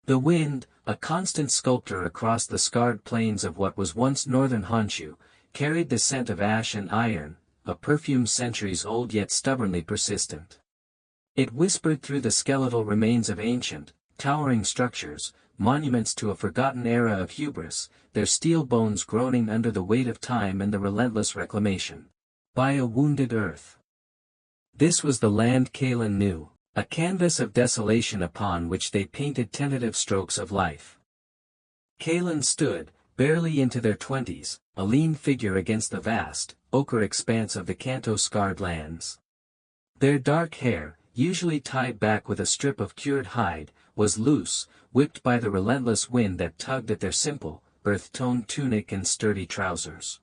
The wind, a constant sculptor across the scarred plains of what was once northern Honshu, carried the scent of ash and iron, a perfume centuries old yet stubbornly persistent. It whispered through the skeletal remains of ancient, towering structures, monuments to a forgotten era of hubris, their steel bones groaning under the weight of time and the relentless reclamation by a wounded earth. This was the land Kalen knew, a canvas of desolation upon which they painted tentative strokes of life. Kalen stood, barely into their 20s, a lean figure against the vast, ochre expanse of the Kanto-scarred lands. Their dark hair, usually tied back with a strip of cured hide, was loose, whipped by the relentless wind that tugged at their simple, earth-toned tunic and sturdy trousers.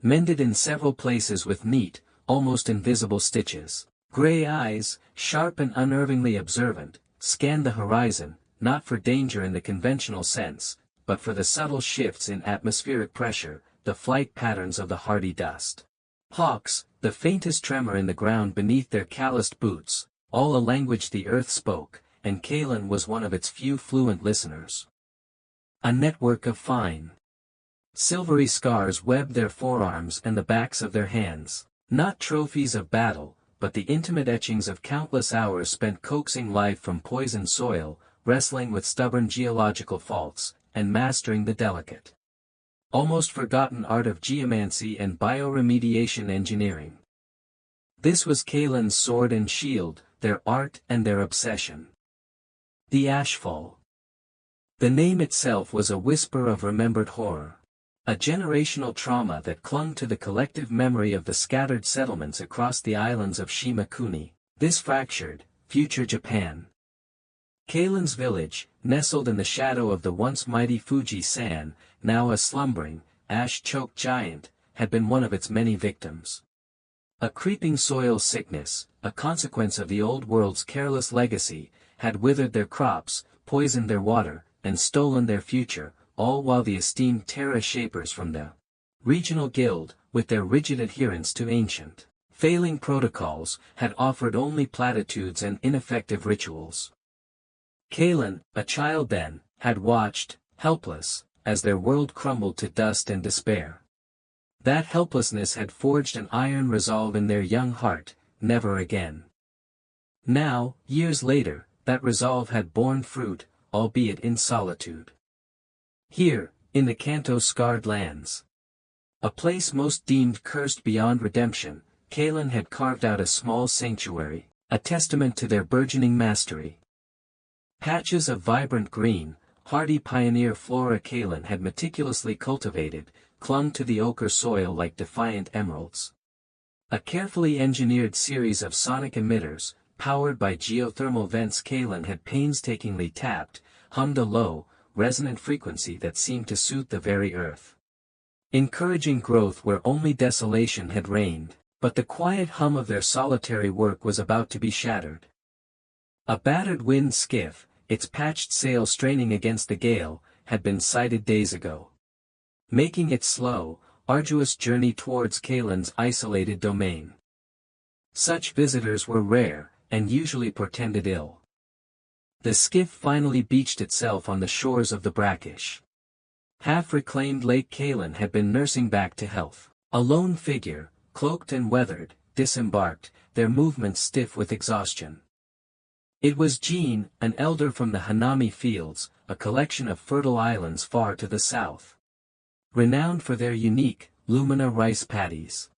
Mended in several places with neat, almost invisible stitches. Gray eyes, sharp and unnervingly observant, scanned the horizon, not for danger in the conventional sense, but for the subtle shifts in atmospheric pressure, the flight patterns of the hardy dust. Hawks, the faintest tremor in the ground beneath their calloused boots, all a language the earth spoke, and Kalen was one of its few fluent listeners. A network of fine, silvery scars webbed their forearms and the backs of their hands, not trophies of battle, but the intimate etchings of countless hours spent coaxing life from poisoned soil, wrestling with stubborn geological faults, and mastering the delicate, almost forgotten art of geomancy and bioremediation engineering. This was Kalen's sword and shield, their art and their obsession. The Ashfall. The name itself was a whisper of remembered horror. A generational trauma that clung to the collective memory of the scattered settlements across the islands of Shimakuni, this fractured, future Japan. Kalen's village, nestled in the shadow of the once mighty Fuji-san, now a slumbering, ash-choked giant, had been one of its many victims. A creeping soil sickness, a consequence of the old world's careless legacy, had withered their crops, poisoned their water, and stolen their future, all while the esteemed Terra Shapers from the regional guild, with their rigid adherence to ancient, failing protocols, had offered only platitudes and ineffective rituals. Kalen, a child then, had watched, helpless, as their world crumbled to dust and despair. That helplessness had forged an iron resolve in their young heart, never again. Now, years later, that resolve had borne fruit, albeit in solitude. Here, in the Kanto-scarred lands, a place most deemed cursed beyond redemption, Kalen had carved out a small sanctuary, a testament to their burgeoning mastery. Patches of vibrant green, hardy pioneer flora Kalen had meticulously cultivated, clung to the ochre soil like defiant emeralds. A carefully engineered series of sonic emitters, powered by geothermal vents Kalen had painstakingly tapped, hummed a low, resonant frequency that seemed to suit the very earth. Encouraging growth where only desolation had reigned, but the quiet hum of their solitary work was about to be shattered. A battered wind skiff, its patched sail straining against the gale, had been sighted days ago, making its slow, arduous journey towards Kalen's isolated domain. Such visitors were rare, and usually portended ill. The skiff finally beached itself on the shores of the brackish, half-reclaimed Lake Kalen had been nursing back to health. A lone figure, cloaked and weathered, disembarked, their movements stiff with exhaustion. It was Jean, an elder from the Hanami Fields, a collection of fertile islands far to the south, renowned for their unique, lumina rice paddies.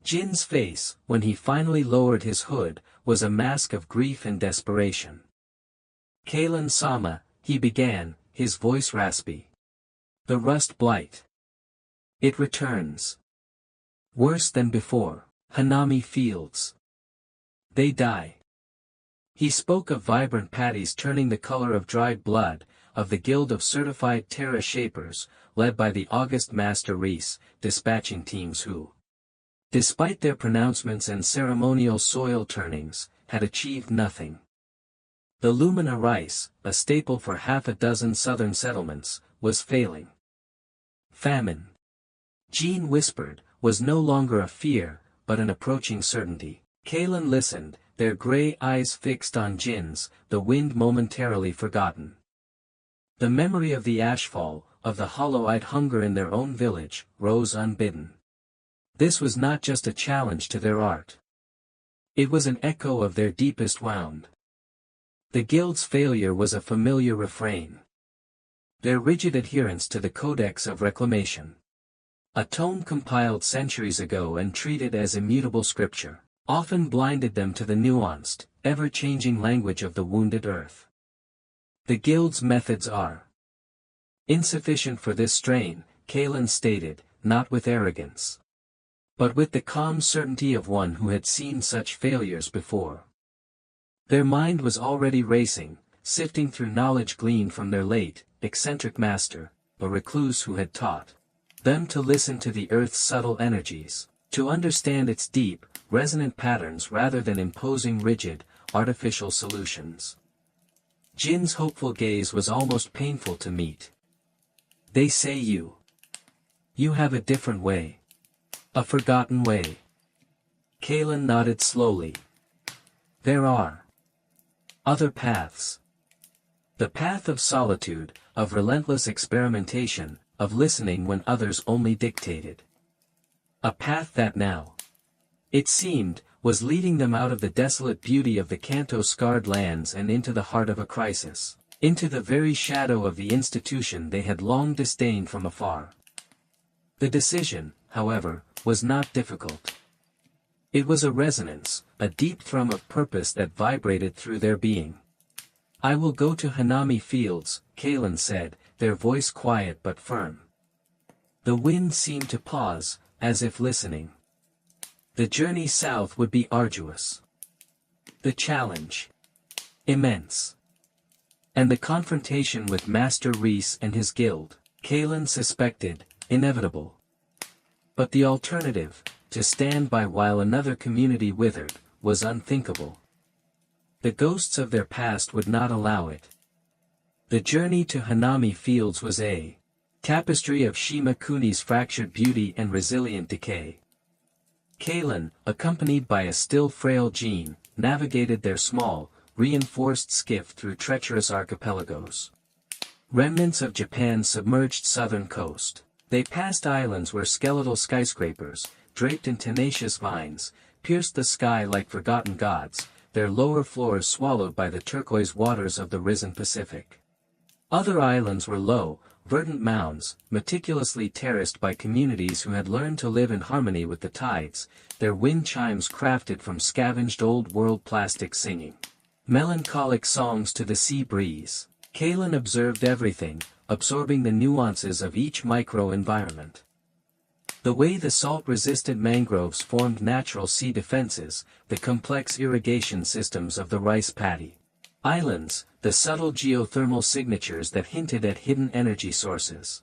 Jin's face, when he finally lowered his hood, was a mask of grief and desperation. Kalen-sama, he began, his voice raspy. The rust blight. It returns. Worse than before. Hanami Fields. They die. He spoke of vibrant paddies turning the color of dried blood, of the guild of certified Terra Shapers, led by the august Master Reese, dispatching teams who, despite their pronouncements and ceremonial soil turnings, had achieved nothing. The Lumina rice, a staple for half a dozen southern settlements, was failing. Famine, Jean whispered, was no longer a fear, but an approaching certainty. Kalen listened, their gray eyes fixed on Jin's, the wind momentarily forgotten. The memory of the Ashfall, of the hollow-eyed hunger in their own village, rose unbidden. This was not just a challenge to their art. It was an echo of their deepest wound. The guild's failure was a familiar refrain. Their rigid adherence to the Codex of Reclamation, a tome compiled centuries ago and treated as immutable scripture, often blinded them to the nuanced, ever-changing language of the wounded earth. The guild's methods are insufficient for this strain, Kalen stated, not with arrogance, but with the calm certainty of one who had seen such failures before. Their mind was already racing, sifting through knowledge gleaned from their late, eccentric master, a recluse who had taught them to listen to the earth's subtle energies, to understand its deep, resonant patterns rather than imposing rigid, artificial solutions. Jin's hopeful gaze was almost painful to meet. They say you have a different way. A forgotten way. Kalen nodded slowly. There are other paths. The path of solitude, of relentless experimentation, of listening when others only dictated. A path that now, it seemed, was leading them out of the desolate beauty of the Kanto-scarred lands and into the heart of a crisis, into the very shadow of the institution they had long disdained from afar. The decision, however, was not difficult. It was a resonance, a deep thrum of purpose that vibrated through their being. I will go to Hanami Fields, Kalen said, their voice quiet but firm. The wind seemed to pause, as if listening. The journey south would be arduous. The challenge, immense. And the confrontation with Master Reese and his guild, Kalen suspected, inevitable. But the alternative, to stand by while another community withered, was unthinkable. The ghosts of their past would not allow it. The journey to Hanami Fields was a tapestry of Shima Kuni's fractured beauty and resilient decay. Kalen, accompanied by a still frail Jean, navigated their small, reinforced skiff through treacherous archipelagos. Remnants of Japan's submerged southern coast. They passed islands where skeletal skyscrapers, draped in tenacious vines, pierced the sky like forgotten gods, their lower floors swallowed by the turquoise waters of the risen Pacific. Other islands were low, verdant mounds, meticulously terraced by communities who had learned to live in harmony with the tides, their wind chimes crafted from scavenged old-world plastic singing melancholic songs to the sea breeze. Kalen observed everything, absorbing the nuances of each micro-environment. The way the salt-resistant mangroves formed natural sea defenses, the complex irrigation systems of the rice paddy islands, the subtle geothermal signatures that hinted at hidden energy sources.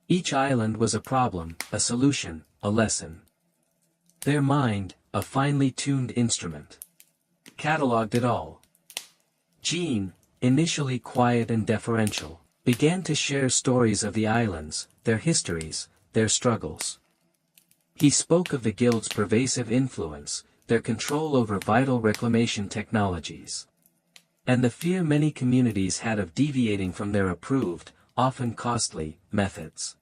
Each island was a problem, a solution, a lesson. Their mind, a finely tuned instrument, catalogued it all. Jean, initially quiet and deferential, began to share stories of the islands, their histories, their struggles. He spoke of the guild's pervasive influence, their control over vital reclamation technologies, and the fear many communities had of deviating from their approved, often costly, methods.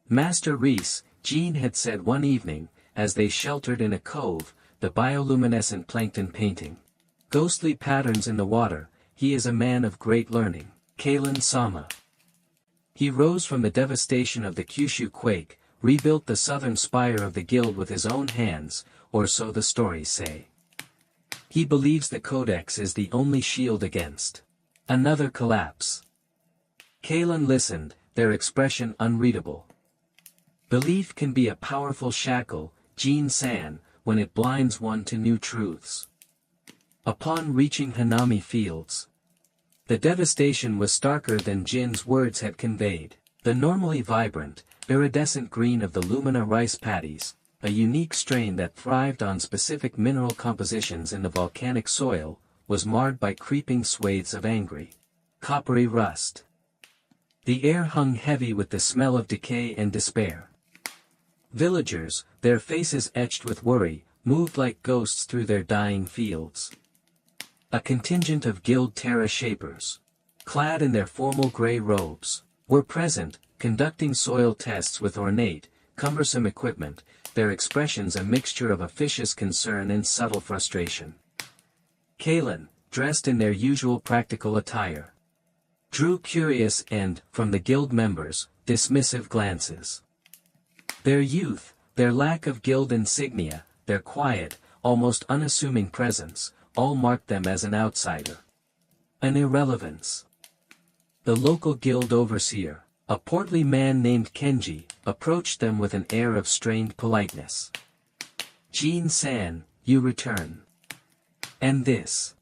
Master Reese, Jean had said one evening, as they sheltered in a cove, the bioluminescent plankton painting ghostly patterns in the water, he is a man of great learning, Kalen-sama. He rose from the devastation of the Kyushu quake, rebuilt the southern spire of the guild with his own hands, or so the stories say. He believes the Codex is the only shield against another collapse. Kalen listened, their expression unreadable. Belief can be a powerful shackle, Jean-san, when it blinds one to new truths. Upon reaching Hanami Fields, the devastation was starker than Jin's words had conveyed. The normally vibrant, iridescent green of the Lumina rice paddies, a unique strain that thrived on specific mineral compositions in the volcanic soil, was marred by creeping swathes of angry, coppery rust. The air hung heavy with the smell of decay and despair. Villagers, their faces etched with worry, moved like ghosts through their dying fields. A contingent of guild terra shapers, clad in their formal gray robes, were present, conducting soil tests with ornate, cumbersome equipment, their expressions a mixture of officious concern and subtle frustration. Kalen, dressed in their usual practical attire, drew curious and, from the guild members, dismissive glances. Their youth, their lack of guild insignia, their quiet, almost unassuming presence, all marked them as an outsider. An irrelevance. The local guild overseer, a portly man named Kenji, approached them with an air of strained politeness. "Jin-san, you return. And this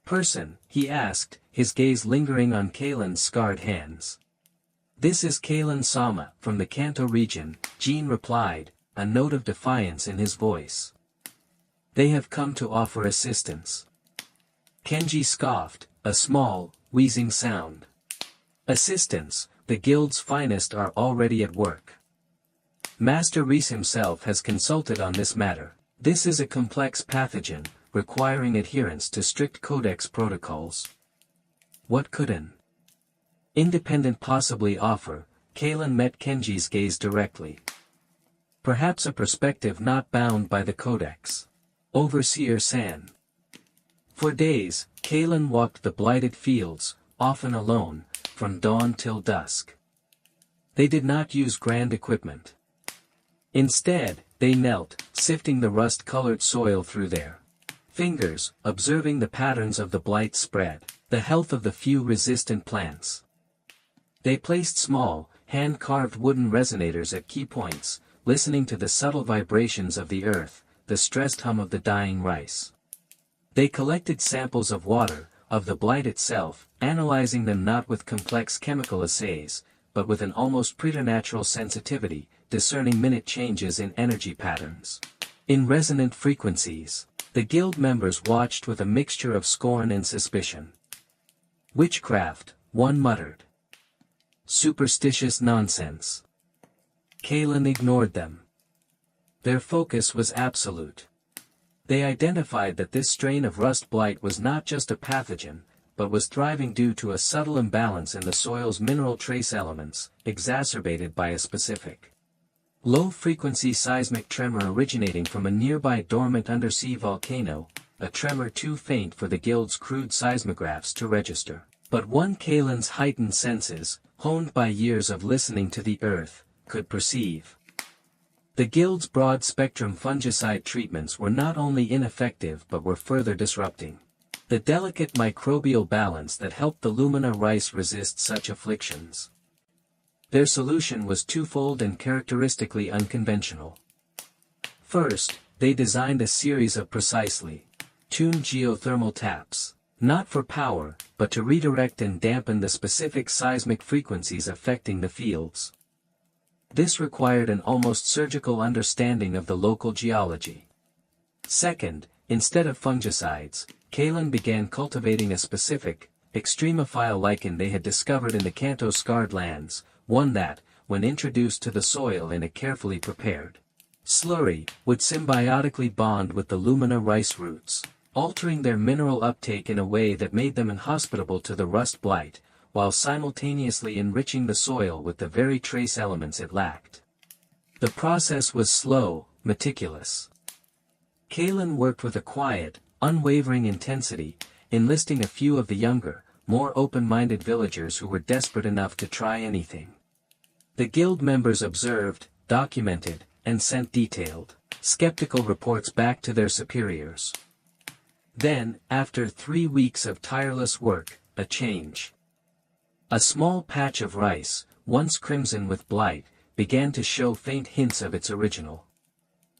person?" he asked, his gaze lingering on Kalen's scarred hands. "This is Kalen-sama, from the Kanto region," Jin replied, a note of defiance in his voice. "They have come to offer assistance." Kenji scoffed, a small, wheezing sound. "Assistance, the guild's finest are already at work. Master Reese himself has consulted on this matter. This is a complex pathogen, requiring adherence to strict codex protocols." What could an independent possibly offer? Kalen met Kenji's gaze directly. "Perhaps a perspective not bound by the codex. Overseer San." For days, Kalen walked the blighted fields, often alone, from dawn till dusk. They did not use grand equipment. Instead, they knelt, sifting the rust-colored soil through their fingers, observing the patterns of the blight spread, the health of the few resistant plants. They placed small, hand-carved wooden resonators at key points, listening to the subtle vibrations of the earth, the stressed hum of the dying rice. They collected samples of water, of the blight itself, analyzing them not with complex chemical assays, but with an almost preternatural sensitivity, discerning minute changes in energy patterns. In resonant frequencies, the guild members watched with a mixture of scorn and suspicion. "Witchcraft," one muttered. "Superstitious nonsense." Kalen ignored them. Their focus was absolute. They identified that this strain of rust blight was not just a pathogen, but was thriving due to a subtle imbalance in the soil's mineral trace elements, exacerbated by a specific low-frequency seismic tremor originating from a nearby dormant undersea volcano, a tremor too faint for the guild's crude seismographs to register. But one Kalen's heightened senses, honed by years of listening to the earth, could perceive. The guild's broad-spectrum fungicide treatments were not only ineffective but were further disrupting the delicate microbial balance that helped the Lumina rice resist such afflictions. Their solution was twofold and characteristically unconventional. First, they designed a series of precisely tuned geothermal taps, not for power, but to redirect and dampen the specific seismic frequencies affecting the fields. This required an almost surgical understanding of the local geology. Second, instead of fungicides, Kalen began cultivating a specific, extremophile lichen they had discovered in the Kanto scarred lands, one that, when introduced to the soil in a carefully prepared slurry, would symbiotically bond with the Lumina rice roots, altering their mineral uptake in a way that made them inhospitable to the rust blight, while simultaneously enriching the soil with the very trace elements it lacked. The process was slow, meticulous. Kalen worked with a quiet, unwavering intensity, enlisting a few of the younger, more open-minded villagers who were desperate enough to try anything. The guild members observed, documented, and sent detailed, skeptical reports back to their superiors. Then, after 3 weeks of tireless work, a change. A small patch of rice, once crimson with blight, began to show faint hints of its original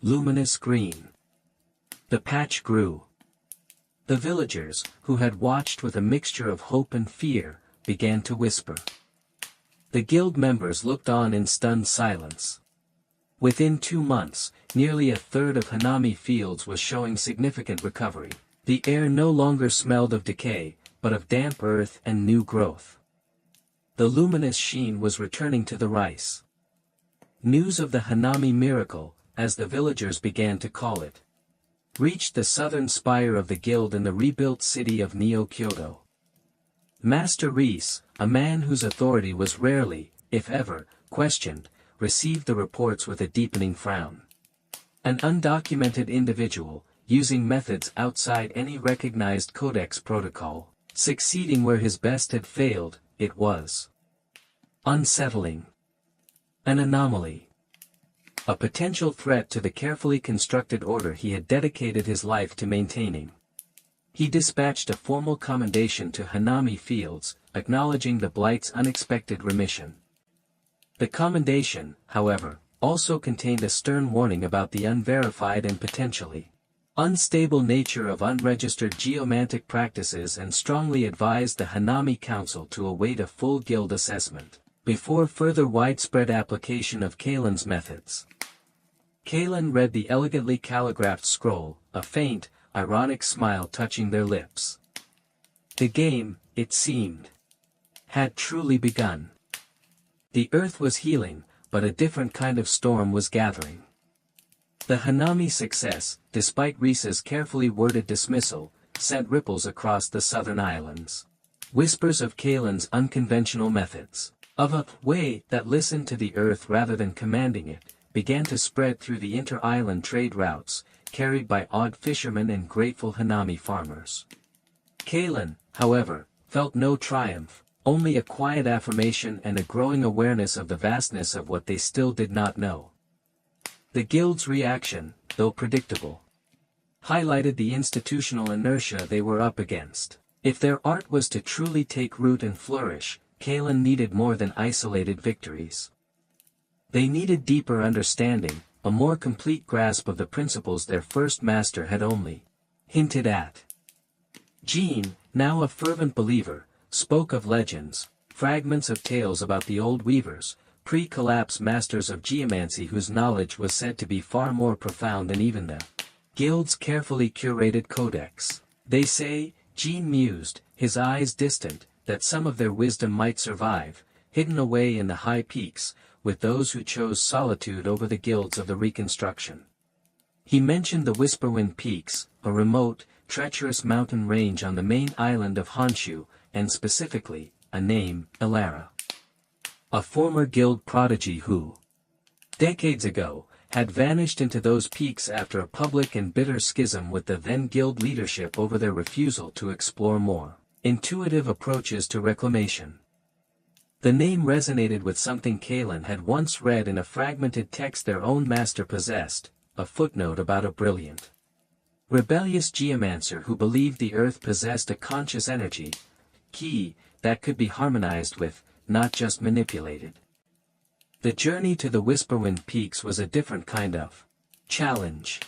luminous green. The patch grew. The villagers, who had watched with a mixture of hope and fear, began to whisper. The guild members looked on in stunned silence. Within 2 months, nearly a third of Hanami fields was showing significant recovery. The air no longer smelled of decay, but of damp earth and new growth. The luminous sheen was returning to the rice. News of the Hanami miracle, as the villagers began to call it, reached the southern spire of the guild in the rebuilt city of Neo-Kyoto. Master Reese, a man whose authority was rarely, if ever, questioned, received the reports with a deepening frown. An undocumented individual, using methods outside any recognized codex protocol, succeeding where his best had failed, it was unsettling. An anomaly. A potential threat to the carefully constructed order he had dedicated his life to maintaining. He dispatched a formal commendation to Hanami Fields, acknowledging the Blight's unexpected remission. The commendation, however, also contained a stern warning about the unverified and potentially unstable nature of unregistered geomantic practices and strongly advised the Hanami Council to await a full guild assessment before further widespread application of Kalen's methods. Kalen read the elegantly calligraphed scroll, a faint, ironic smile touching their lips. The game, it seemed, had truly begun. The earth was healing, but a different kind of storm was gathering. The Hanami success, despite Risa's carefully worded dismissal, sent ripples across the southern islands. Whispers of Kalen's unconventional methods, of a way that listened to the earth rather than commanding it, began to spread through the inter-island trade routes, carried by odd fishermen and grateful Hanami farmers. Kalen, however, felt no triumph, only a quiet affirmation and a growing awareness of the vastness of what they still did not know. The guild's reaction, though predictable, highlighted the institutional inertia they were up against. If their art was to truly take root and flourish, Kalen needed more than isolated victories. They needed deeper understanding, a more complete grasp of the principles their first master had only hinted at. Jean, now a fervent believer, spoke of legends, fragments of tales about the old weavers, pre-collapse masters of geomancy whose knowledge was said to be far more profound than even the guild's carefully curated codex. They say, Jean mused, his eyes distant, that some of their wisdom might survive, hidden away in the high peaks, with those who chose solitude over the guilds of the Reconstruction. He mentioned the Whisperwind Peaks, a remote, treacherous mountain range on the main island of Honshu, and specifically, a name, Elara. A former guild prodigy who, decades ago, had vanished into those peaks after a public and bitter schism with the then guild leadership over their refusal to explore more intuitive approaches to reclamation. The name resonated with something Kalen had once read in a fragmented text their own master possessed, a footnote about a brilliant, rebellious geomancer who believed the earth possessed a conscious energy, ki, that could be harmonized with, not just manipulated. The journey to the Whisperwind Peaks was a different kind of challenge.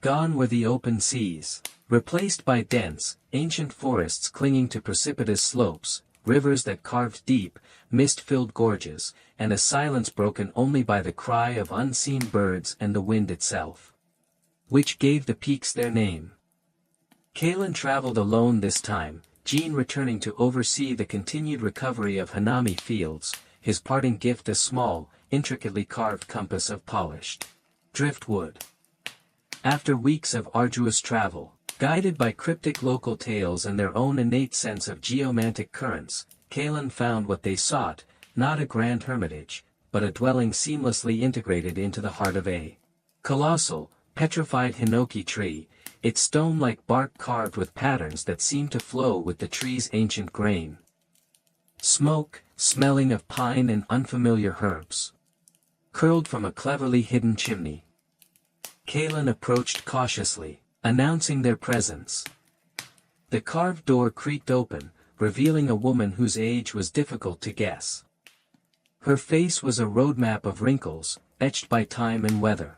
Gone were the open seas, replaced by dense, ancient forests clinging to precipitous slopes, rivers that carved deep, mist-filled gorges, and a silence broken only by the cry of unseen birds and the wind itself, which gave the peaks their name. Kalen traveled alone this time, Jean returning to oversee the continued recovery of Hanami Fields, his parting gift a small, intricately carved compass of polished driftwood. After weeks of arduous travel, guided by cryptic local tales and their own innate sense of geomantic currents, Kalen found what they sought, not a grand hermitage, but a dwelling seamlessly integrated into the heart of a colossal, petrified hinoki tree, its stone-like bark carved with patterns that seemed to flow with the tree's ancient grain. Smoke, smelling of pine and unfamiliar herbs, curled from a cleverly hidden chimney. Kalen approached cautiously, announcing their presence. The carved door creaked open, revealing a woman whose age was difficult to guess. Her face was a roadmap of wrinkles, etched by time and weather.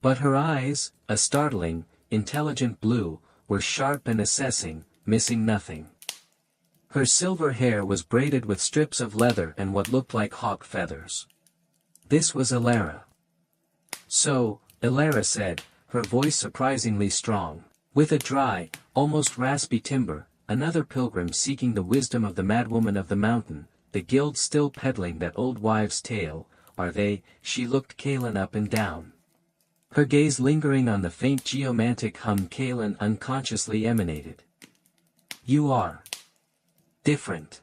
But her eyes, a startling, intelligent blue, were sharp and assessing, missing nothing. Her silver hair was braided with strips of leather and what looked like hawk feathers. This was Elara. So, Elara said, her voice surprisingly strong. With a dry, almost raspy timbre, another pilgrim seeking the wisdom of the madwoman of the mountain, the guild still peddling that old wives' tale, are they? She looked Kalen up and down, her gaze lingering on the faint geomantic hum Kalen unconsciously emanated. You are Different.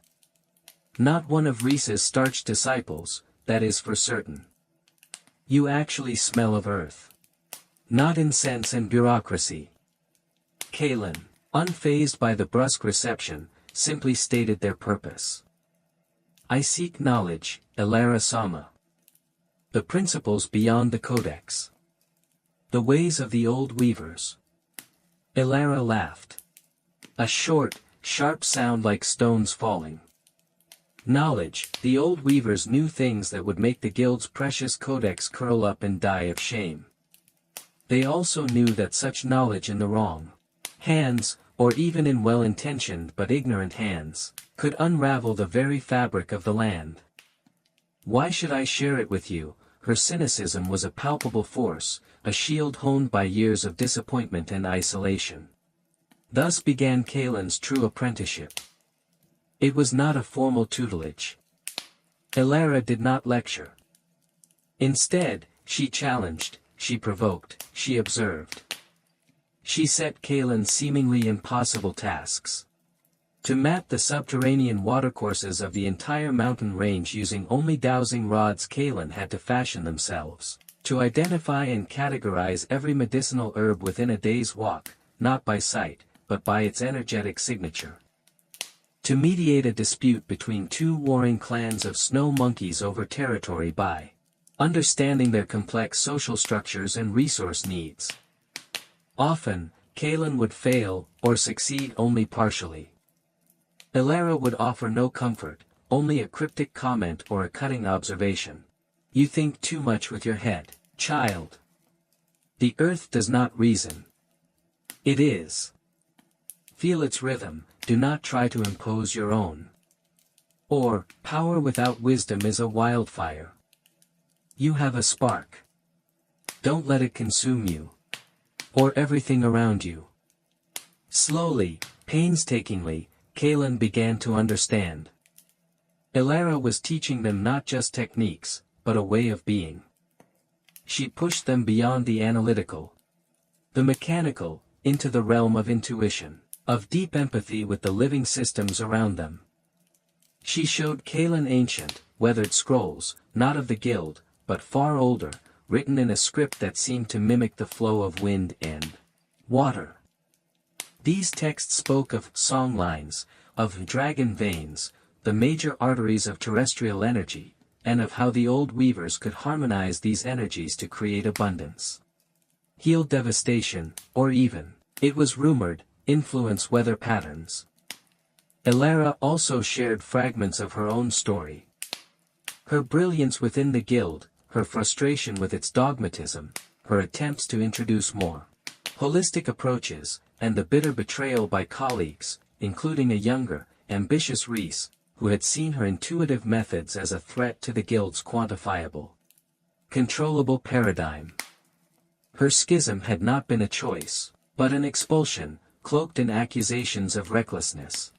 Not one of Reese's starch disciples, that is for certain. You actually smell of earth. Not incense and bureaucracy. Kaelin, unfazed by the brusque reception, simply stated their purpose. I seek knowledge, Elara Sama. The principles beyond the codex. The ways of the old weavers. Elara laughed. A short, sharp sound like stones falling. Knowledge, the old weavers knew things that would make the guild's precious codex curl up and die of shame. They also knew that such knowledge in the wrong hands, or even in well-intentioned but ignorant hands, could unravel the very fabric of the land. Why should I share it with you? Her cynicism was a palpable force, a shield honed by years of disappointment and isolation. Thus began Kaelin's true apprenticeship. It was not a formal tutelage. Elara did not lecture. Instead, she challenged, she provoked, she observed. She set Kaelin seemingly impossible tasks. To map the subterranean watercourses of the entire mountain range using only dowsing rods Kaelin had to fashion themselves. To identify and categorize every medicinal herb within a day's walk, not by sight, but by its energetic signature. To mediate a dispute between two warring clans of snow monkeys over territory by understanding their complex social structures and resource needs. Often, Kaelin would fail, or succeed only partially. Elara would offer no comfort, only a cryptic comment or a cutting observation. You think too much with your head, child. The earth does not reason. It is. Feel its rhythm, do not try to impose your own. Or, power without wisdom is a wildfire. You have a spark. Don't let it consume you. Or everything around you. Slowly, painstakingly, Kaelin began to understand. Elara was teaching them not just techniques, but a way of being. She pushed them beyond the analytical, the mechanical, into the realm of intuition, of deep empathy with the living systems around them. She showed Kaelin ancient, weathered scrolls, not of the guild, but far older, written in a script that seemed to mimic the flow of wind and water. These texts spoke of song lines, of dragon veins, the major arteries of terrestrial energy, and of how the old weavers could harmonize these energies to create abundance. Heal devastation, or even, it was rumored, influence weather patterns. Elara also shared fragments of her own story. Her brilliance within the guild, her frustration with its dogmatism, her attempts to introduce more holistic approaches, and the bitter betrayal by colleagues, including a younger, ambitious Reese, who had seen her intuitive methods as a threat to the guild's quantifiable, controllable paradigm. Her schism had not been a choice, but an expulsion, cloaked in accusations of recklessness.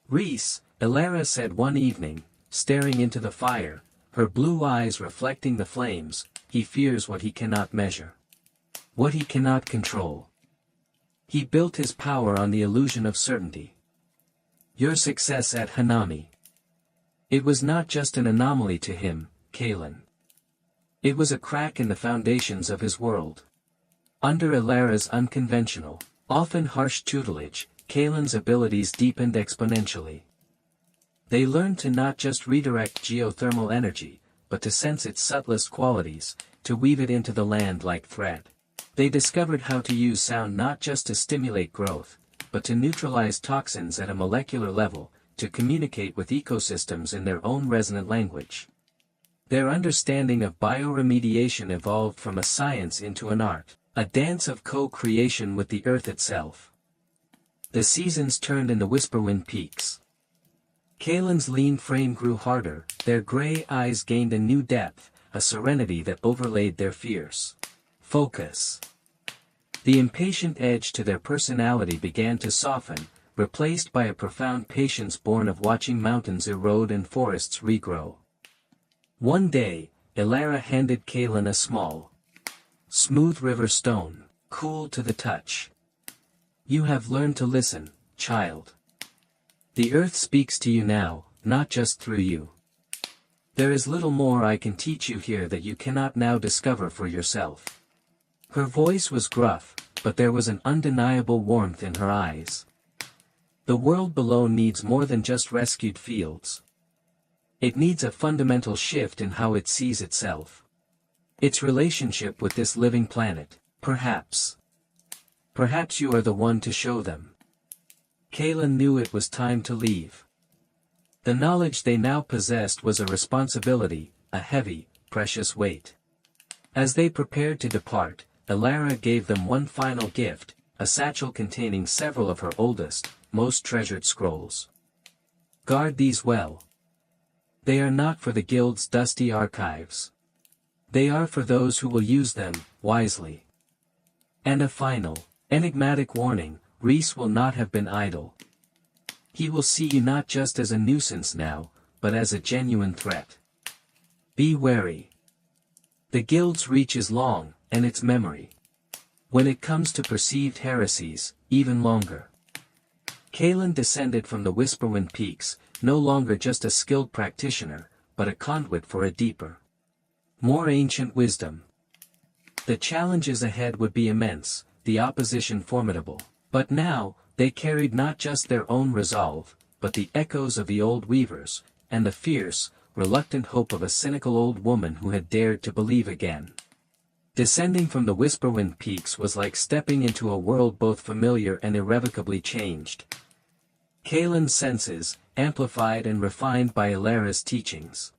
Reese, Elara said one evening, staring into the fire, her blue eyes reflecting the flames, he fears what he cannot measure. What he cannot control. He built his power on the illusion of certainty. Your success at Hanami. It was not just an anomaly to him, Kaelin. It was a crack in the foundations of his world. Under Elara's unconventional, often harsh tutelage, Kaelin's abilities deepened exponentially. They learned to not just redirect geothermal energy, but to sense its subtlest qualities, to weave it into the land like thread. They discovered how to use sound not just to stimulate growth, but to neutralize toxins at a molecular level, to communicate with ecosystems in their own resonant language. Their understanding of bioremediation evolved from a science into an art, a dance of co-creation with the earth itself. The seasons turned in the Whisperwind Peaks. Kaelin's lean frame grew harder, their gray eyes gained a new depth, a serenity that overlaid their fierce focus. The impatient edge to their personality began to soften, replaced by a profound patience born of watching mountains erode and forests regrow. One day, Elara handed Kaelin a small, smooth river stone, cool to the touch. You have learned to listen, child. The earth speaks to you now, not just through you. There is little more I can teach you here that you cannot now discover for yourself. Her voice was gruff, but there was an undeniable warmth in her eyes. The world below needs more than just rescued fields. It needs a fundamental shift in how it sees itself. Its relationship with this living planet, perhaps. Perhaps you are the one to show them. Kaelin knew it was time to leave. The knowledge they now possessed was a responsibility, a heavy, precious weight. As they prepared to depart, Elara gave them one final gift, a satchel containing several of her oldest, most treasured scrolls. Guard these well. They are not for the guild's dusty archives. They are for those who will use them, wisely. And a final, enigmatic warning, Rhys will not have been idle. He will see you not just as a nuisance now, but as a genuine threat. Be wary. The guild's reach is long, and its memory, when it comes to perceived heresies, even longer. Kaelin descended from the Whisperwind Peaks, no longer just a skilled practitioner, but a conduit for a deeper, more ancient wisdom. The challenges ahead would be immense, the opposition formidable, but now, they carried not just their own resolve, but the echoes of the old weavers, and the fierce, reluctant hope of a cynical old woman who had dared to believe again. Descending from the Whisperwind Peaks was like stepping into a world both familiar and irrevocably changed. Kaelin's senses, amplified and refined by Elara's teachings,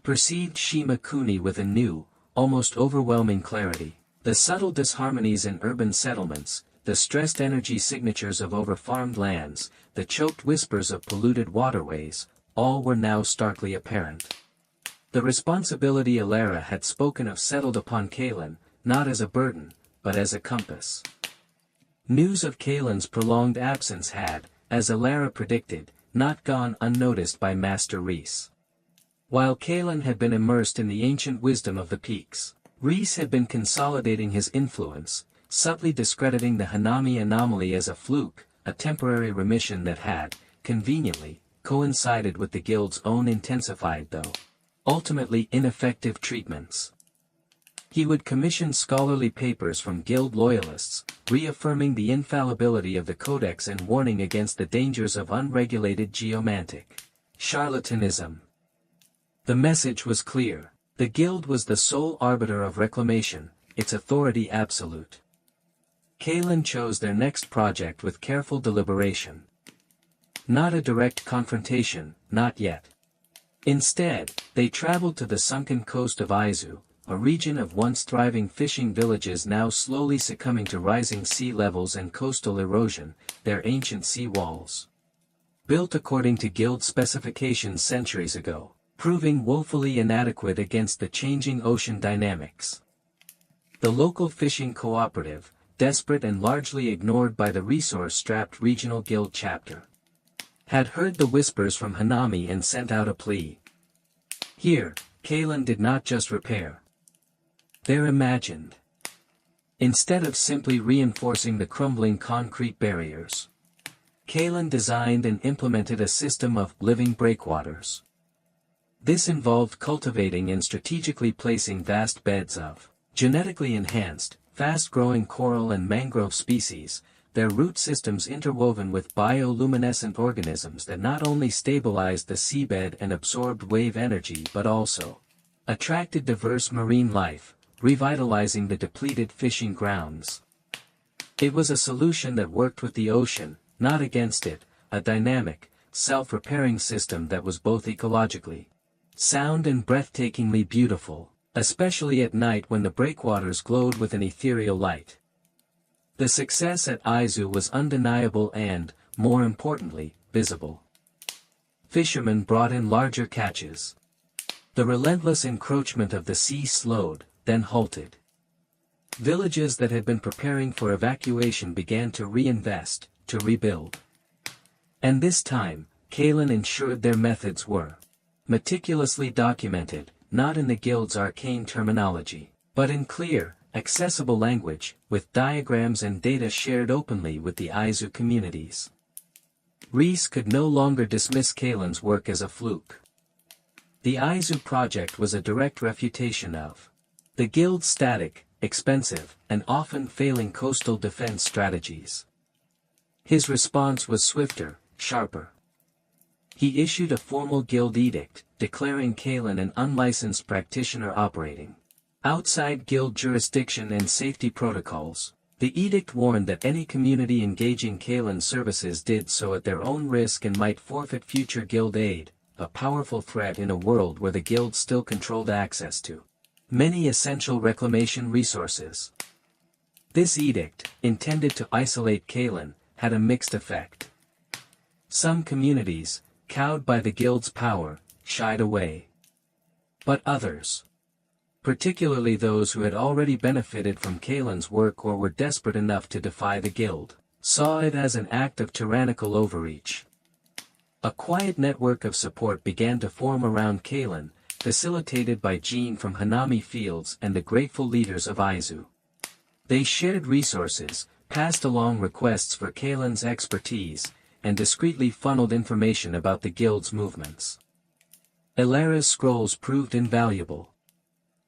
perceived Shima Kuni with a new, almost overwhelming clarity. The subtle disharmonies in urban settlements, the stressed energy signatures of overfarmed lands, the choked whispers of polluted waterways, all were now starkly apparent. The responsibility Elara had spoken of settled upon Kaelin, not as a burden, but as a compass. News of Kaelin's prolonged absence had, as Elara predicted, not gone unnoticed by Master Rhys. While Kaelin had been immersed in the ancient wisdom of the peaks, Rhys had been consolidating his influence, subtly discrediting the Hanami anomaly as a fluke, a temporary remission that had, conveniently, coincided with the guild's own intensified though ultimately ineffective treatments. He would commission scholarly papers from guild loyalists, reaffirming the infallibility of the codex and warning against the dangers of unregulated geomantic charlatanism. The message was clear. The guild was the sole arbiter of reclamation, its authority absolute. Kaelin chose their next project with careful deliberation. Not a direct confrontation, not yet. Instead, they traveled to the sunken coast of Izu, a region of once thriving fishing villages now slowly succumbing to rising sea levels and coastal erosion, their ancient sea walls, built according to guild specifications centuries ago, proving woefully inadequate against the changing ocean dynamics. The local fishing cooperative, desperate and largely ignored by the resource-strapped regional guild chapter, had heard the whispers from Hanami and sent out a plea. Here, Kaelin did not just repair. They imagined. Instead of simply reinforcing the crumbling concrete barriers, Kaelin designed and implemented a system of living breakwaters. This involved cultivating and strategically placing vast beds of genetically enhanced, fast-growing coral and mangrove species, their root systems interwoven with bioluminescent organisms that not only stabilized the seabed and absorbed wave energy but also attracted diverse marine life, revitalizing the depleted fishing grounds. It was a solution that worked with the ocean, not against it, a dynamic, self-repairing system that was both ecologically sound and breathtakingly beautiful, especially at night when the breakwaters glowed with an ethereal light. The success at Izu was undeniable and, more importantly, visible. Fishermen brought in larger catches. The relentless encroachment of the sea slowed, then halted. Villages that had been preparing for evacuation began to reinvest, to rebuild. And this time, Kaelin ensured their methods were meticulously documented, not in the guild's arcane terminology, but in clear, accessible language, with diagrams and data shared openly with the Izu communities. Rees could no longer dismiss Kalen's work as a fluke. The Aizu project was a direct refutation of the guild's static, expensive, and often failing coastal defense strategies. His response was swifter, sharper. He issued a formal guild edict, declaring Kalen an unlicensed practitioner operating outside guild jurisdiction and safety protocols. The edict warned that any community engaging Kalen's services did so at their own risk and might forfeit future guild aid, a powerful threat in a world where the guild still controlled access to many essential reclamation resources. This edict, intended to isolate Kalen, had a mixed effect. Some communities, cowed by the guild's power, shied away. But others, particularly those who had already benefited from Kalen's work or were desperate enough to defy the guild, saw it as an act of tyrannical overreach. A quiet network of support began to form around Kalen, facilitated by Jean from Hanami Fields and the grateful leaders of Aizu. They shared resources, passed along requests for Kalen's expertise, and discreetly funneled information about the guild's movements. Elara's scrolls proved invaluable.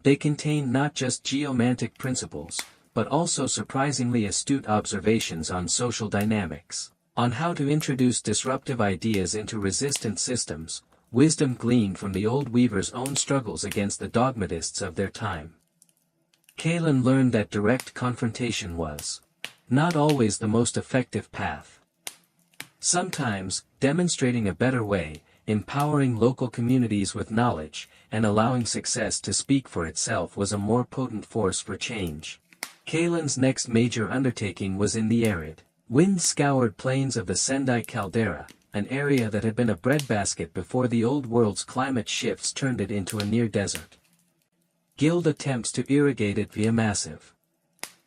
They contained not just geomantic principles, but also surprisingly astute observations on social dynamics, on how to introduce disruptive ideas into resistant systems, wisdom gleaned from the old weaver's own struggles against the dogmatists of their time. Kalen learned that direct confrontation was not always the most effective path. Sometimes, demonstrating a better way, empowering local communities with knowledge, and allowing success to speak for itself was a more potent force for change. Kalen's next major undertaking was in the arid, wind-scoured plains of the Sendai caldera, an area that had been a breadbasket before the old world's climate shifts turned it into a near-desert. Guild attempts to irrigate it via massive,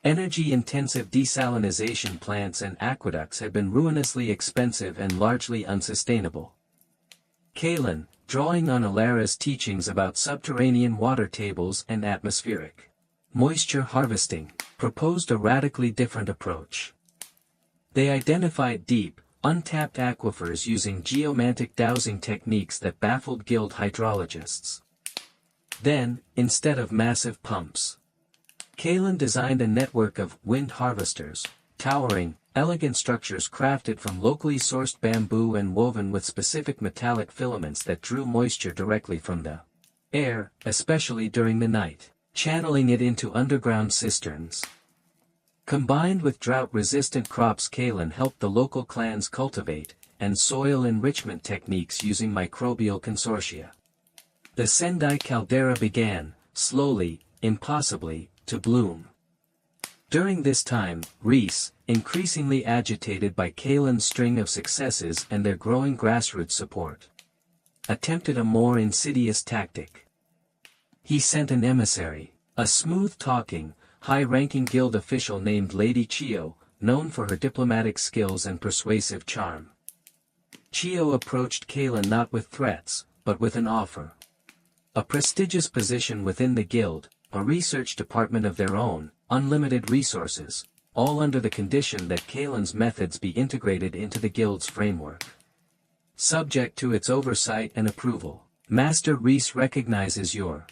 energy-intensive desalinization plants and aqueducts had been ruinously expensive and largely unsustainable. Kalen, drawing on Elara's teachings about subterranean water tables and atmospheric moisture harvesting, proposed a radically different approach. They identified deep, untapped aquifers using geomantic dowsing techniques that baffled guild hydrologists. Then, instead of massive pumps, Kalen designed a network of wind harvesters, towering, elegant structures crafted from locally sourced bamboo and woven with specific metallic filaments that drew moisture directly from the air, especially during the night, channeling it into underground cisterns. Combined with drought-resistant crops, Kalen helped the local clans cultivate, and soil enrichment techniques using microbial consortia. The Sendai caldera began, slowly, impossibly, to bloom. During this time, Rees, increasingly agitated by Kalen's string of successes and their growing grassroots support, attempted a more insidious tactic. He sent an emissary, a smooth-talking, high-ranking guild official named Lady Chio, known for her diplomatic skills and persuasive charm. Chio approached Kalen not with threats, but with an offer. A prestigious position within the guild, a research department of their own, unlimited resources, all under the condition that Kalen's methods be integrated into the guild's framework. Subject to its oversight and approval, Master Rees recognizes your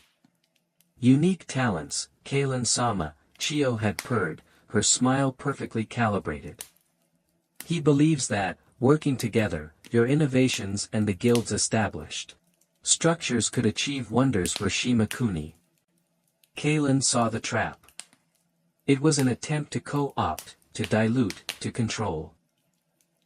unique talents, Kalen-sama, Chio had purred, her smile perfectly calibrated. He believes that, working together, your innovations and the guild's established structures could achieve wonders for Shimakuni. Kalen saw the trap. It was an attempt to co-opt, to dilute, to control.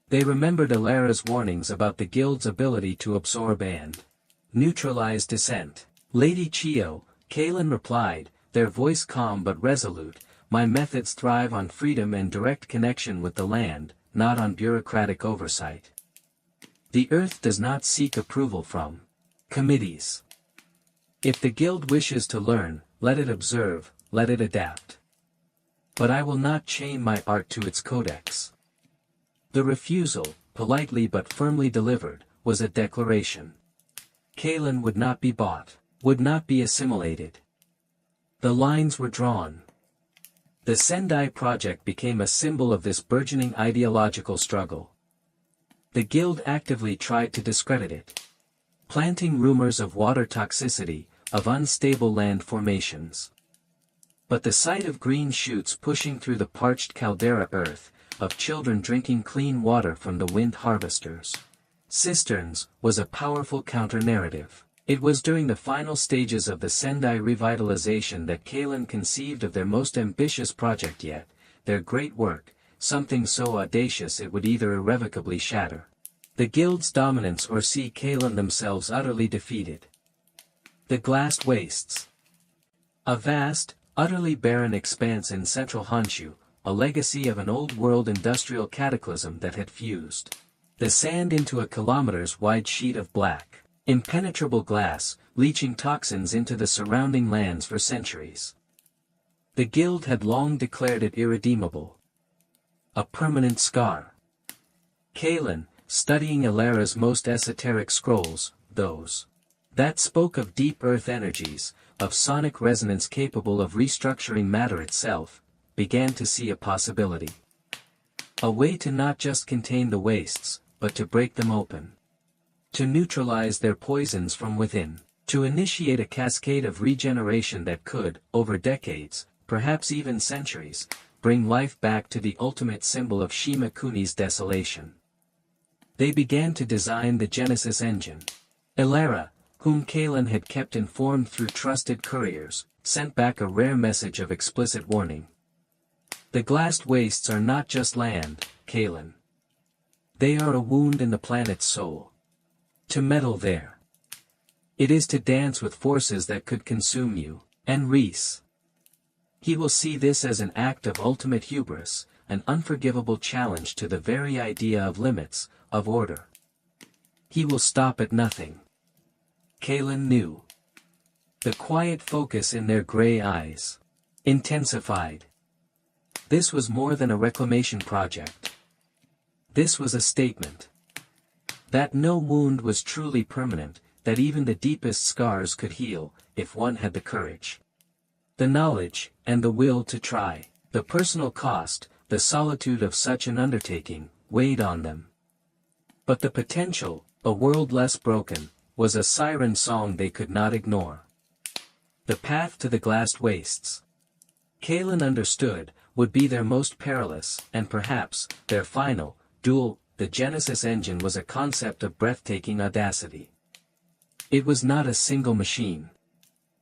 They remembered Elara's warnings about the guild's ability to absorb and neutralize dissent. Lady Chio, Kalen replied, their voice calm but resolute, my methods thrive on freedom and direct connection with the land, not on bureaucratic oversight. The earth does not seek approval from committees. If the guild wishes to learn, let it observe, let it adapt. But I will not chain my art to its codex. The refusal, politely but firmly delivered, was a declaration. Kalen would not be bought, would not be assimilated. The lines were drawn. The Sendai project became a symbol of this burgeoning ideological struggle. The guild actively tried to discredit it, planting rumors of water toxicity, of unstable land formations. But the sight of green shoots pushing through the parched caldera earth, of children drinking clean water from the wind harvesters' cisterns, was a powerful counter-narrative. It was during the final stages of the Sendai revitalization that Kalen conceived of their most ambitious project yet, their great work, something so audacious it would either irrevocably shatter the guild's dominance or see Kalen themselves utterly defeated. The glassed wastes. A vast, utterly barren expanse in central Honshu, a legacy of an old-world industrial cataclysm that had fused the sand into a kilometers-wide sheet of black, impenetrable glass, leaching toxins into the surrounding lands for centuries. The guild had long declared it irredeemable. A permanent scar. Kalen, studying Ilara's most esoteric scrolls, those that spoke of deep earth energies, of sonic resonance capable of restructuring matter itself, began to see a possibility. A way to not just contain the wastes, but to break them open. To neutralize their poisons from within. To initiate a cascade of regeneration that could, over decades, perhaps even centuries, bring life back to the ultimate symbol of Shima Kuni's desolation. They began to design the Genesis engine. Ilara, whom Kalen had kept informed through trusted couriers, sent back a rare message of explicit warning. The glassed wastes are not just land, Kalen. They are a wound in the planet's soul. To meddle there, it is to dance with forces that could consume you, and Reese. He will see this as an act of ultimate hubris, an unforgivable challenge to the very idea of limits, of order. He will stop at nothing. Kalen knew. The quiet focus in their gray eyes intensified. This was more than a reclamation project. This was a statement. That no wound was truly permanent, that even the deepest scars could heal, if one had the courage, the knowledge, and the will to try. The personal cost, the solitude of such an undertaking, weighed on them. But the potential, a world less broken, was a siren song they could not ignore. The path to the glassed wastes, Kalen understood, would be their most perilous, and perhaps, their final, duel. The Genesis engine was a concept of breathtaking audacity. It was not a single machine,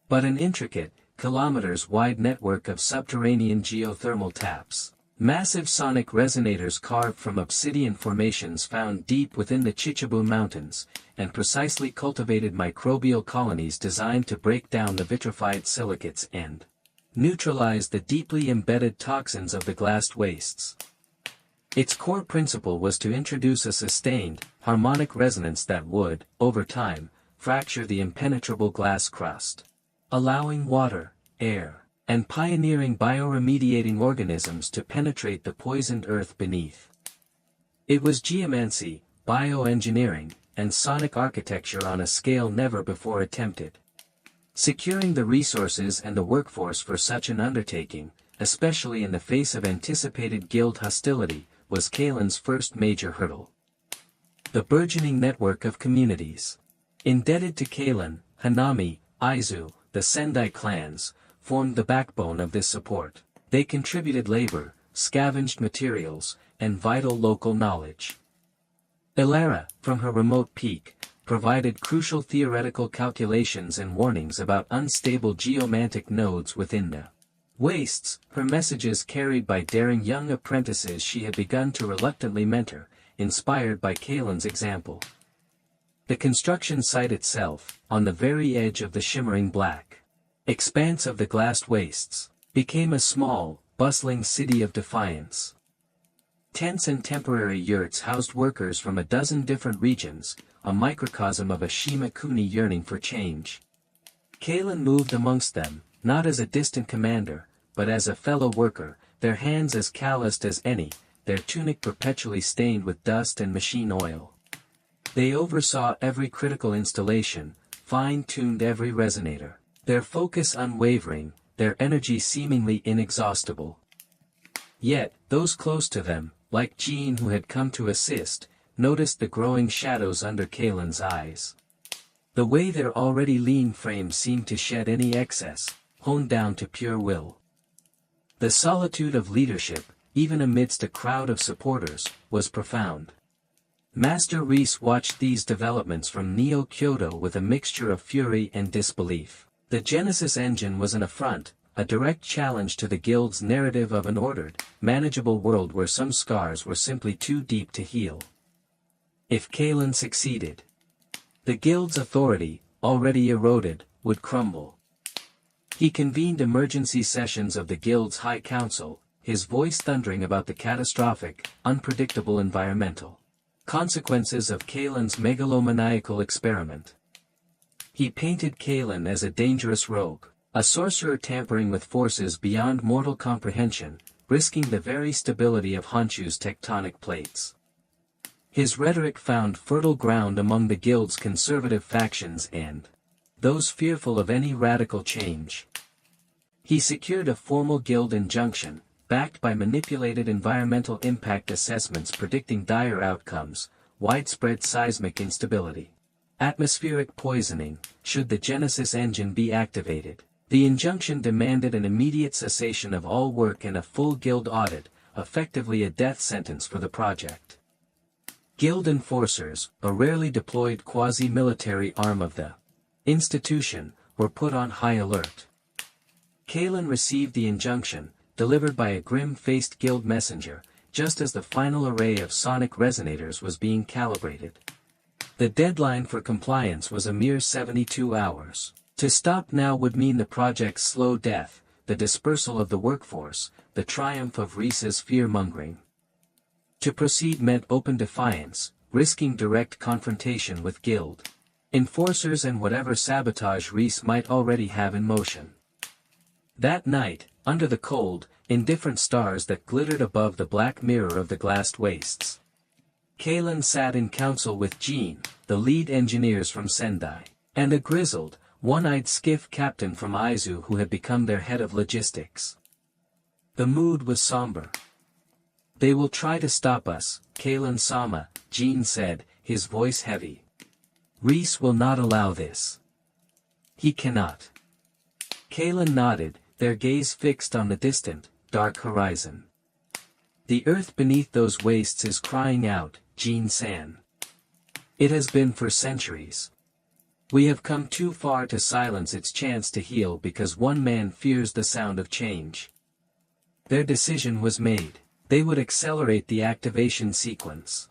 but an intricate, kilometers-wide network of subterranean geothermal taps. Massive sonic resonators carved from obsidian formations found deep within the Chichibu Mountains, and precisely cultivated microbial colonies designed to break down the vitrified silicates and neutralize the deeply embedded toxins of the glassed wastes. Its core principle was to introduce a sustained, harmonic resonance that would, over time, fracture the impenetrable glass crust, allowing water, air, and pioneering bioremediating organisms to penetrate the poisoned earth beneath. It was geomancy, bioengineering, and sonic architecture on a scale never before attempted. Securing the resources and the workforce for such an undertaking, especially in the face of anticipated guild hostility, was Kalen's first major hurdle. The burgeoning network of communities. Indebted to Kalen, Hanami, Aizu, the Sendai clans, formed the backbone of this support. They contributed labor, scavenged materials, and vital local knowledge. Ilara, from her remote peak, provided crucial theoretical calculations and warnings about unstable geomantic nodes within the wastes. Her messages carried by daring young apprentices she had begun to reluctantly mentor, inspired by Kalen's example. The construction site itself, on the very edge of the shimmering black expanse of the glassed wastes, became a small, bustling city of defiance. Tents and temporary yurts housed workers from a dozen different regions, a microcosm of a Shima Kuni yearning for change. Kalen moved amongst them, not as a distant commander, but as a fellow worker, their hands as calloused as any, their tunic perpetually stained with dust and machine oil. They oversaw every critical installation, fine-tuned every resonator, their focus unwavering, their energy seemingly inexhaustible. Yet, those close to them, like Jean who had come to assist, noticed the growing shadows under Kalen's eyes. The way their already lean frame seemed to shed any excess, honed down to pure will. The solitude of leadership, even amidst a crowd of supporters, was profound. Master Reese watched these developments from Neo-Kyoto with a mixture of fury and disbelief. The Genesis engine was an affront, a direct challenge to the Guild's narrative of an ordered, manageable world where some scars were simply too deep to heal. If Kalen succeeded, the Guild's authority, already eroded, would crumble. He convened emergency sessions of the Guild's High Council, his voice thundering about the catastrophic, unpredictable environmental consequences of Kalen's megalomaniacal experiment. He painted Kalen as a dangerous rogue, a sorcerer tampering with forces beyond mortal comprehension, risking the very stability of Honshu's tectonic plates. His rhetoric found fertile ground among the Guild's conservative factions and those fearful of any radical change. He secured a formal Guild injunction, backed by manipulated environmental impact assessments predicting dire outcomes, widespread seismic instability, atmospheric poisoning, should the Genesis engine be activated. The injunction demanded an immediate cessation of all work and a full Guild audit, effectively a death sentence for the project. Guild enforcers, a rarely deployed quasi-military arm of the institution, were put on high alert. Kalen received the injunction, delivered by a grim-faced Guild messenger, just as the final array of sonic resonators was being calibrated. The deadline for compliance was a mere 72 hours. To stop now would mean the project's slow death, the dispersal of the workforce, the triumph of Reese's fear-mongering. To proceed meant open defiance, risking direct confrontation with Guild enforcers and whatever sabotage Reese might already have in motion. That night, under the cold, indifferent stars that glittered above the black mirror of the glassed wastes, Kalen sat in council with Jean, the lead engineers from Sendai, and a grizzled, one-eyed skiff captain from Aizu who had become their head of logistics. The mood was somber. "They will try to stop us, Kalen-sama," Jean said, his voice heavy. "Reese will not allow this. He cannot." Kalen nodded, their gaze fixed on the distant, dark horizon. "The earth beneath those wastes is crying out, Jean-san. It has been for centuries. We have come too far to silence its chance to heal because one man fears the sound of change." Their decision was made. They would accelerate the activation sequence.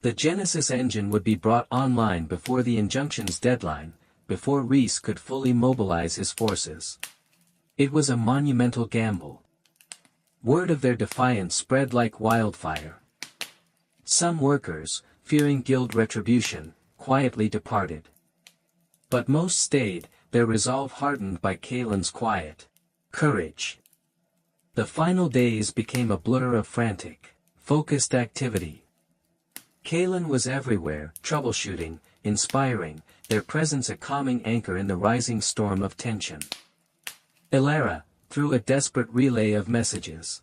The Genesis engine would be brought online before the injunction's deadline, before Reese could fully mobilize his forces. It was a monumental gamble. Word of their defiance spread like wildfire. Some workers, fearing Guild retribution, quietly departed. But most stayed, their resolve hardened by Kalen's quiet courage. The final days became a blur of frantic, focused activity. Kalen was everywhere, troubleshooting, inspiring, their presence a calming anchor in the rising storm of tension. Ilara, through a desperate relay of messages,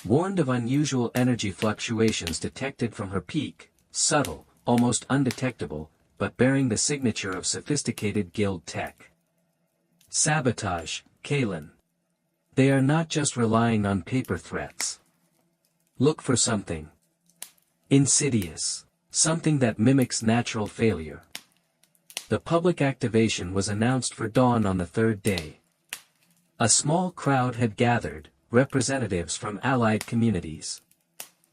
warned of unusual energy fluctuations detected from her peak, subtle, almost undetectable, but bearing the signature of sophisticated Guild tech. Sabotage, Kalen. They are not just relying on paper threats. Look for something insidious, something that mimics natural failure. The public activation was announced for dawn on the third day. A small crowd had gathered, representatives from allied communities.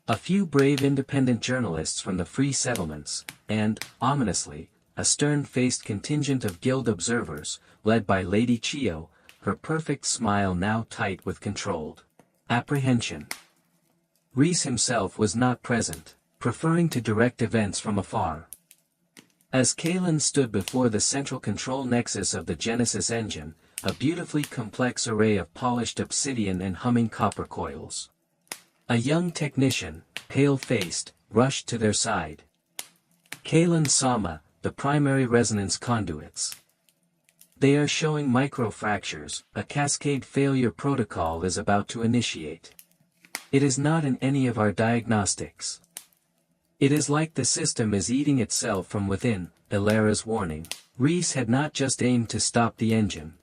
A few brave independent journalists from the free settlements, and, ominously, a stern-faced contingent of Guild observers, led by Lady Chio, her perfect smile now tight with controlled apprehension. Reese himself was not present, preferring to direct events from afar. As Kalen stood before the central control nexus of the Genesis engine, a beautifully complex array of polished obsidian and humming copper coils. A young technician, pale-faced, rushed to their side. Kalen-sama, the primary resonance conduits. They are showing microfractures, a cascade failure protocol is about to initiate. It is not in any of our diagnostics. It is like the system is eating itself from within, Ilara's warning. Reese had not just aimed to stop the engine.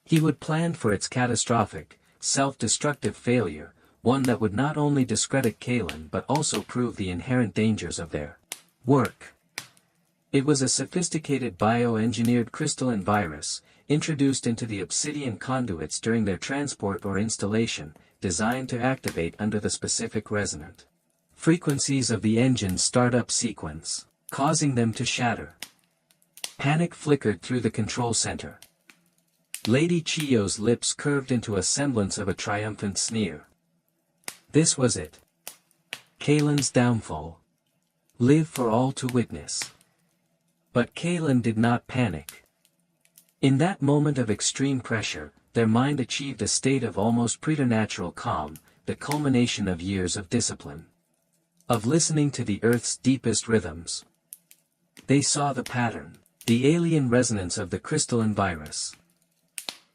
He would plan for its catastrophic, self-destructive failure, one that would not only discredit Kalen but also prove the inherent dangers of their work. It was a sophisticated bioengineered crystalline virus, introduced into the obsidian conduits during their transport or installation, designed to activate under the specific resonant frequencies of the engine's startup sequence, causing them to shatter. Panic flickered through the control center. Lady Chiyo's lips curved into a semblance of a triumphant sneer. This was it. Kalen's downfall. Live for all to witness. But Kalen did not panic. In that moment of extreme pressure, their mind achieved a state of almost preternatural calm, the culmination of years of discipline. Of listening to the Earth's deepest rhythms. They saw the pattern, the alien resonance of the crystalline virus.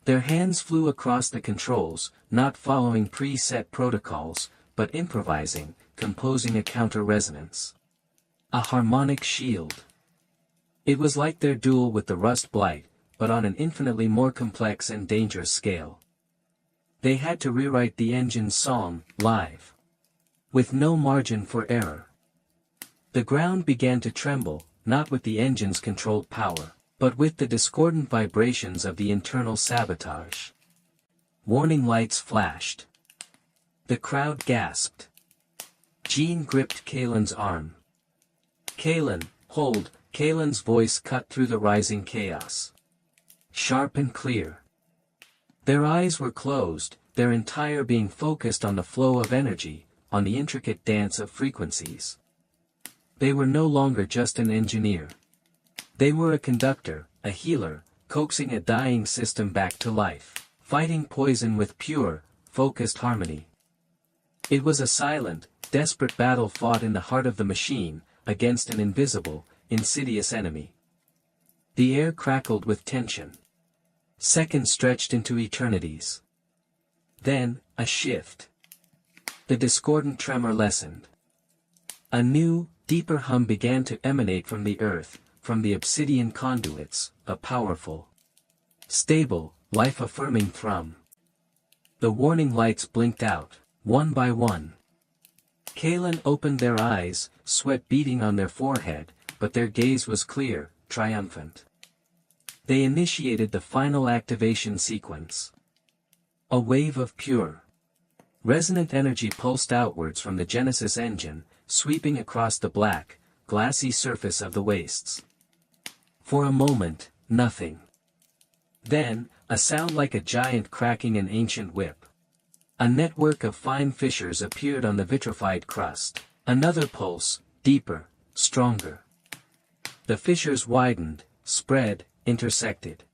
Their hands flew across the controls, not following pre-set protocols, but improvising, composing a counter-resonance. A harmonic shield. It was like their duel with the Rust Blight, but on an infinitely more complex and dangerous scale. They had to rewrite the engine's song, live. With no margin for error. The ground began to tremble, not with the engine's controlled power, but with the discordant vibrations of the internal sabotage. Warning lights flashed. The crowd gasped. Jean gripped Kalen's arm. Kalen, hold, Kalen's voice cut through the rising chaos. Sharp and clear. Their eyes were closed, their entire being focused on the flow of energy, on the intricate dance of frequencies. They were no longer just an engineer. They were a conductor, a healer, coaxing a dying system back to life, fighting poison with pure, focused harmony. It was a silent, desperate battle fought in the heart of the machine, against an invisible, insidious enemy. The air crackled with tension. Seconds stretched into eternities. Then, a shift. The discordant tremor lessened. A new, deeper hum began to emanate from the earth, from the obsidian conduits, a powerful, stable, life-affirming thrum. The warning lights blinked out, one by one. Kalen opened their eyes, sweat beading on their forehead, but their gaze was clear, triumphant. They initiated the final activation sequence. A wave of pure, resonant energy pulsed outwards from the Genesis engine, sweeping across the black, glassy surface of the wastes. For a moment, nothing. Then, a sound like a giant cracking an ancient whip. A network of fine fissures appeared on the vitrified crust. Another pulse, deeper, stronger. The fissures widened, spread, intersected.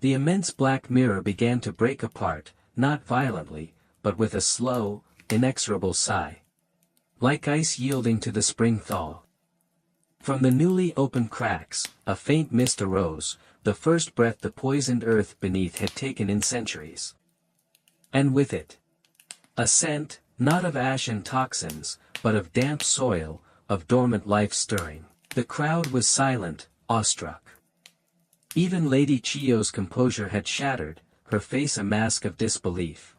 The immense black mirror began to break apart, not violently, but with a slow, inexorable sigh. Like ice yielding to the spring thaw. From the newly opened cracks, a faint mist arose, the first breath the poisoned earth beneath had taken in centuries. And with it, a scent, not of ash and toxins, but of damp soil, of dormant life stirring. The crowd was silent, awestruck. Even Lady Chiyo's composure had shattered, her face a mask of disbelief.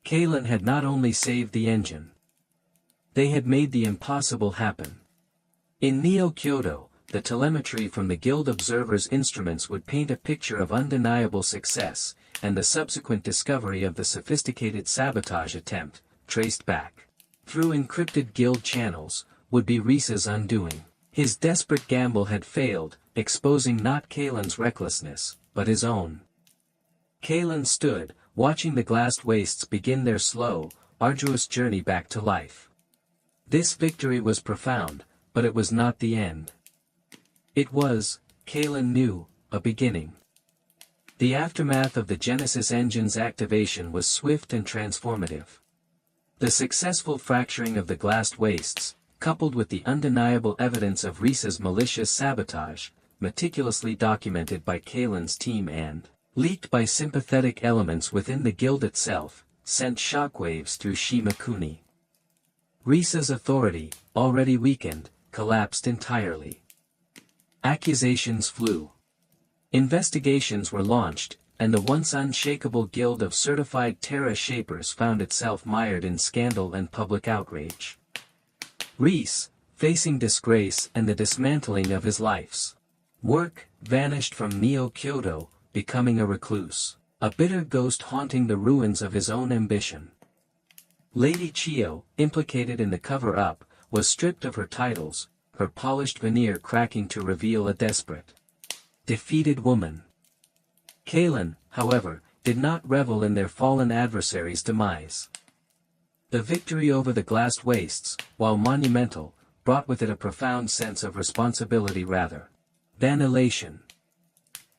Kalen had not only saved the engine. They had made the impossible happen. In Neo-Kyoto, the telemetry from the Guild Observer's instruments would paint a picture of undeniable success, and the subsequent discovery of the sophisticated sabotage attempt, traced back through encrypted Guild channels, would be Reese's undoing. His desperate gamble had failed, exposing not Kalen's recklessness, but his own. Kalen stood, watching the glassed wastes begin their slow, arduous journey back to life. This victory was profound, but it was not the end. It was, Kalen knew, a beginning. The aftermath of the Genesis engine's activation was swift and transformative. The successful fracturing of the glassed wastes, coupled with the undeniable evidence of Reese's malicious sabotage, meticulously documented by Kalen's team and leaked by sympathetic elements within the guild itself, sent shockwaves through Shimakuni. Risa's authority, already weakened, collapsed entirely. Accusations flew. Investigations were launched, and the once unshakable guild of certified Terra Shapers found itself mired in scandal and public outrage. Reese, facing disgrace and the dismantling of his life's work, vanished from Neo-Kyoto, becoming a recluse, a bitter ghost haunting the ruins of his own ambition. Lady Chio, implicated in the cover-up, was stripped of her titles, her polished veneer cracking to reveal a desperate, defeated woman. Kalen, however, did not revel in their fallen adversary's demise. The victory over the glassed wastes, while monumental, brought with it a profound sense of responsibility rather than elation.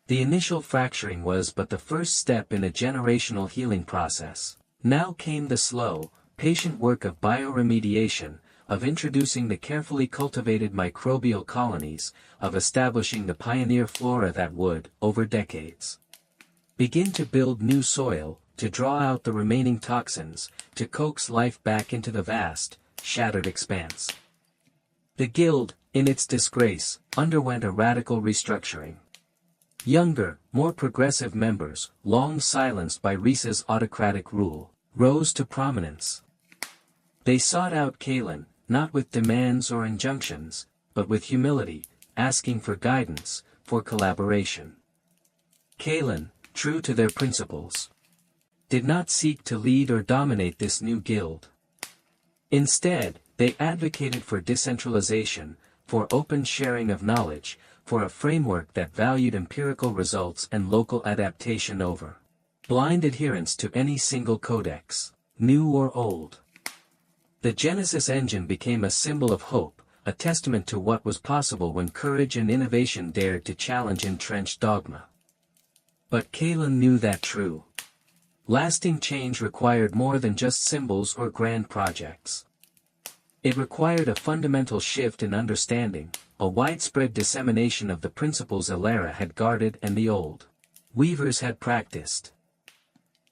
The initial fracturing was but the first step in a generational healing process. Now came the slow, patient work of bioremediation, of introducing the carefully cultivated microbial colonies, of establishing the pioneer flora that would, over decades, begin to build new soil, to draw out the remaining toxins, to coax life back into the vast, shattered expanse. The guild, in its disgrace, underwent a radical restructuring. Younger, more progressive members, long silenced by Risa's autocratic rule, rose to prominence. They sought out Kalen, not with demands or injunctions, but with humility, asking for guidance, for collaboration. Kalen, true to their principles, did not seek to lead or dominate this new guild. Instead, they advocated for decentralization, for open sharing of knowledge, for a framework that valued empirical results and local adaptation over blind adherence to any single codex, new or old. The Genesis engine became a symbol of hope, a testament to what was possible when courage and innovation dared to challenge entrenched dogma. But Kalen knew that true lasting change required more than just symbols or grand projects. It required a fundamental shift in understanding, a widespread dissemination of the principles Elara had guarded and the old weavers had practiced.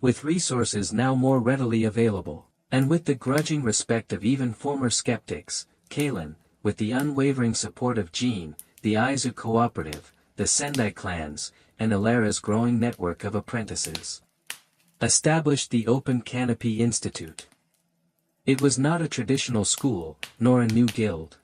With resources now more readily available, and with the grudging respect of even former skeptics, Kalen, with the unwavering support of Jean, the Aizu Cooperative, the Sendai clans, and Elara's growing network of apprentices, established the Open Canopy Institute. It was not a traditional school, nor a new guild.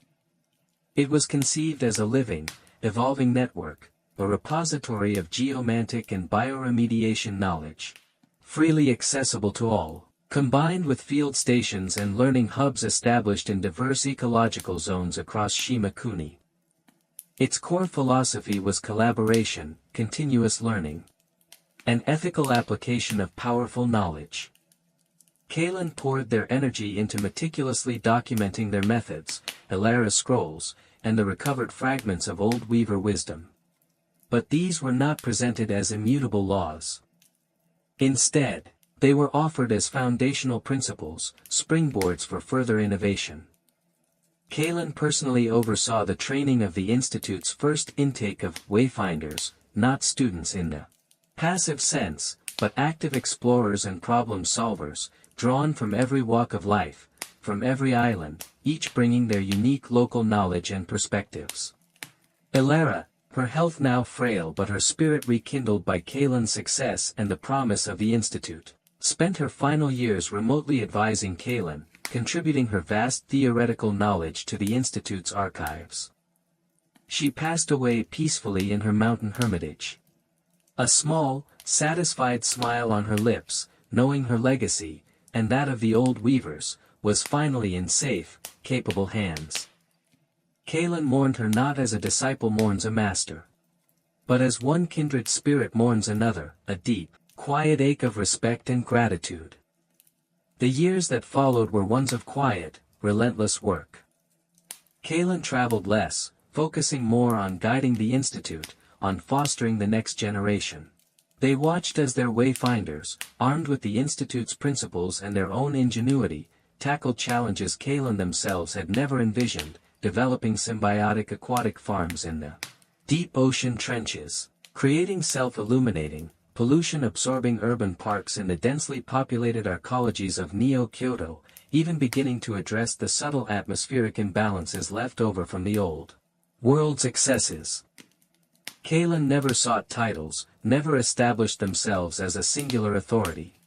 It was conceived as a living, evolving network, a repository of geomantic and bioremediation knowledge, freely accessible to all, combined with field stations and learning hubs established in diverse ecological zones across Shimakuni. Its core philosophy was collaboration, continuous learning, and ethical application of powerful knowledge. Kalen poured their energy into meticulously documenting their methods, Elara scrolls, and the recovered fragments of old weaver wisdom. But these were not presented as immutable laws. Instead, they were offered as foundational principles, springboards for further innovation. Kalen personally oversaw the training of the Institute's first intake of wayfinders, not students in the passive sense, but active explorers and problem solvers, drawn from every walk of life, from every island, each bringing their unique local knowledge and perspectives. Elara, her health now frail but her spirit rekindled by Kalen's success and the promise of the Institute, spent her final years remotely advising Kalen, contributing her vast theoretical knowledge to the Institute's archives. She passed away peacefully in her mountain hermitage. A small, satisfied smile on her lips, knowing her legacy, and that of the old weavers, was finally in safe, capable hands. Kalen mourned her not as a disciple mourns a master, but as one kindred spirit mourns another, a deep, quiet ache of respect and gratitude. The years that followed were ones of quiet, relentless work. Kalen traveled less, focusing more on guiding the Institute, on fostering the next generation. They watched as their wayfinders, armed with the Institute's principles and their own ingenuity, tackled challenges Kalen themselves had never envisioned, developing symbiotic aquatic farms in the deep ocean trenches, creating self-illuminating, pollution-absorbing urban parks in the densely populated arcologies of Neo-Kyoto, even beginning to address the subtle atmospheric imbalances left over from the old world's excesses. Kalen never sought titles, never established themselves as a singular authority.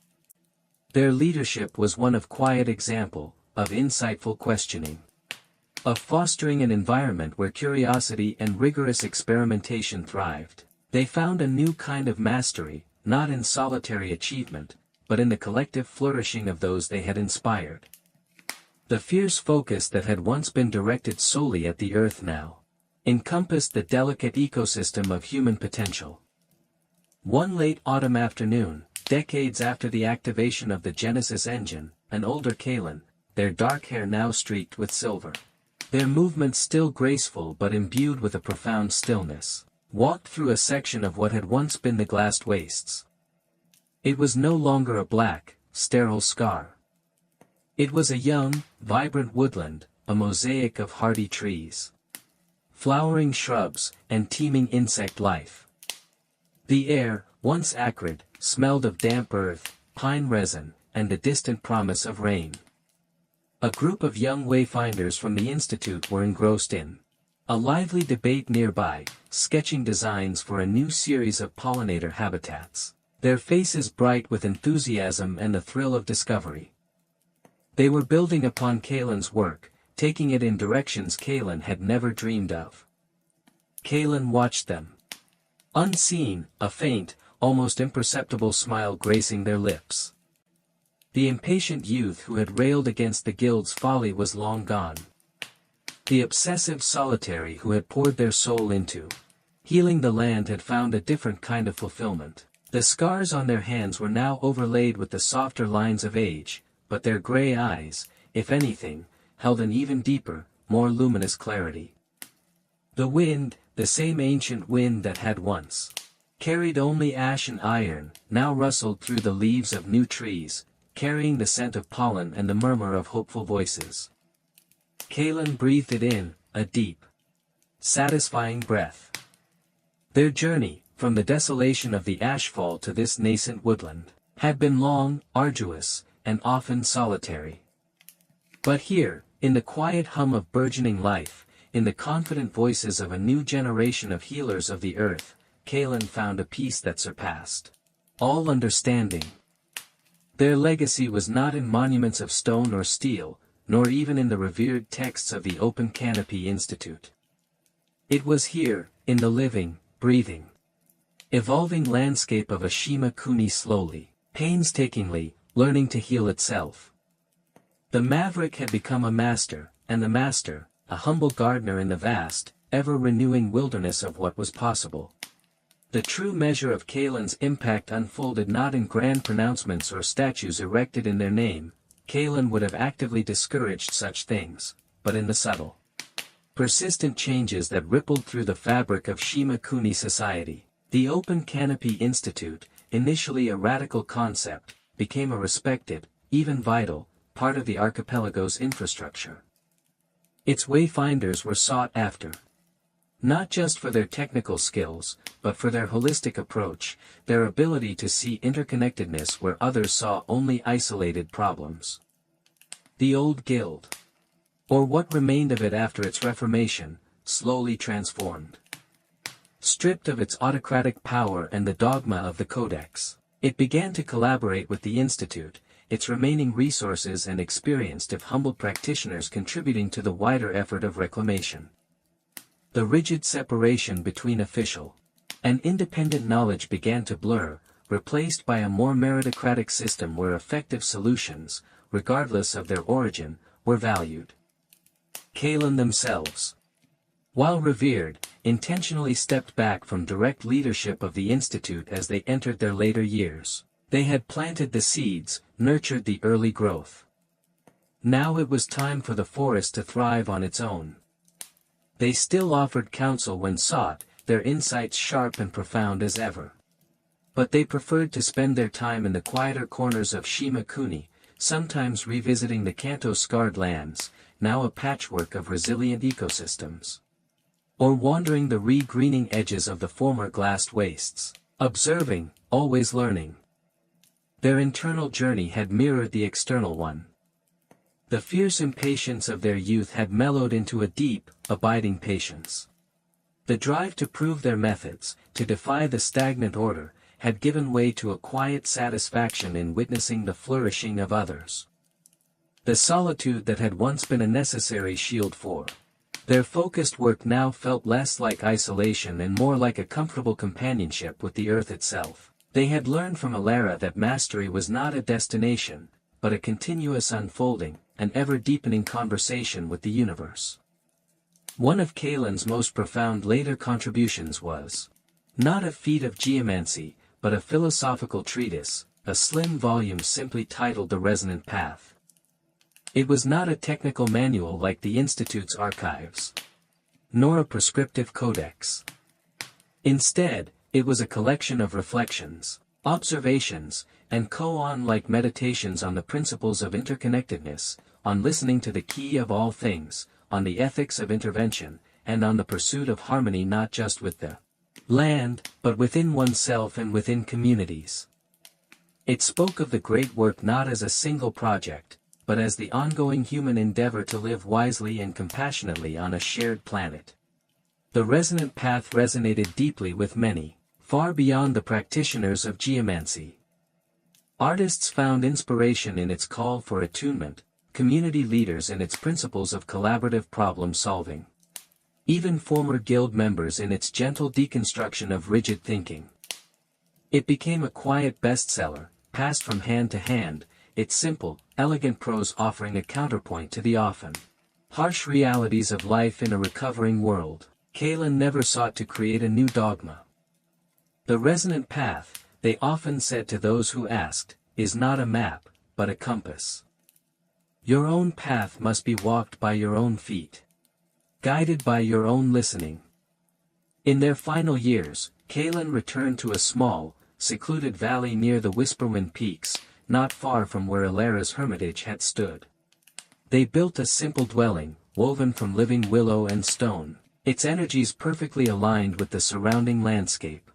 Their leadership was one of quiet example, of insightful questioning, of fostering an environment where curiosity and rigorous experimentation thrived. They found a new kind of mastery, not in solitary achievement, but in the collective flourishing of those they had inspired. The fierce focus that had once been directed solely at the earth now encompassed the delicate ecosystem of human potential. One late autumn afternoon, decades after the activation of the Genesis engine, an older Kalen, their dark hair now streaked with silver, their movements still graceful but imbued with a profound stillness, walked through a section of what had once been the glassed wastes. It was no longer a black, sterile scar. It was a young, vibrant woodland, a mosaic of hardy trees, flowering shrubs, and teeming insect life. The air, once acrid, smelled of damp earth, pine resin, and the distant promise of rain. A group of young wayfinders from the Institute were engrossed in a lively debate nearby, sketching designs for a new series of pollinator habitats, their faces bright with enthusiasm and the thrill of discovery. They were building upon Kalen's work, taking it in directions Kalen had never dreamed of. Kalen watched them. Unseen, a faint, almost imperceptible smile gracing their lips. The impatient youth who had railed against the guild's folly was long gone. The obsessive solitary who had poured their soul into healing the land had found a different kind of fulfillment. The scars on their hands were now overlaid with the softer lines of age, but their gray eyes, if anything, held an even deeper, more luminous clarity. The wind, the same ancient wind that had once carried only ash and iron, now rustled through the leaves of new trees, carrying the scent of pollen and the murmur of hopeful voices. Kalen breathed it in, a deep, satisfying breath. Their journey, from the desolation of the Ashfall to this nascent woodland, had been long, arduous, and often solitary. But here, in the quiet hum of burgeoning life, in the confident voices of a new generation of healers of the earth, Kalen found a peace that surpassed all understanding. Their legacy was not in monuments of stone or steel, nor even in the revered texts of the Open Canopy Institute. It was here, in the living, breathing, evolving landscape of a Shima Kuni slowly, painstakingly, learning to heal itself. The maverick had become a master, and the master, a humble gardener in the vast, ever-renewing wilderness of what was possible. The true measure of Kalen's impact unfolded not in grand pronouncements or statues erected in their name. Kalen would have actively discouraged such things, but in the subtle, persistent changes that rippled through the fabric of Shima Kuni society. The Open Canopy Institute, initially a radical concept, became a respected, even vital, part of the archipelago's infrastructure. Its wayfinders were sought after, not just for their technical skills, but for their holistic approach, their ability to see interconnectedness where others saw only isolated problems. The old guild, or what remained of it after its reformation, slowly transformed. Stripped of its autocratic power and the dogma of the Codex, it began to collaborate with the Institute, its remaining resources and experienced if humble practitioners contributing to the wider effort of reclamation. The rigid separation between official and independent knowledge began to blur, replaced by a more meritocratic system where effective solutions, regardless of their origin, were valued. Kalen themselves, while revered, intentionally stepped back from direct leadership of the Institute as they entered their later years. They had planted the seeds, nurtured the early growth. Now it was time for the forest to thrive on its own. They still offered counsel when sought, their insights sharp and profound as ever. But they preferred to spend their time in the quieter corners of Shima Kuni, sometimes revisiting the Kanto-scarred lands, now a patchwork of resilient ecosystems, or wandering the re-greening edges of the former glassed wastes, observing, always learning. Their internal journey had mirrored the external one. The fierce impatience of their youth had mellowed into a deep, abiding patience. The drive to prove their methods, to defy the stagnant order, had given way to a quiet satisfaction in witnessing the flourishing of others. The solitude that had once been a necessary shield for their focused work now felt less like isolation and more like a comfortable companionship with the earth itself. They had learned from Alara that mastery was not a destination, but a continuous unfolding, an ever-deepening conversation with the universe. One of Kalen's most profound later contributions was not a feat of geomancy, but a philosophical treatise, a slim volume simply titled The Resonant Path. It was not a technical manual like the Institute's archives, nor a prescriptive codex. Instead, it was a collection of reflections, observations, and koan-like meditations on the principles of interconnectedness, on listening to the key of all things, on the ethics of intervention, and on the pursuit of harmony not just with the land, but within oneself and within communities. It spoke of the great work not as a single project, but as the ongoing human endeavor to live wisely and compassionately on a shared planet. The resonant path resonated deeply with many, far beyond the practitioners of geomancy. Artists found inspiration in its call for attunement, community leaders in its principles of collaborative problem-solving. Even former guild members in its gentle deconstruction of rigid thinking. It became a quiet bestseller, passed from hand to hand, its simple, elegant prose offering a counterpoint to the often harsh realities of life in a recovering world. Kalen never sought to create a new dogma. The resonant path, they often said to those who asked, is not a map, but a compass. Your own path must be walked by your own feet, guided by your own listening. In their final years, Kalen returned to a small, secluded valley near the Whisperwind Peaks, not far from where Alara's hermitage had stood. They built a simple dwelling, woven from living willow and stone, its energies perfectly aligned with the surrounding landscape.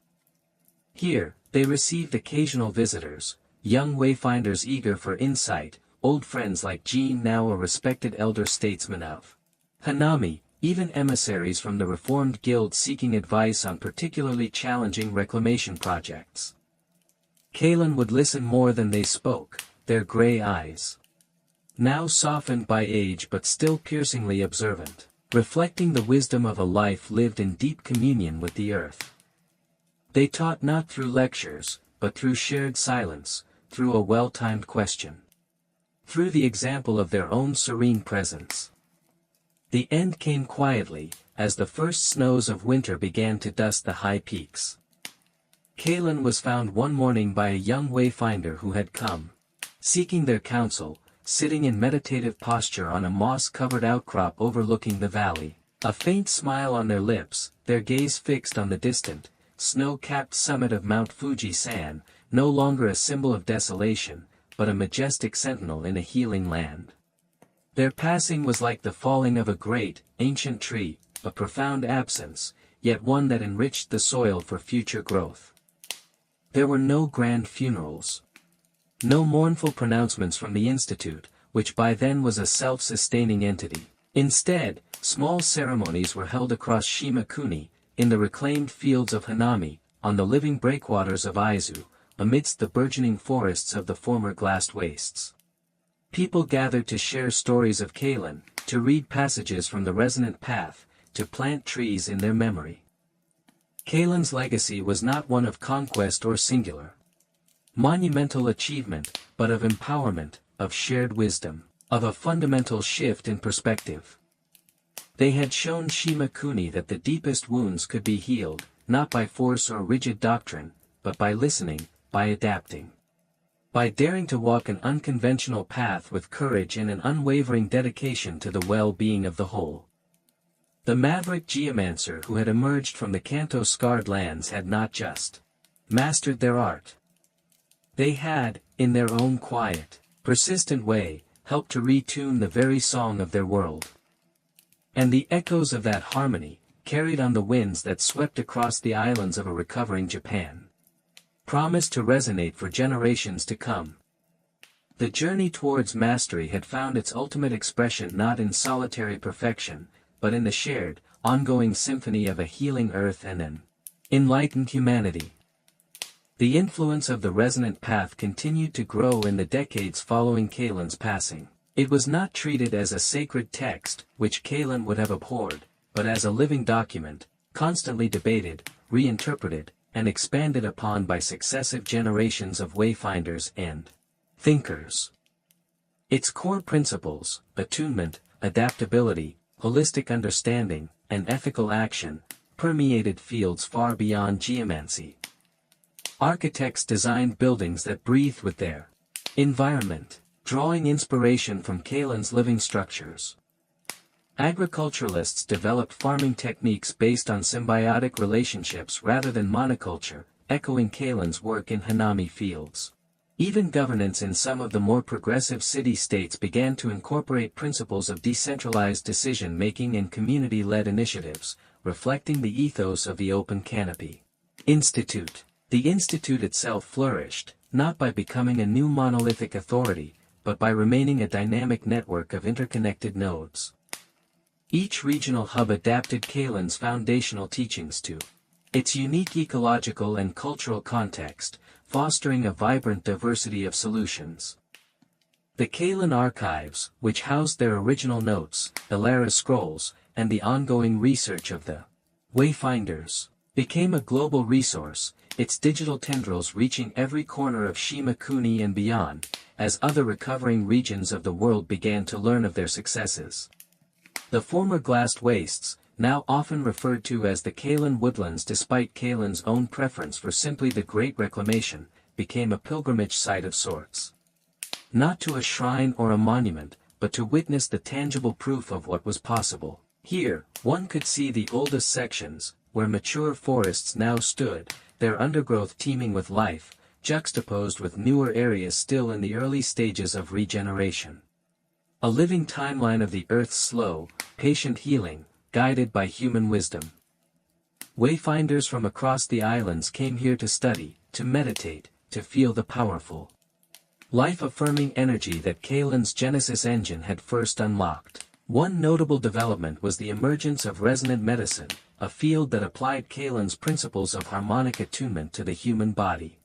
Here, they received occasional visitors, young wayfinders eager for insight, old friends like Jean, now a respected elder statesman of Hanami, even emissaries from the Reformed Guild seeking advice on particularly challenging reclamation projects. Kalen would listen more than they spoke, their gray eyes, now softened by age but still piercingly observant, reflecting the wisdom of a life lived in deep communion with the earth. They taught not through lectures, but through shared silence, through a well-timed question, through the example of their own serene presence. The end came quietly, as the first snows of winter began to dust the high peaks. Kalen was found one morning by a young wayfinder who had come, seeking their counsel, sitting in meditative posture on a moss-covered outcrop overlooking the valley, a faint smile on their lips, their gaze fixed on the distant, snow-capped summit of Mount Fuji-san, no longer a symbol of desolation, but a majestic sentinel in a healing land. Their passing was like the falling of a great, ancient tree, a profound absence, yet one that enriched the soil for future growth. There were no grand funerals. No mournful pronouncements from the Institute, which by then was a self-sustaining entity. Instead, small ceremonies were held across Shimakuni, in the reclaimed fields of Hanami, on the living breakwaters of Aizu, amidst the burgeoning forests of the former glassed wastes. People gathered to share stories of Kalen, to read passages from the resonant path, to plant trees in their memory. Kalen's legacy was not one of conquest or singular monumental achievement, but of empowerment, of shared wisdom, of a fundamental shift in perspective. They had shown Shimakuni that the deepest wounds could be healed, not by force or rigid doctrine, but by listening, by adapting. By daring to walk an unconventional path with courage and an unwavering dedication to the well-being of the whole. The maverick geomancer who had emerged from the Kanto-scarred lands had not just mastered their art. They had, in their own quiet, persistent way, helped to retune the very song of their world. And the echoes of that harmony, carried on the winds that swept across the islands of a recovering Japan, promised to resonate for generations to come. The journey towards mastery had found its ultimate expression not in solitary perfection, but in the shared, ongoing symphony of a healing earth and an enlightened humanity. The influence of the resonant path continued to grow in the decades following Kalen's passing. It was not treated as a sacred text, which Kalen would have abhorred, but as a living document, constantly debated, reinterpreted, and expanded upon by successive generations of wayfinders and thinkers. Its core principles, attunement, adaptability, holistic understanding, and ethical action, permeated fields far beyond geomancy. Architects designed buildings that breathed with their environment, drawing inspiration from Kalen's living structures. Agriculturalists developed farming techniques based on symbiotic relationships rather than monoculture, echoing Kalen's work in Hanami fields. Even governance in some of the more progressive city-states began to incorporate principles of decentralized decision-making and community-led initiatives, reflecting the ethos of the Open Canopy Institute. The institute itself flourished, not by becoming a new monolithic authority, but by remaining a dynamic network of interconnected nodes. Each regional hub adapted Kalen's foundational teachings to its unique ecological and cultural context, fostering a vibrant diversity of solutions. The Kalen archives, which housed their original notes, Elara scrolls, and the ongoing research of the Wayfinders, became a global resource, its digital tendrils reaching every corner of Shima Kuni and beyond, as other recovering regions of the world began to learn of their successes. The former glassed wastes, now often referred to as the Kalen woodlands despite Kalen's own preference for simply the Great Reclamation, became a pilgrimage site of sorts. Not to a shrine or a monument, but to witness the tangible proof of what was possible. Here, one could see the oldest sections, where mature forests now stood, their undergrowth teeming with life, juxtaposed with newer areas still in the early stages of regeneration. A living timeline of the Earth's slow, patient healing, guided by human wisdom. Wayfinders from across the islands came here to study, to meditate, to feel the powerful, life-affirming energy that Kalen's Genesis engine had first unlocked. One notable development was the emergence of resonant medicine, a field that applied Kalen's principles of harmonic attunement to the human body.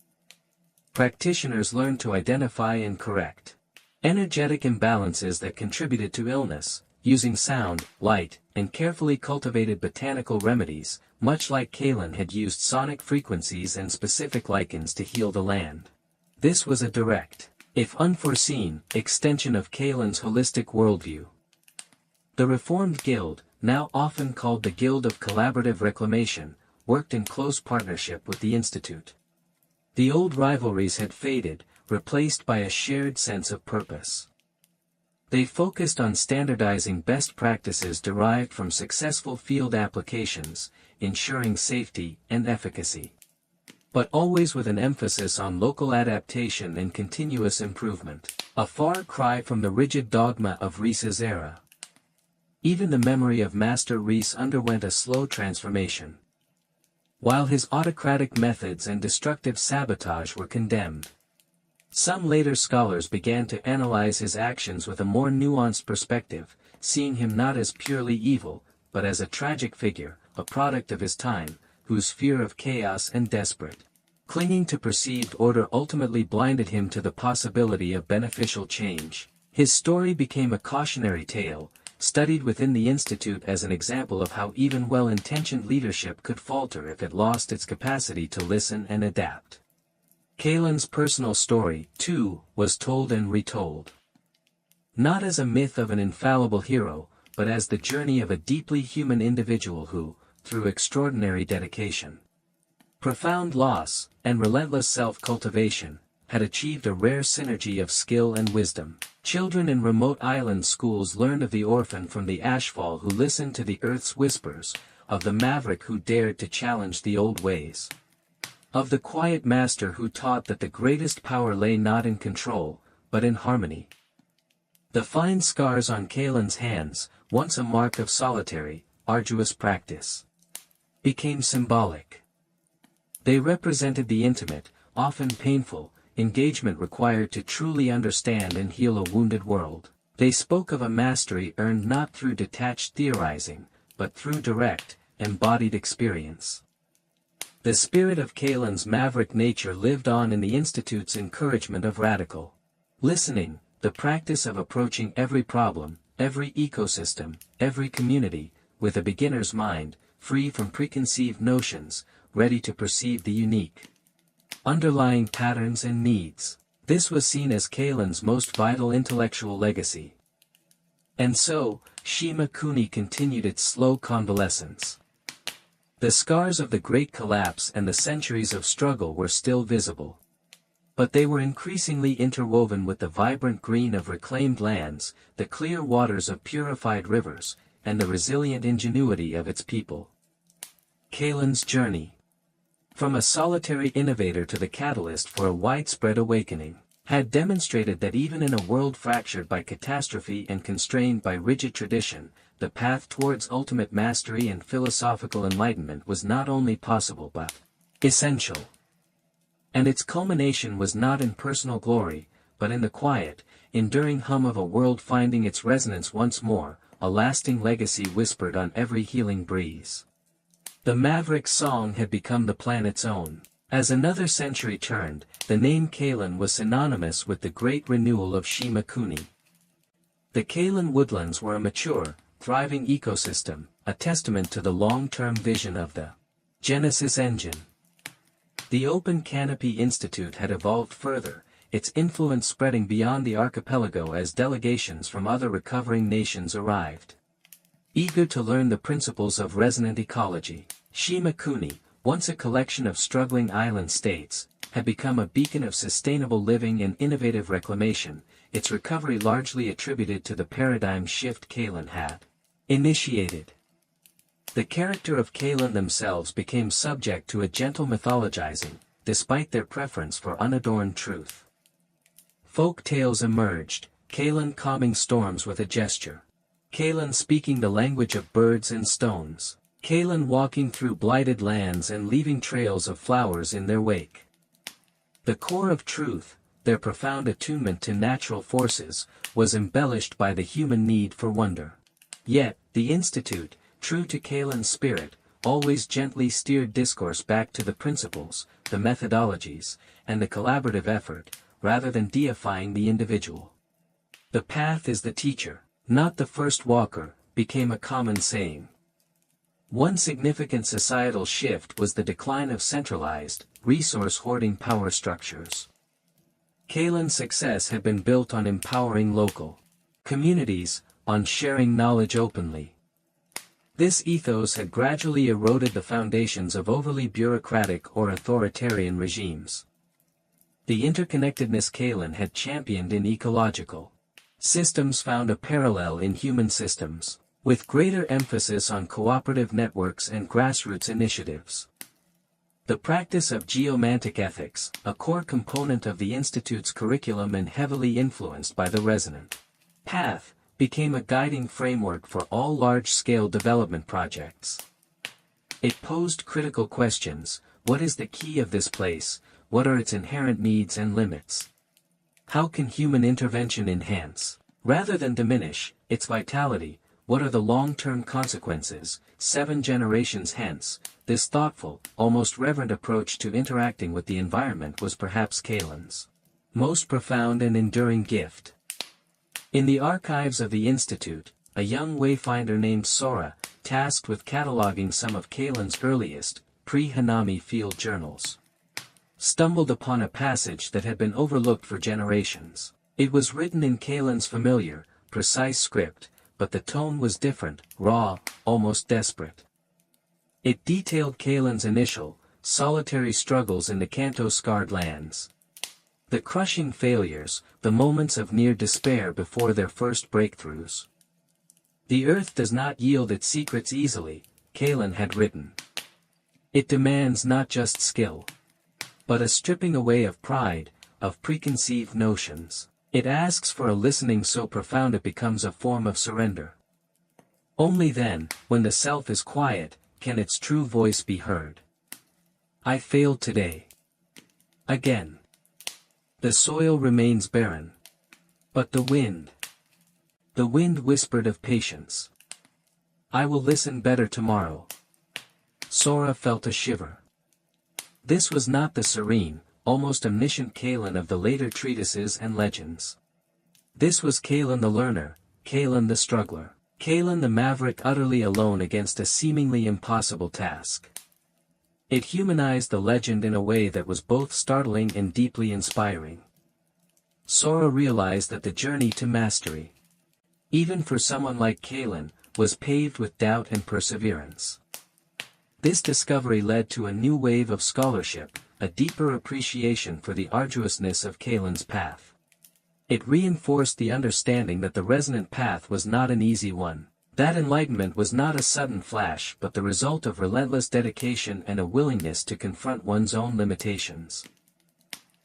Practitioners learned to identify and correct energetic imbalances that contributed to illness, using sound, light, and carefully cultivated botanical remedies, much like Kalen had used sonic frequencies and specific lichens to heal the land. This was a direct, if unforeseen, extension of Kalen's holistic worldview. The Reformed Guild, now often called the Guild of Collaborative Reclamation, worked in close partnership with the Institute. The old rivalries had faded, replaced by a shared sense of purpose. They focused on standardizing best practices derived from successful field applications, ensuring safety and efficacy. But always with an emphasis on local adaptation and continuous improvement, a far cry from the rigid dogma of Reese's era. Even the memory of Master Reese underwent a slow transformation. While his autocratic methods and destructive sabotage were condemned, some later scholars began to analyze his actions with a more nuanced perspective, seeing him not as purely evil, but as a tragic figure, a product of his time, whose fear of chaos and desperate clinging to perceived order ultimately blinded him to the possibility of beneficial change. His story became a cautionary tale, studied within the Institute as an example of how even well-intentioned leadership could falter if it lost its capacity to listen and adapt. Kalen's personal story, too, was told and retold. Not as a myth of an infallible hero, but as the journey of a deeply human individual who, through extraordinary dedication, profound loss, and relentless self-cultivation, had achieved a rare synergy of skill and wisdom. Children in remote island schools learned of the orphan from the Ashfall who listened to the earth's whispers, of the maverick who dared to challenge the old ways, of the quiet master who taught that the greatest power lay not in control, but in harmony. The fine scars on Kalen's hands, once a mark of solitary, arduous practice, became symbolic. They represented the intimate, often painful, engagement required to truly understand and heal a wounded world. They spoke of a mastery earned not through detached theorizing, but through direct, embodied experience. The spirit of Kalen's maverick nature lived on in the Institute's encouragement of radical listening, the practice of approaching every problem, every ecosystem, every community, with a beginner's mind, free from preconceived notions, ready to perceive the unique underlying patterns and needs. This was seen as Kalen's most vital intellectual legacy. And so, Shima Kuni continued its slow convalescence. The scars of the Great Collapse and the centuries of struggle were still visible. But they were increasingly interwoven with the vibrant green of reclaimed lands, the clear waters of purified rivers, and the resilient ingenuity of its people. Kalen's journey, from a solitary innovator to the catalyst for a widespread awakening, had demonstrated that even in a world fractured by catastrophe and constrained by rigid tradition, the path towards ultimate mastery and philosophical enlightenment was not only possible but essential. And its culmination was not in personal glory, but in the quiet, enduring hum of a world finding its resonance once more, a lasting legacy whispered on every healing breeze. The Maverick's song had become the planet's own. As another century turned, the name Kalen was synonymous with the great renewal of Shima Kuni. The Kalen woodlands were a mature, thriving ecosystem, a testament to the long-term vision of the Genesis engine. The Open Canopy Institute had evolved further, its influence spreading beyond the archipelago as delegations from other recovering nations arrived. Eager to learn the principles of resonant ecology, Shima Kuni, once a collection of struggling island states, had become a beacon of sustainable living and innovative reclamation, its recovery largely attributed to the paradigm shift Kalen had initiated. The character of Kalen themselves became subject to a gentle mythologizing, despite their preference for unadorned truth. Folk tales emerged, Kalen calming storms with a gesture. Kalen speaking the language of birds and stones. Kalen walking through blighted lands and leaving trails of flowers in their wake. The core of truth, their profound attunement to natural forces, was embellished by the human need for wonder. Yet, the Institute, true to Kalen's spirit, always gently steered discourse back to the principles, the methodologies, and the collaborative effort, rather than deifying the individual. The path is the teacher, not the first walker, became a common saying. One significant societal shift was the decline of centralized, resource-hoarding power structures. Kalen's success had been built on empowering local communities, on sharing knowledge openly. This ethos had gradually eroded the foundations of overly bureaucratic or authoritarian regimes. The interconnectedness Kalen had championed in ecological systems found a parallel in human systems, with greater emphasis on cooperative networks and grassroots initiatives. The practice of geomantic ethics, a core component of the Institute's curriculum and heavily influenced by the resonant path, became a guiding framework for all large-scale development projects. It posed critical questions: what is the key of this place, what are its inherent needs and limits? How can human intervention enhance, rather than diminish, its vitality? What are the long-term consequences, 7 generations hence? This thoughtful, almost reverent approach to interacting with the environment was perhaps Kalen's most profound and enduring gift. In the archives of the Institute, a young wayfinder named Sora, tasked with cataloging some of Kalen's earliest, pre-Hanami field journals, stumbled upon a passage that had been overlooked for generations. It was written in Kalen's familiar, precise script, but the tone was different, raw, almost desperate. It detailed Kalen's initial, solitary struggles in the Kanto-scarred lands. The crushing failures, the moments of near despair before their first breakthroughs. The earth does not yield its secrets easily, Kalen had written. It demands not just skill, but a stripping away of pride, of preconceived notions. It asks for a listening so profound it becomes a form of surrender. Only then, when the self is quiet, can its true voice be heard. I failed today. Again. The soil remains barren. But the wind whispered of patience. I will listen better tomorrow. Sora felt a shiver. This was not the serene, almost omniscient Kalen of the later treatises and legends. This was Kalen the learner, Kalen the struggler, Kalen the maverick utterly alone against a seemingly impossible task. It humanized the legend in a way that was both startling and deeply inspiring. Sora realized that the journey to mastery, even for someone like Kalen, was paved with doubt and perseverance. This discovery led to a new wave of scholarship, a deeper appreciation for the arduousness of Kalen's path. It reinforced the understanding that the resonant path was not an easy one, that enlightenment was not a sudden flash but the result of relentless dedication and a willingness to confront one's own limitations.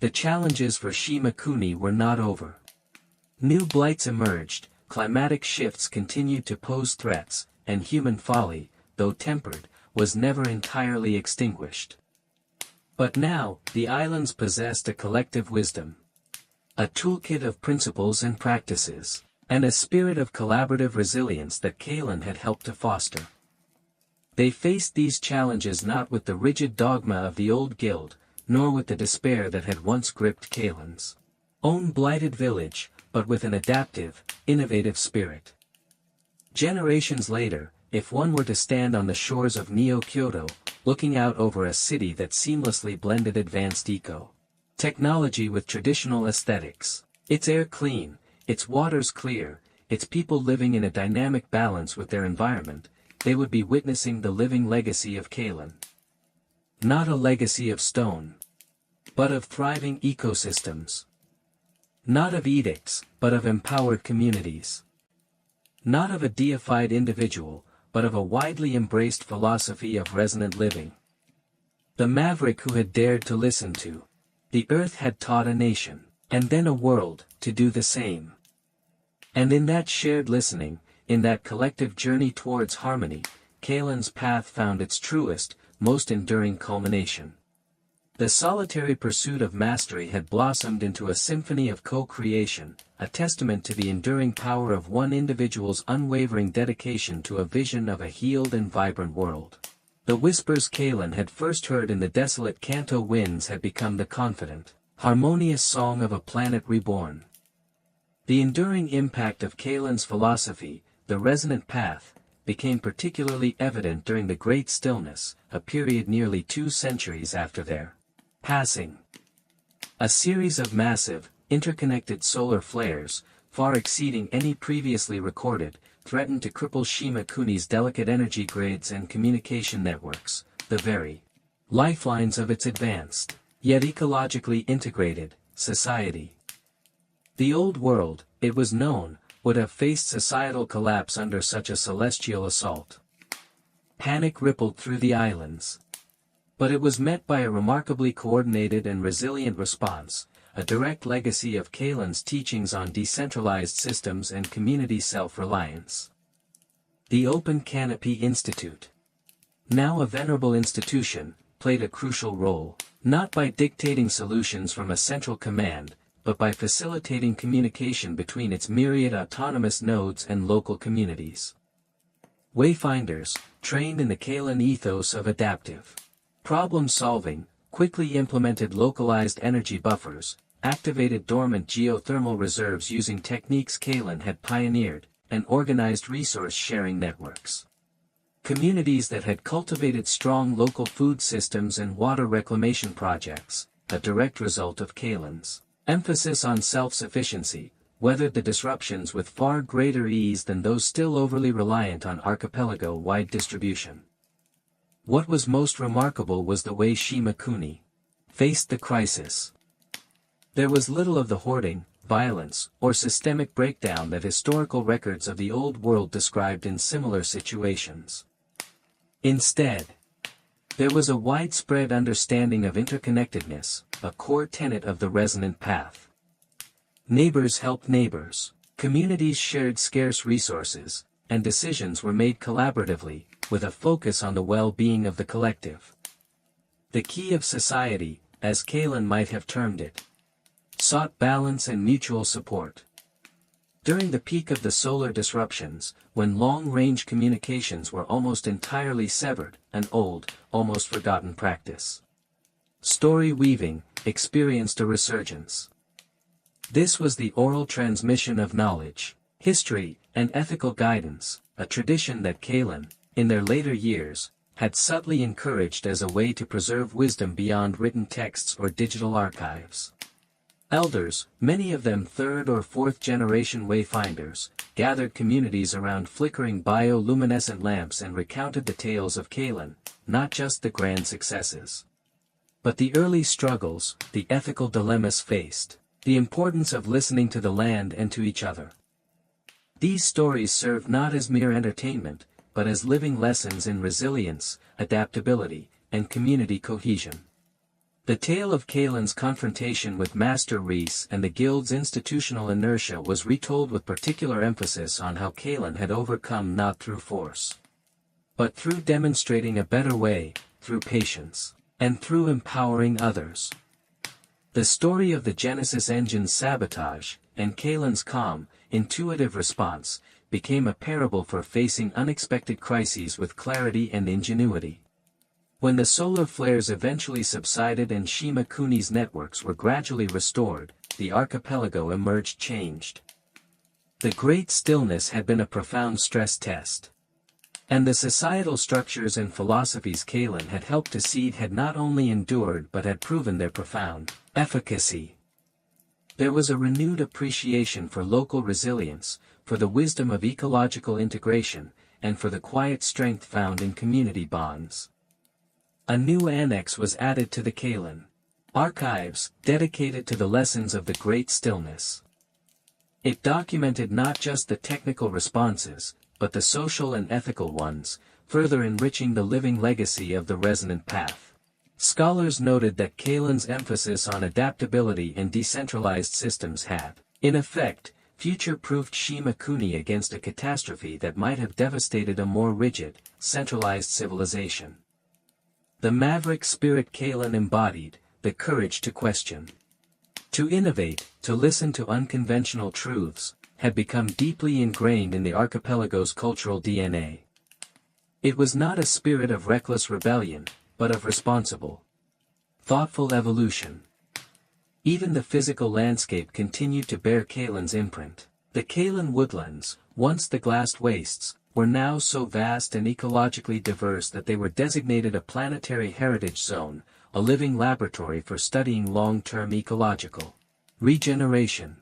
The challenges for Shima Kuni were not over. New blights emerged, climatic shifts continued to pose threats, and human folly, though tempered, was never entirely extinguished. But now, the islands possessed a collective wisdom. A toolkit of principles and practices, and a spirit of collaborative resilience that Kalen had helped to foster. They faced these challenges not with the rigid dogma of the old guild, nor with the despair that had once gripped Kalen's own blighted village, but with an adaptive, innovative spirit. Generations later, if one were to stand on the shores of Neo-Kyoto, looking out over a city that seamlessly blended advanced technology with traditional aesthetics, its air clean, its waters clear, its people living in a dynamic balance with their environment, they would be witnessing the living legacy of Kalen. Not a legacy of stone, but of thriving ecosystems. Not of edicts, but of empowered communities. Not of a deified individual, but of a widely embraced philosophy of resonant living. The maverick who had dared to listen to the earth had taught a nation, and then a world, to do the same. And in that shared listening, in that collective journey towards harmony, Kalen's path found its truest, most enduring culmination. The solitary pursuit of mastery had blossomed into a symphony of co-creation, a testament to the enduring power of one individual's unwavering dedication to a vision of a healed and vibrant world. The whispers Kalen had first heard in the desolate Kanto winds had become the confident, harmonious song of a planet reborn. The enduring impact of Kalen's philosophy, the resonant path, became particularly evident during the Great Stillness, a period nearly 2 centuries after their passing. A series of massive, interconnected solar flares, far exceeding any previously recorded, threatened to cripple Shima Kuni's delicate energy grids and communication networks, the very lifelines of its advanced, yet ecologically integrated, society. The old world, it was known, would have faced societal collapse under such a celestial assault. Panic rippled through the islands. But it was met by a remarkably coordinated and resilient response, a direct legacy of Kalen's teachings on decentralized systems and community self-reliance. The Open Canopy Institute, now a venerable institution, played a crucial role, not by dictating solutions from a central command, but by facilitating communication between its myriad autonomous nodes and local communities. Wayfinders, trained in the Kalen ethos of adaptive problem-solving, quickly implemented localized energy buffers, activated dormant geothermal reserves using techniques Kalen had pioneered, and organized resource-sharing networks. Communities that had cultivated strong local food systems and water reclamation projects, a direct result of Kalen's emphasis on self-sufficiency, weathered the disruptions with far greater ease than those still overly reliant on archipelago-wide distribution. What was most remarkable was the way Shima Kuni faced the crisis. There was little of the hoarding, violence, or systemic breakdown that historical records of the old world described in similar situations. Instead, there was a widespread understanding of interconnectedness, a core tenet of the resonant path. Neighbors helped neighbors, communities shared scarce resources, and decisions were made collaboratively, with a focus on the well-being of the collective. The key of society, as Kalen might have termed it. sought balance and mutual support. During the peak of the solar disruptions, when long-range communications were almost entirely severed, an old, almost forgotten practice, story weaving, experienced a resurgence. This was the oral transmission of knowledge, history, and ethical guidance, a tradition that Kalin, in their later years, had subtly encouraged as a way to preserve wisdom beyond written texts or digital archives. Elders, many of them third or fourth generation wayfinders, gathered communities around flickering bioluminescent lamps and recounted the tales of Kalin, not just the grand successes, but the early struggles, the ethical dilemmas faced, the importance of listening to the land and to each other. These stories serve not as mere entertainment, but as living lessons in resilience, adaptability, and community cohesion. The tale of Kalin's confrontation with Master Reese and the guild's institutional inertia was retold with particular emphasis on how Kalin had overcome not through force, but through demonstrating a better way, through patience, and through empowering others. The story of the Genesis engine's sabotage, and Kalin's calm, intuitive response, became a parable for facing unexpected crises with clarity and ingenuity. When the solar flares eventually subsided and Shima Kuni's networks were gradually restored, the archipelago emerged changed. The Great Stillness had been a profound stress test. And the societal structures and philosophies Kalin had helped to seed had not only endured but had proven their profound efficacy. There was a renewed appreciation for local resilience, for the wisdom of ecological integration, and for the quiet strength found in community bonds. A new annex was added to the Kalin archives, dedicated to the lessons of the Great Stillness. It documented not just the technical responses, but the social and ethical ones, further enriching the living legacy of the resonant path. Scholars noted that Kalin's emphasis on adaptability and decentralized systems had, in effect, future-proofed Shima Kuni against a catastrophe that might have devastated a more rigid, centralized civilization. The maverick spirit Kalin embodied, the courage to question, to innovate, to listen to unconventional truths, had become deeply ingrained in the archipelago's cultural DNA. It was not a spirit of reckless rebellion, but of responsible, thoughtful evolution. Even the physical landscape continued to bear Kalin's imprint. The Kalin woodlands, once the glassed wastes, were now so vast and ecologically diverse that they were designated a planetary heritage zone, a living laboratory for studying long-term ecological regeneration.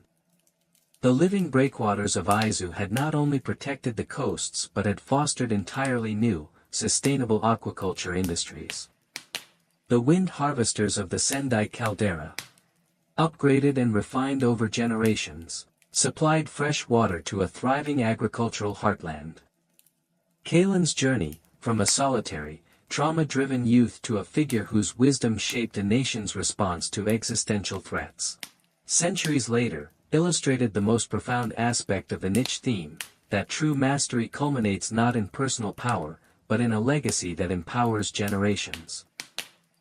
The living breakwaters of Aizu had not only protected the coasts but had fostered entirely new, sustainable aquaculture industries. The wind harvesters of the Sendai caldera, upgraded and refined over generations, supplied fresh water to a thriving agricultural heartland. Kalin's journey, from a solitary, trauma-driven youth to a figure whose wisdom shaped a nation's response to existential threats, centuries later, illustrated the most profound aspect of the niche theme, that true mastery culminates not in personal power, but in a legacy that empowers generations.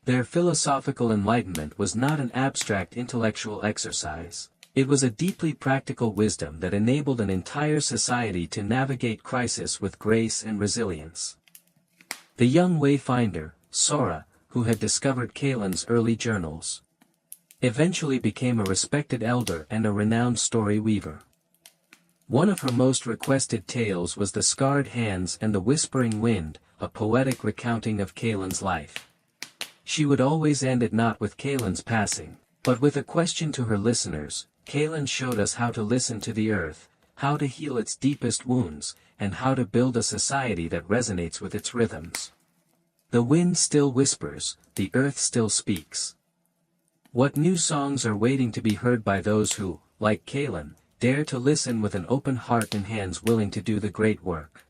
Their philosophical enlightenment was not an abstract intellectual exercise. It was a deeply practical wisdom that enabled an entire society to navigate crisis with grace and resilience. The young wayfinder, Sora, who had discovered Kalin's early journals, eventually became a respected elder and a renowned story weaver. One of her most requested tales was The Scarred Hands and the Whispering Wind, a poetic recounting of Kalin's life. She would always end it not with Kalin's passing, but with a question to her listeners. Kalin showed us how to listen to the earth, how to heal its deepest wounds, and how to build a society that resonates with its rhythms. The wind still whispers, the earth still speaks. What new songs are waiting to be heard by those who, like Kalin, dare to listen with an open heart and hands willing to do the great work?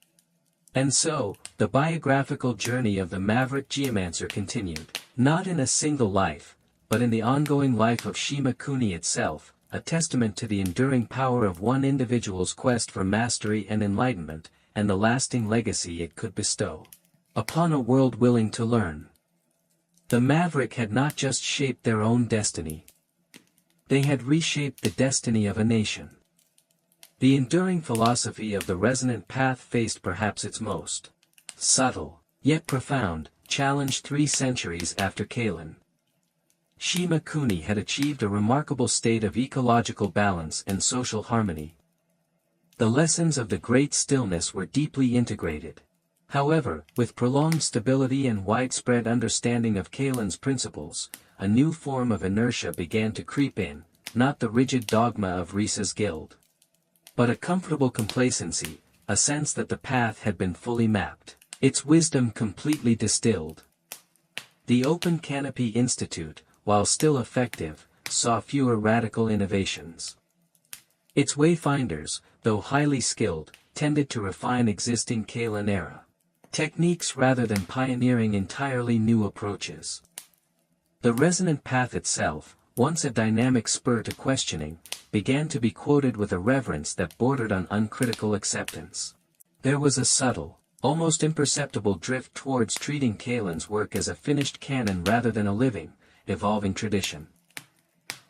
And so, the biographical journey of the maverick geomancer continued, not in a single life, but in the ongoing life of Shima Kuni itself, a testament to the enduring power of one individual's quest for mastery and enlightenment, and the lasting legacy it could bestow upon a world willing to learn. The maverick had not just shaped their own destiny. They had reshaped the destiny of a nation. The enduring philosophy of the resonant path faced perhaps its most subtle, yet profound, challenge 3 centuries after Kalen. Shima Kuni had achieved a remarkable state of ecological balance and social harmony. The lessons of the Great Stillness were deeply integrated. However, with prolonged stability and widespread understanding of Kalen's principles, a new form of inertia began to creep in, not the rigid dogma of Risa's guild, but a comfortable complacency, a sense that the path had been fully mapped, its wisdom completely distilled. The Open Canopy Institute, while still effective, saw fewer radical innovations. Its wayfinders, though highly skilled, tended to refine existing Kalen-era techniques rather than pioneering entirely new approaches. The resonant path itself, once a dynamic spur to questioning, began to be quoted with a reverence that bordered on uncritical acceptance. There was a subtle, almost imperceptible drift towards treating Kalen's work as a finished canon rather than a living, evolving tradition.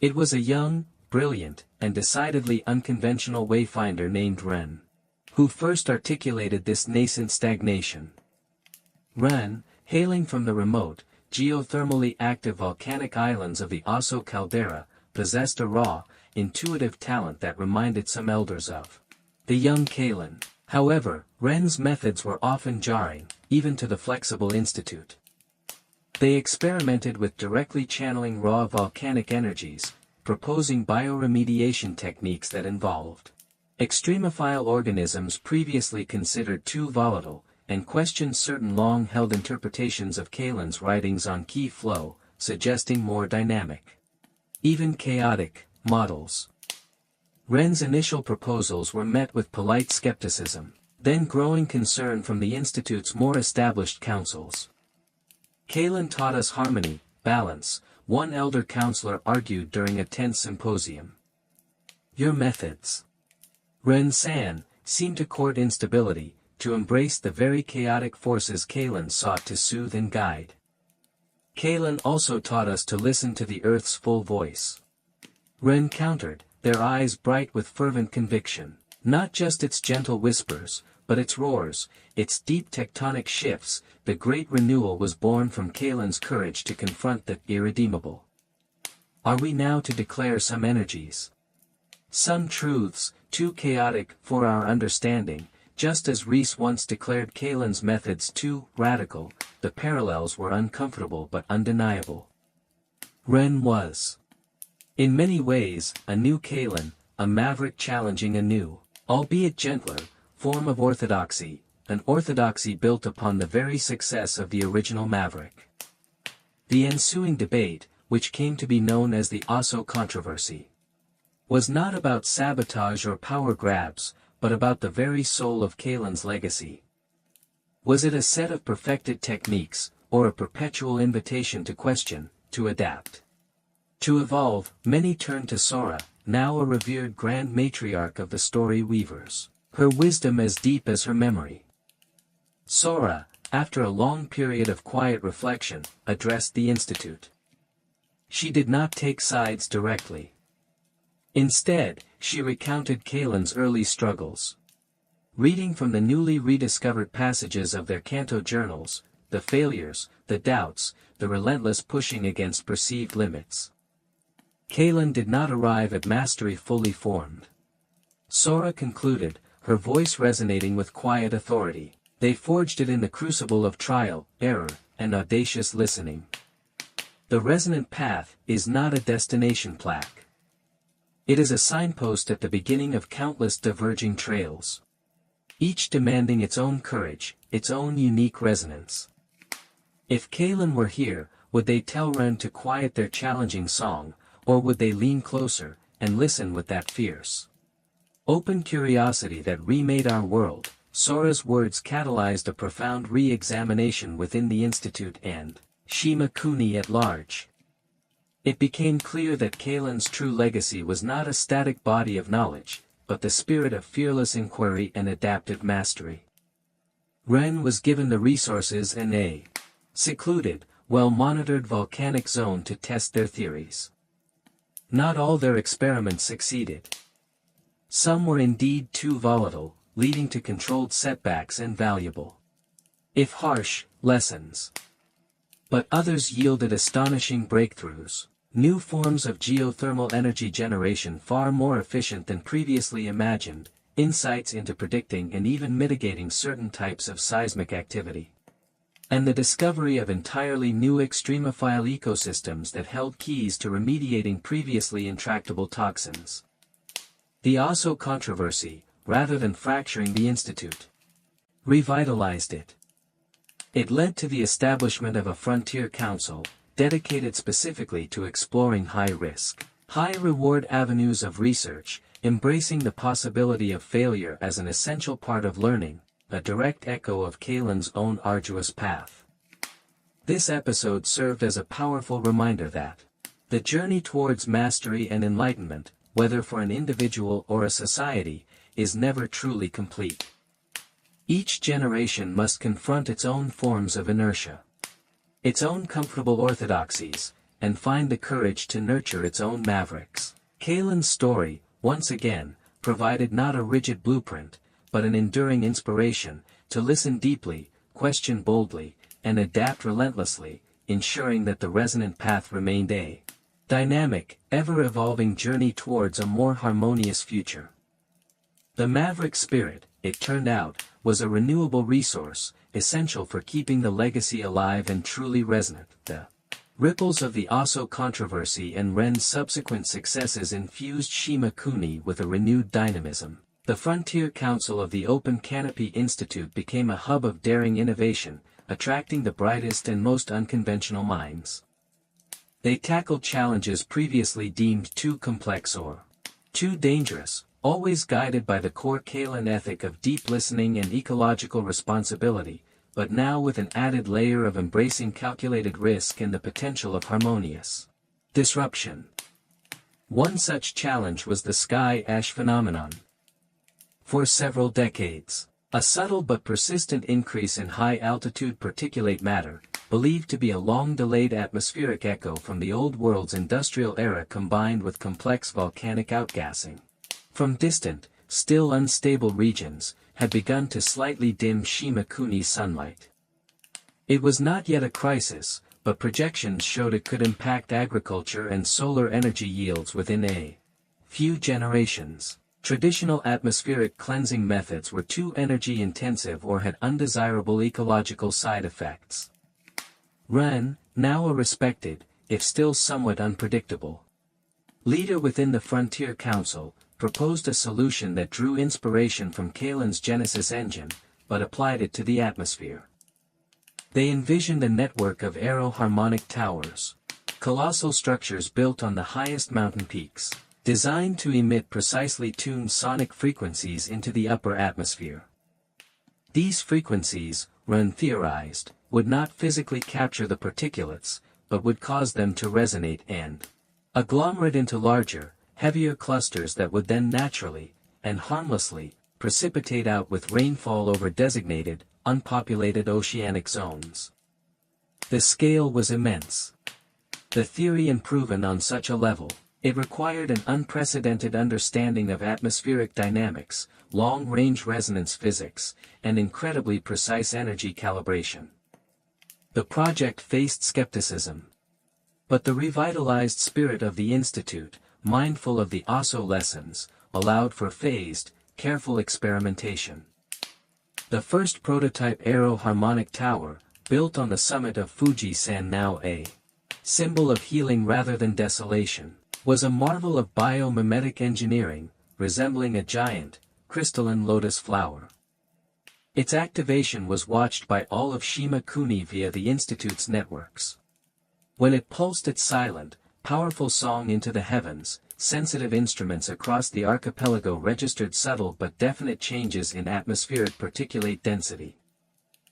It was a young, brilliant, and decidedly unconventional wayfinder named Ren, who first articulated this nascent stagnation. Ren, hailing from the remote, geothermally active volcanic islands of the Aso caldera, possessed a raw, intuitive talent that reminded some elders of the young Kalen. However, Ren's methods were often jarring, even to the Flexible Institute. They experimented with directly channeling raw volcanic energies, proposing bioremediation techniques that involved extremophile organisms previously considered too volatile, and questioned certain long-held interpretations of Kalen's writings on key flow, suggesting more dynamic, even chaotic, models. Ren's initial proposals were met with polite skepticism, then growing concern from the Institute's more established councils. Kalen taught us harmony, balance, one elder counselor argued during a tense symposium. Your methods, Ren-san, seem to court instability, to embrace the very chaotic forces Kalen sought to soothe and guide. Kalen also taught us to listen to the Earth's full voice. Ren countered, their eyes bright with fervent conviction, not just its gentle whispers, but its roars, its deep tectonic shifts. The great renewal was born from Kalen's courage to confront the irredeemable. Are we now to declare some energies, some truths, too chaotic for our understanding, just as Reese once declared Kalen's methods too radical? The parallels were uncomfortable but undeniable. Ren was, in many ways, a new Kalen, a maverick challenging a new, albeit gentler, form of orthodoxy, an orthodoxy built upon the very success of the original maverick. The ensuing debate, which came to be known as the Aso controversy, was not about sabotage or power grabs, but about the very soul of Kalen's legacy. Was it a set of perfected techniques, or a perpetual invitation to question, to adapt, to evolve? Many turned to Sora, now a revered grand matriarch of the story weavers, her wisdom as deep as her memory. Sora, after a long period of quiet reflection, addressed the Institute. She did not take sides directly. Instead, she recounted Kalen's early struggles. Reading from the newly rediscovered passages of their Kanto journals, the failures, the doubts, the relentless pushing against perceived limits. Kalen did not arrive at mastery fully formed. Sora concluded, her voice resonating with quiet authority. They forged it in the crucible of trial, error, and audacious listening. The resonant path is not a destination plaque. It is a signpost at the beginning of countless diverging trails, each demanding its own courage, its own unique resonance. If Kalen were here, would they tell Ren to quiet their challenging song, or would they lean closer, and listen with that fierce, open curiosity that remade our world? Sora's words catalyzed a profound re-examination within the Institute and Shima Kuni at large. It became clear that Kalen's true legacy was not a static body of knowledge, but the spirit of fearless inquiry and adaptive mastery. Ren was given the resources and a secluded, well-monitored volcanic zone to test their theories. Not all their experiments succeeded. Some were indeed too volatile, leading to controlled setbacks and valuable, if harsh, lessons. But others yielded astonishing breakthroughs, new forms of geothermal energy generation far more efficient than previously imagined, insights into predicting and even mitigating certain types of seismic activity, and the discovery of entirely new extremophile ecosystems that held keys to remediating previously intractable toxins. The Osso controversy, rather than fracturing the institute, revitalized it. It led to the establishment of a frontier council, dedicated specifically to exploring high-risk, high-reward avenues of research, embracing the possibility of failure as an essential part of learning, a direct echo of Kalen's own arduous path. This episode served as a powerful reminder that the journey towards mastery and enlightenment, whether for an individual or a society, is never truly complete. Each generation must confront its own forms of inertia, its own comfortable orthodoxies, and find the courage to nurture its own mavericks. Kalen's story, once again, provided not a rigid blueprint, but an enduring inspiration, to listen deeply, question boldly, and adapt relentlessly, ensuring that the resonant path remained a dynamic, ever-evolving journey towards a more harmonious future. The maverick spirit, it turned out, was a renewable resource, essential for keeping the legacy alive and truly resonant. The ripples of the Osso controversy and Ren's subsequent successes infused Shima Kuni with a renewed dynamism. The Frontier Council of the Open Canopy Institute became a hub of daring innovation, attracting the brightest and most unconventional minds. They tackled challenges previously deemed too complex or too dangerous, always guided by the core Kalen ethic of deep listening and ecological responsibility, but now with an added layer of embracing calculated risk and the potential of harmonious disruption. One such challenge was the sky ash phenomenon. For several decades, a subtle but persistent increase in high-altitude particulate matter, believed to be a long-delayed atmospheric echo from the Old World's industrial era combined with complex volcanic outgassing from distant, still unstable regions, had begun to slightly dim Shima Kuni's sunlight. It was not yet a crisis, but projections showed it could impact agriculture and solar energy yields within a few generations. Traditional atmospheric cleansing methods were too energy-intensive or had undesirable ecological side effects. Ren, now a respected, if still somewhat unpredictable, leader within the Frontier Council, proposed a solution that drew inspiration from Kalen's Genesis engine, but applied it to the atmosphere. They envisioned a network of aeroharmonic towers, colossal structures built on the highest mountain peaks, designed to emit precisely tuned sonic frequencies into the upper atmosphere. These frequencies, Ren theorized, would not physically capture the particulates, but would cause them to resonate and agglomerate into larger, heavier clusters that would then naturally, and harmlessly, precipitate out with rainfall over designated, unpopulated oceanic zones. The scale was immense. The theory unproven on such a level, it required an unprecedented understanding of atmospheric dynamics, long-range resonance physics, and incredibly precise energy calibration. The project faced skepticism. But the revitalized spirit of the Institute, mindful of the Osso lessons, allowed for phased, careful experimentation. The first prototype aeroharmonic tower, built on the summit of Fuji-san, now a symbol of healing rather than desolation, was a marvel of biomimetic engineering, resembling a giant, crystalline lotus flower. Its activation was watched by all of Shima Kuni via the Institute's networks. When it pulsed its silent, powerful song into the heavens, sensitive instruments across the archipelago registered subtle but definite changes in atmospheric particulate density.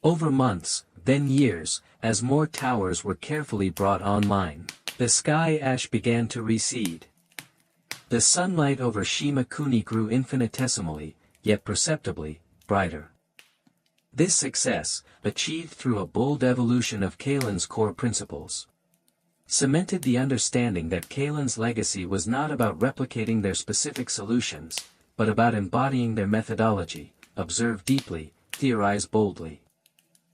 Over months, then years, as more towers were carefully brought online, the sky ash began to recede. The sunlight over Shima Kuni grew infinitesimally, yet perceptibly, brighter. This success, achieved through a bold evolution of Kalen's core principles, cemented the understanding that Kalen's legacy was not about replicating their specific solutions, but about embodying their methodology: observe deeply, theorize boldly,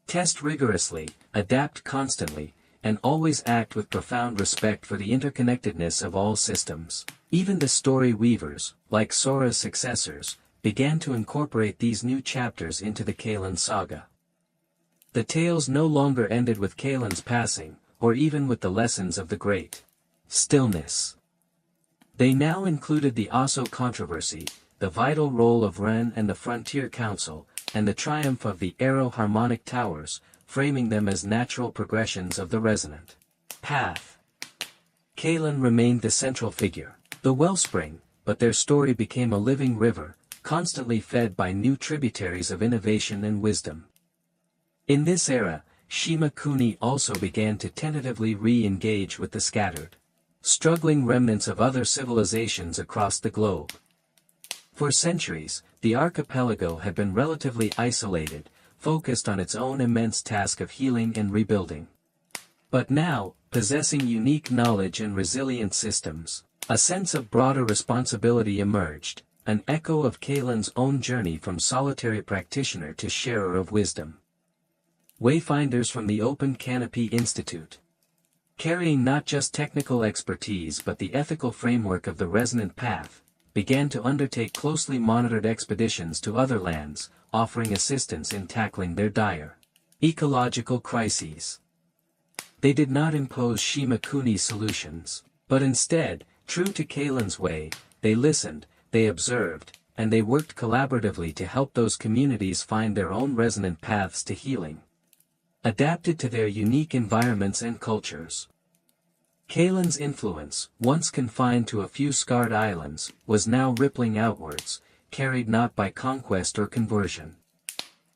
test rigorously, adapt constantly, and always act with profound respect for the interconnectedness of all systems. Even the story weavers, like Sora's successors, began to incorporate these new chapters into the Kalen saga. The tales no longer ended with Kalen's passing, or even with the lessons of the great stillness. They now included the Osso controversy, the vital role of Ren and the Frontier Council, and the triumph of the Arrow Harmonic Towers, framing them as natural progressions of the resonant path. Kalen remained the central figure, the wellspring, but their story became a living river, constantly fed by new tributaries of innovation and wisdom. In this era, Shima Kuni also began to tentatively re-engage with the scattered, struggling remnants of other civilizations across the globe. For centuries, the archipelago had been relatively isolated, focused on its own immense task of healing and rebuilding. But now, possessing unique knowledge and resilient systems, a sense of broader responsibility emerged, an echo of Kalen's own journey from solitary practitioner to sharer of wisdom. Wayfinders from the Open Canopy Institute, carrying not just technical expertise but the ethical framework of the resonant path, began to undertake closely monitored expeditions to other lands, offering assistance in tackling their dire ecological crises. They did not impose Shima Kuni's solutions, but instead, true to Kalen's way, they listened, they observed, and they worked collaboratively to help those communities find their own resonant paths to healing, adapted to their unique environments and cultures. Kalen's influence, once confined to a few scarred islands, was now rippling outwards, carried not by conquest or conversion,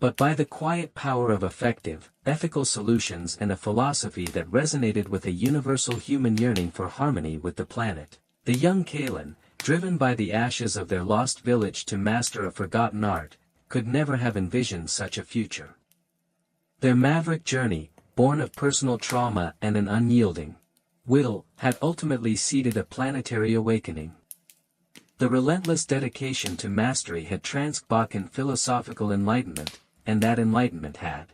but by the quiet power of effective, ethical solutions and a philosophy that resonated with a universal human yearning for harmony with the planet. The young Kalen, driven by the ashes of their lost village to master a forgotten art, could never have envisioned such a future. Their maverick journey, born of personal trauma and an unyielding will, had ultimately seeded a planetary awakening. The relentless dedication to mastery had transcended philosophical enlightenment, and that enlightenment had,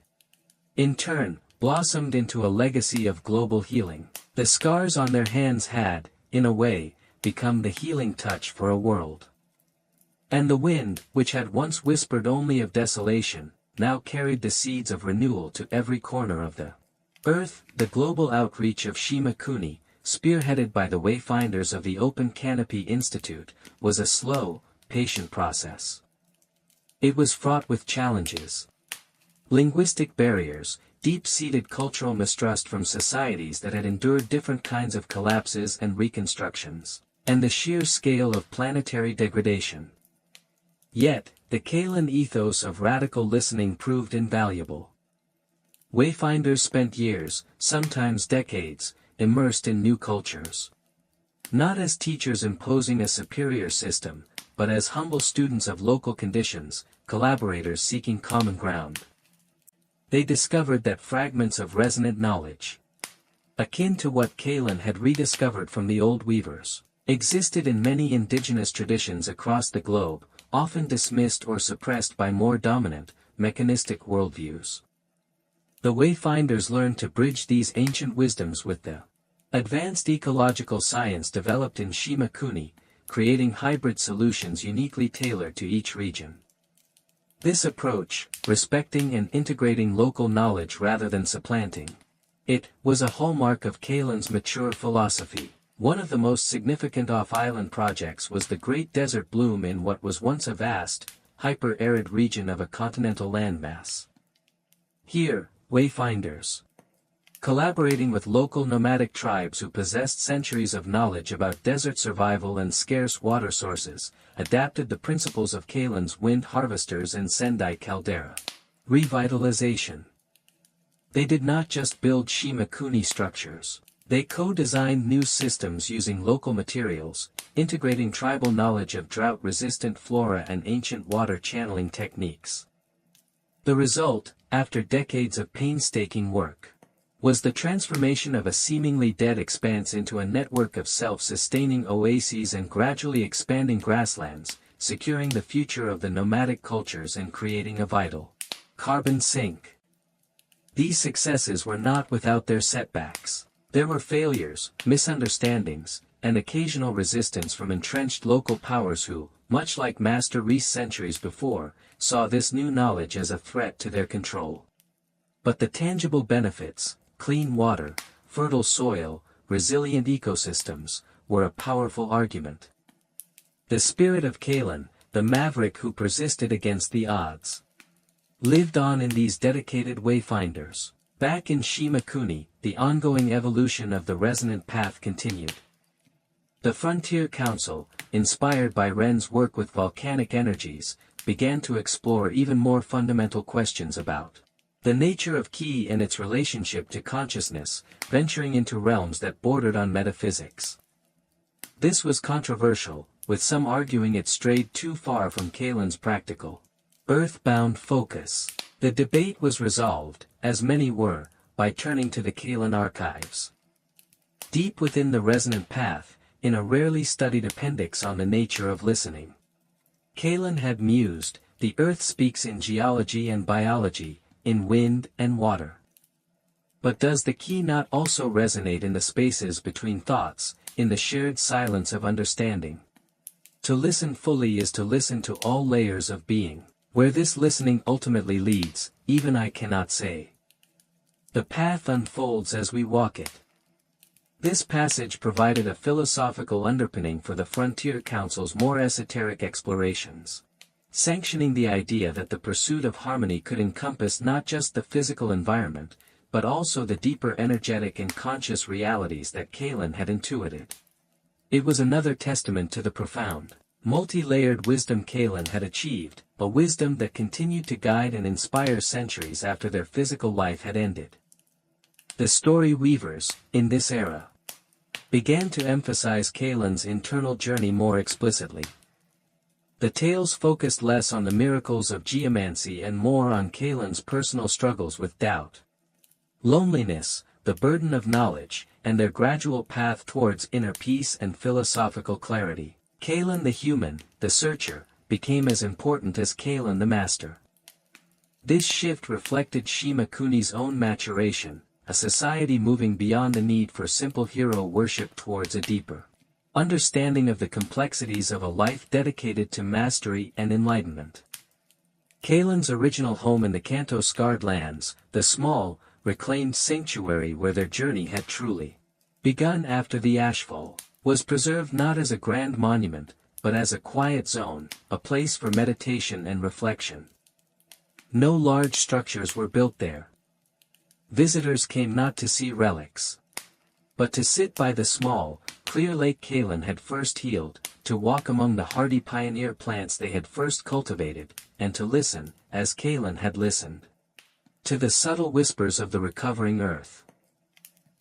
in turn, blossomed into a legacy of global healing. The scars on their hands had, in a way, become the healing touch for a world. And the wind, which had once whispered only of desolation, now carried the seeds of renewal to every corner of the earth. The global outreach of Shima Kuni, spearheaded by the Wayfinders of the Open Canopy Institute, was a slow, patient process. It was fraught with challenges. Linguistic barriers, deep-seated cultural mistrust from societies that had endured different kinds of collapses and reconstructions, and the sheer scale of planetary degradation. Yet, the Kalen ethos of radical listening proved invaluable. Wayfinders spent years, sometimes decades, immersed in new cultures. Not as teachers imposing a superior system, but as humble students of local conditions, collaborators seeking common ground. They discovered that fragments of resonant knowledge, akin to what Kalen had rediscovered from the old weavers, existed in many indigenous traditions across the globe, often dismissed or suppressed by more dominant, mechanistic worldviews. The Wayfinders learned to bridge these ancient wisdoms with the advanced ecological science developed in Shima Kuni, creating hybrid solutions uniquely tailored to each region. This approach, respecting and integrating local knowledge rather than supplanting it, was a hallmark of Kalen's mature philosophy. One of the most significant off-island projects was the Great Desert Bloom in what was once a vast, hyper-arid region of a continental landmass. Here, Wayfinders, collaborating with local nomadic tribes who possessed centuries of knowledge about desert survival and scarce water sources, adapted the principles of Kalen's wind harvesters and Sendai caldera revitalization. They did not just build Shima Kuni structures. They co-designed new systems using local materials, integrating tribal knowledge of drought-resistant flora and ancient water channeling techniques. The result, after decades of painstaking work, was the transformation of a seemingly dead expanse into a network of self-sustaining oases and gradually expanding grasslands, securing the future of the nomadic cultures and creating a vital carbon sink. These successes were not without their setbacks. There were failures, misunderstandings, and occasional resistance from entrenched local powers who, much like Master Reese centuries before, saw this new knowledge as a threat to their control. But the tangible benefits, clean water, fertile soil, resilient ecosystems, were a powerful argument. The spirit of Kalan, the maverick who persisted against the odds, lived on in these dedicated wayfinders. Back in Shima Kuni, the ongoing evolution of the resonant path continued. The Frontier Council, inspired by Ren's work with volcanic energies, began to explore even more fundamental questions about the nature of Ki and its relationship to consciousness, venturing into realms that bordered on metaphysics. This was controversial, with some arguing it strayed too far from Kalan's practical, earth-bound focus. The debate was resolved, as many were, by turning to the Kalan archives. Deep within the resonant path, in a rarely studied appendix on the nature of listening, Kalan had mused, the earth speaks in geology and biology, in wind and water. But does the Ki not also resonate in the spaces between thoughts, in the shared silence of understanding? To listen fully is to listen to all layers of being. Where this listening ultimately leads, even I cannot say. The path unfolds as we walk it. This passage provided a philosophical underpinning for the Frontier Council's more esoteric explorations, sanctioning the idea that the pursuit of harmony could encompass not just the physical environment, but also the deeper energetic and conscious realities that Kalan had intuited. It was another testament to the profound, multi-layered wisdom Kalan had achieved, a wisdom that continued to guide and inspire centuries after their physical life had ended. The story weavers, in this era, began to emphasize Kalan's internal journey more explicitly. The tales focused less on the miracles of geomancy and more on Kalan's personal struggles with doubt, loneliness, the burden of knowledge, and their gradual path towards inner peace and philosophical clarity. Kalan the human, the searcher, became as important as Kalan the master. This shift reflected Shima Kuni's own maturation, a society moving beyond the need for simple hero worship towards a deeper understanding of the complexities of a life dedicated to mastery and enlightenment. Kalan's original home in the Kanto-scarred lands, the small, reclaimed sanctuary where their journey had truly begun after the Ashfall, was preserved not as a grand monument, but as a quiet zone, a place for meditation and reflection. No large structures were built there. Visitors came not to see relics, but to sit by the small, clear lake Kalan had first healed, to walk among the hardy pioneer plants they had first cultivated, and to listen, as Kalan had listened, to the subtle whispers of the recovering earth.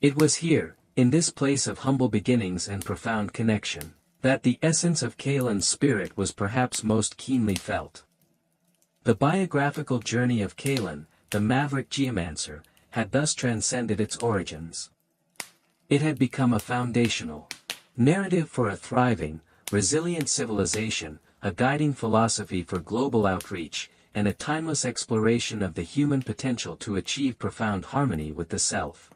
It was here, in this place of humble beginnings and profound connection, that the essence of Kalan's spirit was perhaps most keenly felt. The biographical journey of Kalan, the maverick geomancer, had thus transcended its origins. It had become a foundational narrative for a thriving, resilient civilization, a guiding philosophy for global outreach, and a timeless exploration of the human potential to achieve profound harmony with the self,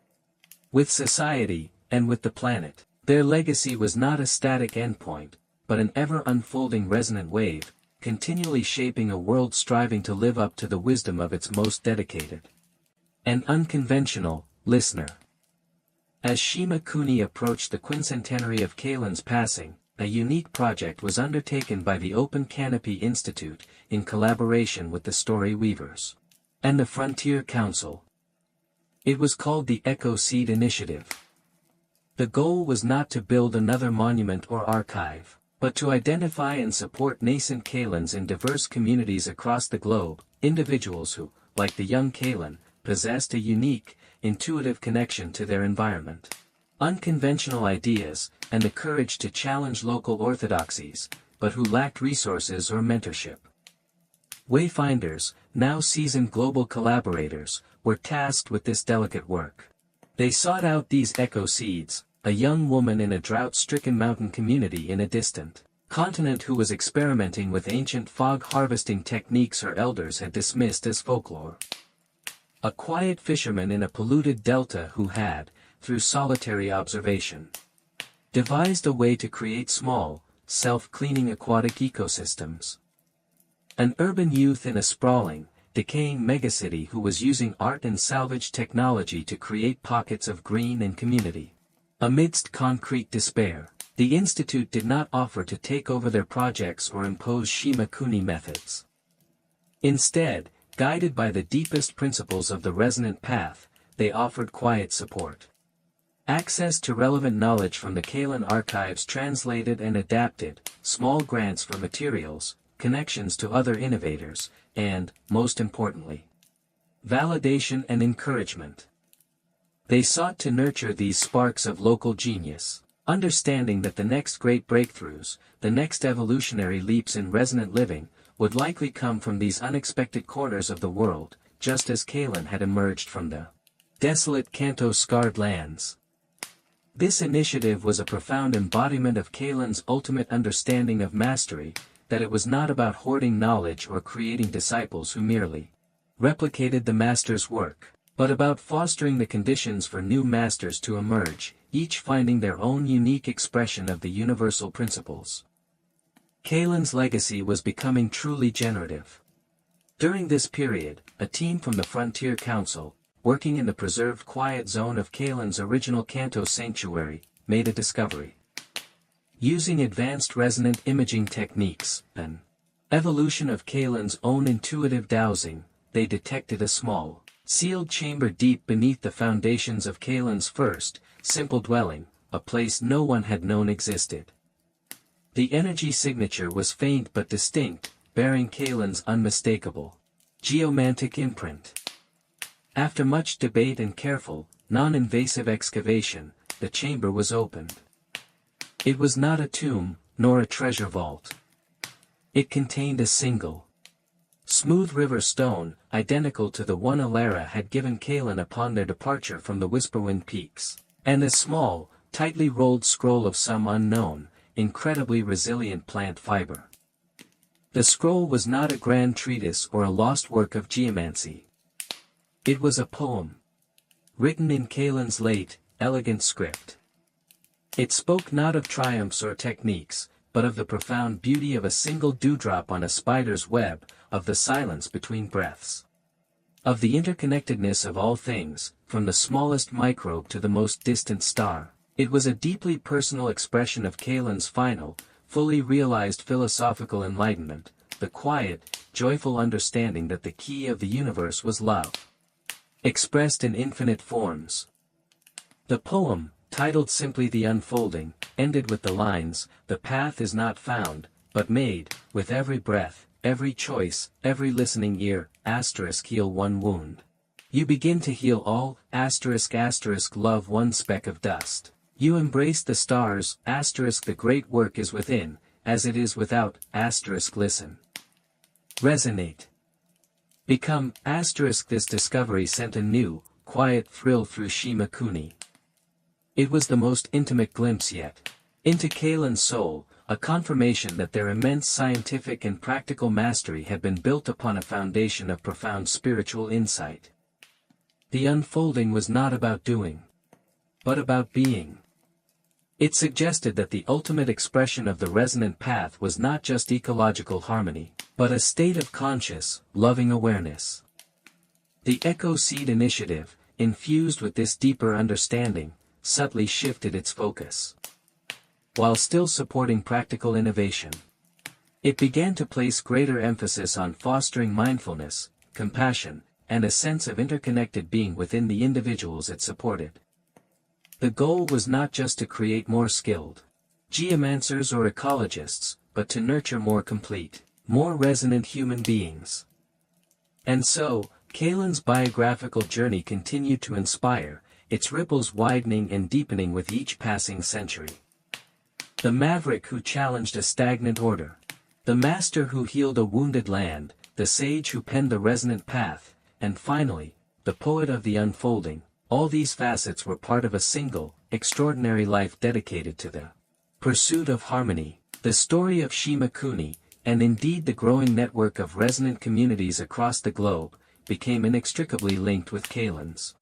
with society, and with the planet. Their legacy was not a static endpoint, but an ever-unfolding resonant wave, continually shaping a world striving to live up to the wisdom of its most dedicated and unconventional listener. As Shima Kuni approached the quincentenary of Kalan's passing, a unique project was undertaken by the Open Canopy Institute, in collaboration with the Story Weavers and the Frontier Council. It was called the Echo Seed Initiative. The goal was not to build another monument or archive, but to identify and support nascent Kalans in diverse communities across the globe, individuals who, like the young Kalan, possessed a unique, intuitive connection to their environment, unconventional ideas, and the courage to challenge local orthodoxies, but who lacked resources or mentorship. Wayfinders, now seasoned global collaborators, were tasked with this delicate work. They sought out these echo seeds, a young woman in a drought-stricken mountain community in a distant continent who was experimenting with ancient fog harvesting techniques her elders had dismissed as folklore. A quiet fisherman in a polluted delta who had, through solitary observation, devised a way to create small, self-cleaning aquatic ecosystems. An urban youth in a sprawling, decaying megacity who was using art and salvage technology to create pockets of green and community. Amidst concrete despair, the Institute did not offer to take over their projects or impose Shimakuni methods. Instead, guided by the deepest principles of the resonant path, they offered quiet support. Access to relevant knowledge from the Kalen archives translated and adapted, small grants for materials, connections to other innovators, and, most importantly, validation and encouragement. They sought to nurture these sparks of local genius, understanding that the next great breakthroughs, the next evolutionary leaps in resonant living, would likely come from these unexpected corners of the world, just as Kalen had emerged from the desolate Kanto-scarred lands. This initiative was a profound embodiment of Kalen's ultimate understanding of mastery, that it was not about hoarding knowledge or creating disciples who merely replicated the master's work, but about fostering the conditions for new masters to emerge, each finding their own unique expression of the universal principles. Kalen's legacy was becoming truly generative. During this period, a team from the Frontier Council, working in the preserved quiet zone of Kalen's original Kanto sanctuary, made a discovery. Using advanced resonant imaging techniques, an evolution of Kalen's own intuitive dowsing, they detected a small, sealed chamber deep beneath the foundations of Kalen's first, simple dwelling, a place no one had known existed. The energy signature was faint but distinct, bearing Kalen's unmistakable, geomantic imprint. After much debate and careful, non-invasive excavation, the chamber was opened. It was not a tomb, nor a treasure vault. It contained a single, smooth river stone, identical to the one Alara had given Kalen upon their departure from the Whisperwind Peaks, and a small, tightly rolled scroll of some unknown, incredibly resilient plant fiber. The scroll was not a grand treatise or a lost work of geomancy. It was a poem, written in Kalen's late, elegant script. It spoke not of triumphs or techniques, but of the profound beauty of a single dewdrop on a spider's web, of the silence between breaths, of the interconnectedness of all things, from the smallest microbe to the most distant star. It was a deeply personal expression of Kalen's final, fully realized philosophical enlightenment, the quiet, joyful understanding that the key of the universe was love, expressed in infinite forms. The poem, titled simply The Unfolding, ended with the lines, "The path is not found, but made, with every breath, every choice, every listening ear, heal one wound. You begin to heal all, love one speck of dust. You embrace the stars, the great work is within, as it is without, listen. Resonate. Become, this discovery sent a new, quiet thrill through Shimakuni. It was the most intimate glimpse yet into Kalen's soul, a confirmation that their immense scientific and practical mastery had been built upon a foundation of profound spiritual insight. The unfolding was not about doing, but about being. It suggested that the ultimate expression of the resonant path was not just ecological harmony, but a state of conscious, loving awareness. The Echo Seed Initiative, infused with this deeper understanding, subtly shifted its focus. While still supporting practical innovation, it began to place greater emphasis on fostering mindfulness, compassion, and a sense of interconnected being within the individuals it supported. The goal was not just to create more skilled geomancers or ecologists, but to nurture more complete, more resonant human beings. And so, Kalen's biographical journey continued to inspire, its ripples widening and deepening with each passing century. The maverick who challenged a stagnant order, the master who healed a wounded land, the sage who penned the resonant path, and finally, the poet of the unfolding, all these facets were part of a single, extraordinary life dedicated to the pursuit of harmony. The story of Shimakuni, and indeed the growing network of resonant communities across the globe, became inextricably linked with Kalen's.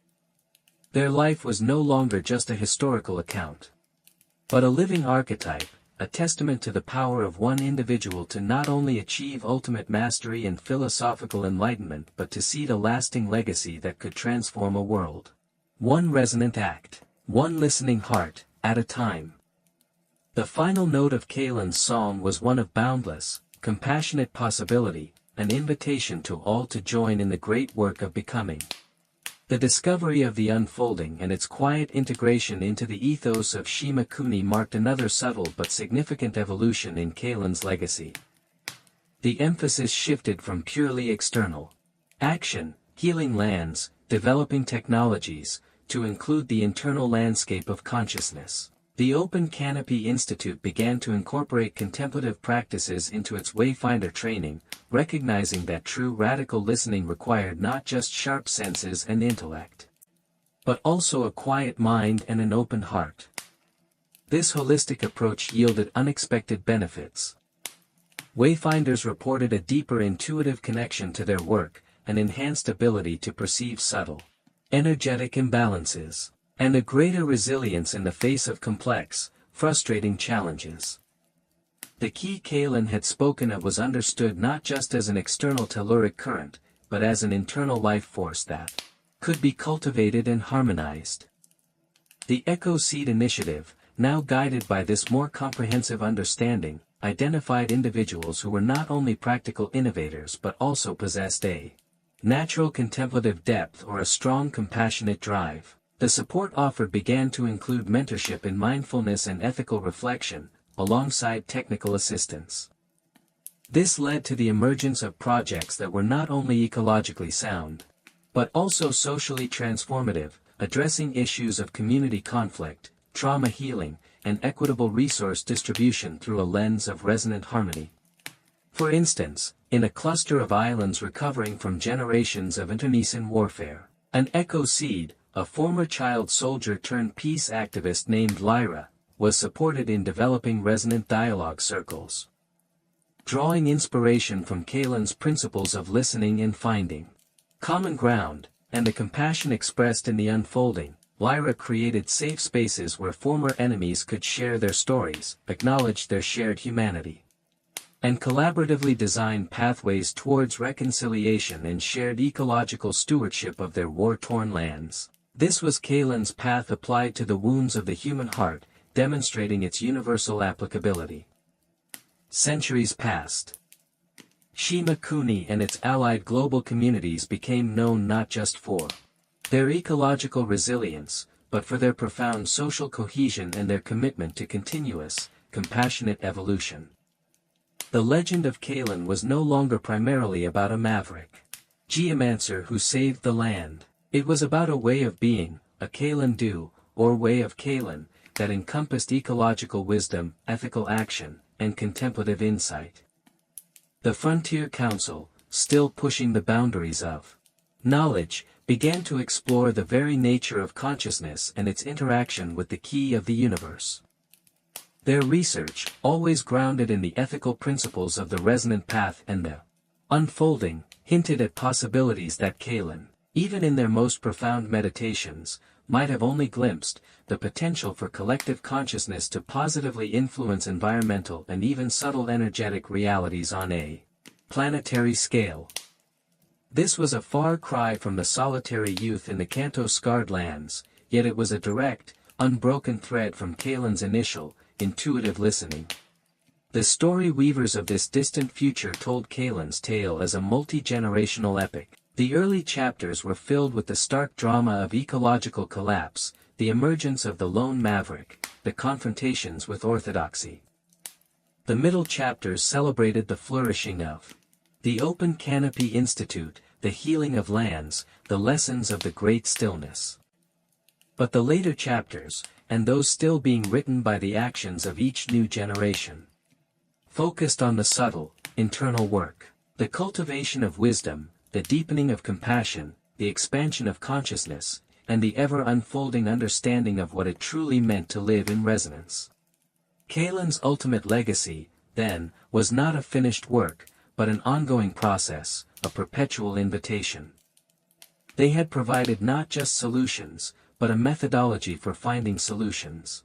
Their life was no longer just a historical account, but a living archetype, a testament to the power of one individual to not only achieve ultimate mastery and philosophical enlightenment but to seed a lasting legacy that could transform a world. One resonant act, one listening heart, at a time. The final note of Kalen's song was one of boundless, compassionate possibility, an invitation to all to join in the great work of becoming. The discovery of the unfolding and its quiet integration into the ethos of Shimakuni marked another subtle but significant evolution in Kalen's legacy. The emphasis shifted from purely external action, healing lands, developing technologies, to include the internal landscape of consciousness. The Open Canopy Institute began to incorporate contemplative practices into its Wayfinder training, recognizing that true radical listening required not just sharp senses and intellect, but also a quiet mind and an open heart. This holistic approach yielded unexpected benefits. Wayfinders reported a deeper intuitive connection to their work, an enhanced ability to perceive subtle, energetic imbalances, and a greater resilience in the face of complex, frustrating challenges. The key Kalen had spoken of was understood not just as an external telluric current, but as an internal life force that could be cultivated and harmonized. The Echo Seed Initiative, now guided by this more comprehensive understanding, identified individuals who were not only practical innovators but also possessed a natural contemplative depth or a strong compassionate drive. The support offered began to include mentorship in mindfulness and ethical reflection, alongside technical assistance. This led to the emergence of projects that were not only ecologically sound, but also socially transformative, addressing issues of community conflict, trauma healing, and equitable resource distribution through a lens of resonant harmony. For instance, in a cluster of islands recovering from generations of internecine warfare, an echo seed, a former child soldier turned peace activist named Lyra, was supported in developing resonant dialogue circles. Drawing inspiration from Kalen's principles of listening and finding common ground, and the compassion expressed in the unfolding, Lyra created safe spaces where former enemies could share their stories, acknowledge their shared humanity, and collaboratively design pathways towards reconciliation and shared ecological stewardship of their war-torn lands. This was Kalen's path applied to the wounds of the human heart, demonstrating its universal applicability. Centuries passed. Shimakuni and its allied global communities became known not just for their ecological resilience, but for their profound social cohesion and their commitment to continuous, compassionate evolution. The legend of Kalen was no longer primarily about a maverick geomancer who saved the land. It was about a way of being, a Kalen do, or way of Kalen, that encompassed ecological wisdom, ethical action, and contemplative insight. The Frontier Council, still pushing the boundaries of knowledge, began to explore the very nature of consciousness and its interaction with the key of the universe. Their research, always grounded in the ethical principles of the resonant path and the unfolding, hinted at possibilities that Kalen, even in their most profound meditations, might have only glimpsed, the potential for collective consciousness to positively influence environmental and even subtle energetic realities on a planetary scale. This was a far cry from the solitary youth in the Kanto-scarred lands, yet it was a direct, unbroken thread from Kalen's initial, intuitive listening. The story weavers of this distant future told Kalen's tale as a multi-generational epic. The early chapters were filled with the stark drama of ecological collapse, the emergence of the lone maverick, the confrontations with orthodoxy. The middle chapters celebrated the flourishing of the Open Canopy Institute, the healing of lands, the lessons of the great stillness. But the later chapters, and those still being written by the actions of each new generation, focused on the subtle, internal work, the cultivation of wisdom, the deepening of compassion, the expansion of consciousness, and the ever-unfolding understanding of what it truly meant to live in resonance. Kalen's ultimate legacy, then, was not a finished work, but an ongoing process, a perpetual invitation. They had provided not just solutions, but a methodology for finding solutions.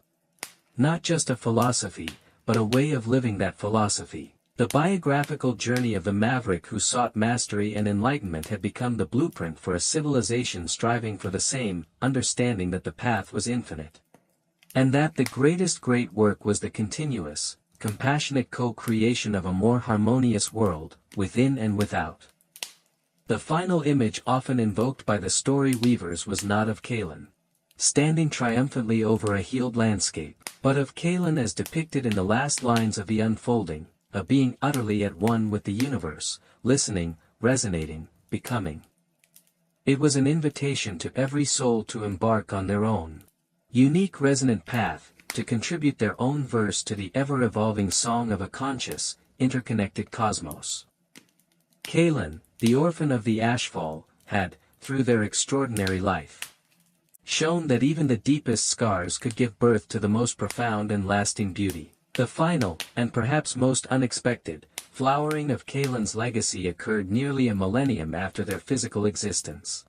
Not just a philosophy, but a way of living that philosophy. The biographical journey of the maverick who sought mastery and enlightenment had become the blueprint for a civilization striving for the same, understanding that the path was infinite. And that the greatest great work was the continuous, compassionate co-creation of a more harmonious world, within and without. The final image often invoked by the story weavers was not of Kalen, standing triumphantly over a healed landscape, but of Kalen as depicted in the last lines of the unfolding, a being utterly at one with the universe, listening, resonating, becoming. It was an invitation to every soul to embark on their own unique resonant path, to contribute their own verse to the ever-evolving song of a conscious, interconnected cosmos. Kalen, the orphan of the Ashfall, had, through their extraordinary life, shown that even the deepest scars could give birth to the most profound and lasting beauty. The final, and perhaps most unexpected, flowering of Kalen's legacy occurred nearly a millennium after their physical existence.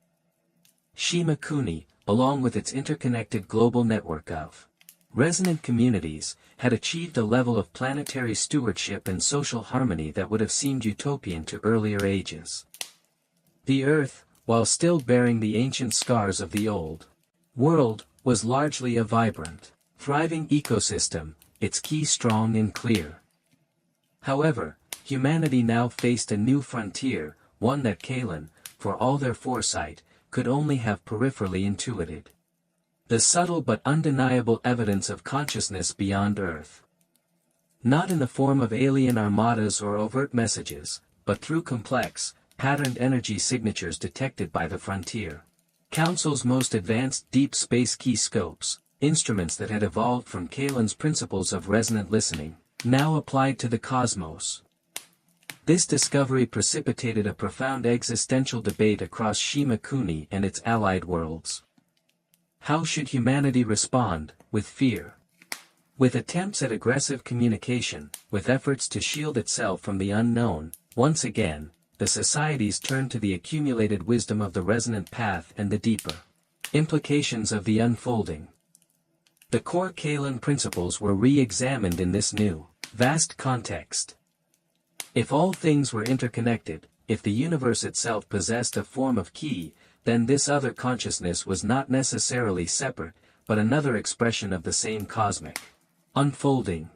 Shima Kuni, along with its interconnected global network of resonant communities, had achieved a level of planetary stewardship and social harmony that would have seemed utopian to earlier ages. The Earth, while still bearing the ancient scars of the old world, was largely a vibrant, thriving ecosystem, its key strong and clear. However, humanity now faced a new frontier, one that Kalen, for all their foresight, could only have peripherally intuited. The subtle but undeniable evidence of consciousness beyond Earth. Not in the form of alien armadas or overt messages, but through complex, patterned energy signatures detected by the frontier Council's most advanced deep space key scopes, instruments that had evolved from Kalen's principles of resonant listening, now applied to the cosmos. This discovery precipitated a profound existential debate across Shima Kuni and its allied worlds. How should humanity respond, with fear? With attempts at aggressive communication, with efforts to shield itself from the unknown, once again, the societies turned to the accumulated wisdom of the resonant path and the deeper implications of the unfolding. The core Kalen principles were re-examined in this new, vast context. If all things were interconnected, if the universe itself possessed a form of key, then this other consciousness was not necessarily separate, but another expression of the same cosmic unfolding.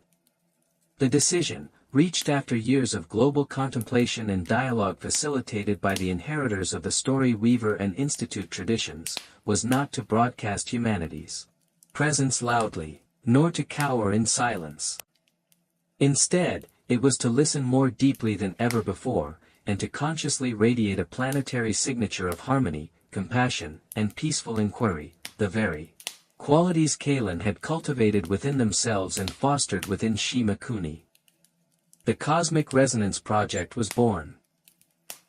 The decision, reached after years of global contemplation and dialogue facilitated by the inheritors of the story weaver and institute traditions, was not to broadcast humanity's presence loudly, nor to cower in silence. Instead, it was to listen more deeply than ever before, and to consciously radiate a planetary signature of harmony, compassion, and peaceful inquiry, the very qualities Kalen had cultivated within themselves and fostered within Shima Kuni. The Cosmic Resonance Project was born.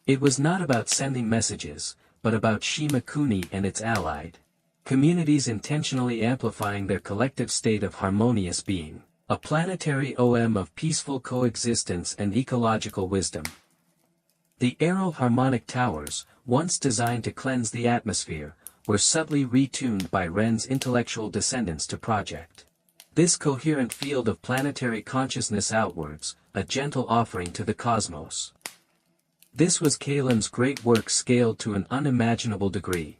It was not about sending messages, but about Shima Kuni and its allied communities intentionally amplifying their collective state of harmonious being, a planetary OM of peaceful coexistence and ecological wisdom. The Aero Harmonic Towers, once designed to cleanse the atmosphere, were subtly retuned by Ren's intellectual descendants to project this coherent field of planetary consciousness outwards, a gentle offering to the cosmos. This was Kalen's great work scaled to an unimaginable degree.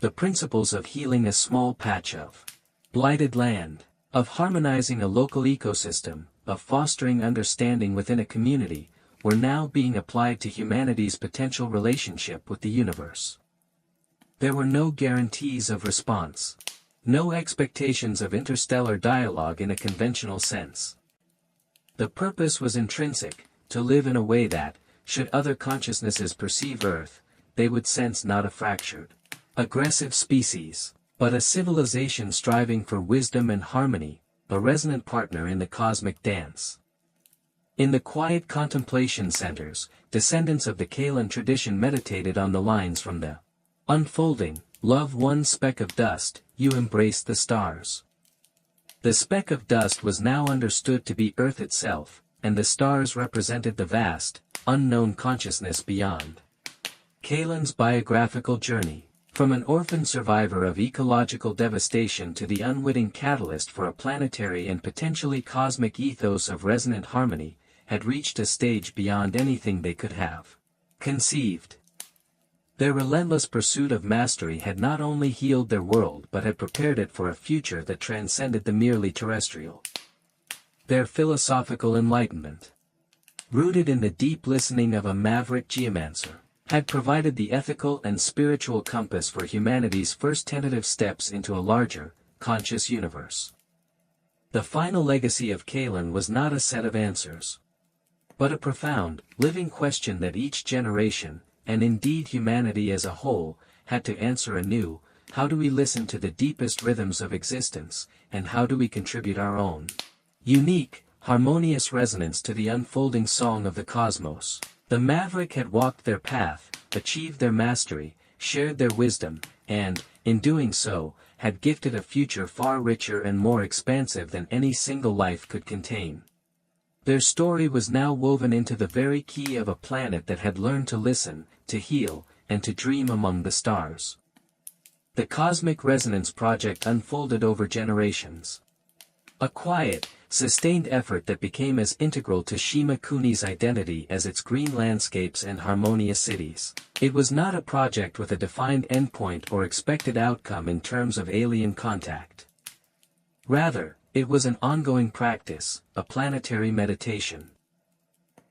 The principles of healing a small patch of blighted land, of harmonizing a local ecosystem, of fostering understanding within a community, were now being applied to humanity's potential relationship with the universe. There were no guarantees of response. No expectations of interstellar dialogue in a conventional sense. The purpose was intrinsic, to live in a way that, should other consciousnesses perceive Earth, they would sense not a fractured, aggressive species, but a civilization striving for wisdom and harmony, a resonant partner in the cosmic dance. In the quiet contemplation centers, descendants of the Kalen tradition meditated on the lines from the unfolding, Love one speck of dust, you embrace the stars. The speck of dust was now understood to be Earth itself, and the stars represented the vast, unknown consciousness beyond. Kalen's biographical journey, from an orphan survivor of ecological devastation to the unwitting catalyst for a planetary and potentially cosmic ethos of resonant harmony, had reached a stage beyond anything they could have conceived. Their relentless pursuit of mastery had not only healed their world but had prepared it for a future that transcended the merely terrestrial. Their philosophical enlightenment, rooted in the deep listening of a maverick geomancer, had provided the ethical and spiritual compass for humanity's first tentative steps into a larger, conscious universe. The final legacy of Kalen was not a set of answers, but a profound, living question that each generation, and indeed humanity as a whole, had to answer anew: how do we listen to the deepest rhythms of existence, and how do we contribute our own unique, harmonious resonance to the unfolding song of the cosmos? The maverick had walked their path, achieved their mastery, shared their wisdom, and, in doing so, had gifted a future far richer and more expansive than any single life could contain. Their story was now woven into the very key of a planet that had learned to listen, to heal, and to dream among the stars. The Cosmic Resonance Project unfolded over generations. A quiet, sustained effort that became as integral to Shima Kuni's identity as its green landscapes and harmonious cities. It was not a project with a defined endpoint or expected outcome in terms of alien contact. Rather, it was an ongoing practice, a planetary meditation.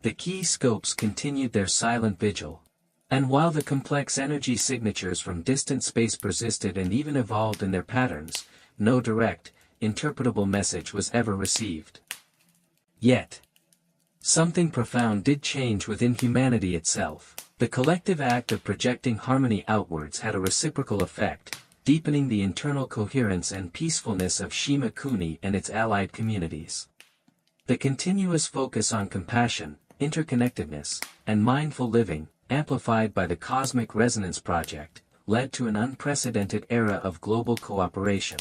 The key scopes continued their silent vigil. And while the complex energy signatures from distant space persisted and even evolved in their patterns, no direct, interpretable message was ever received. Yet, something profound did change within humanity itself. The collective act of projecting harmony outwards had a reciprocal effect, deepening the internal coherence and peacefulness of Shima Kuni and its allied communities. The continuous focus on compassion, interconnectedness, and mindful living, amplified by the Cosmic Resonance Project, led to an unprecedented era of global cooperation,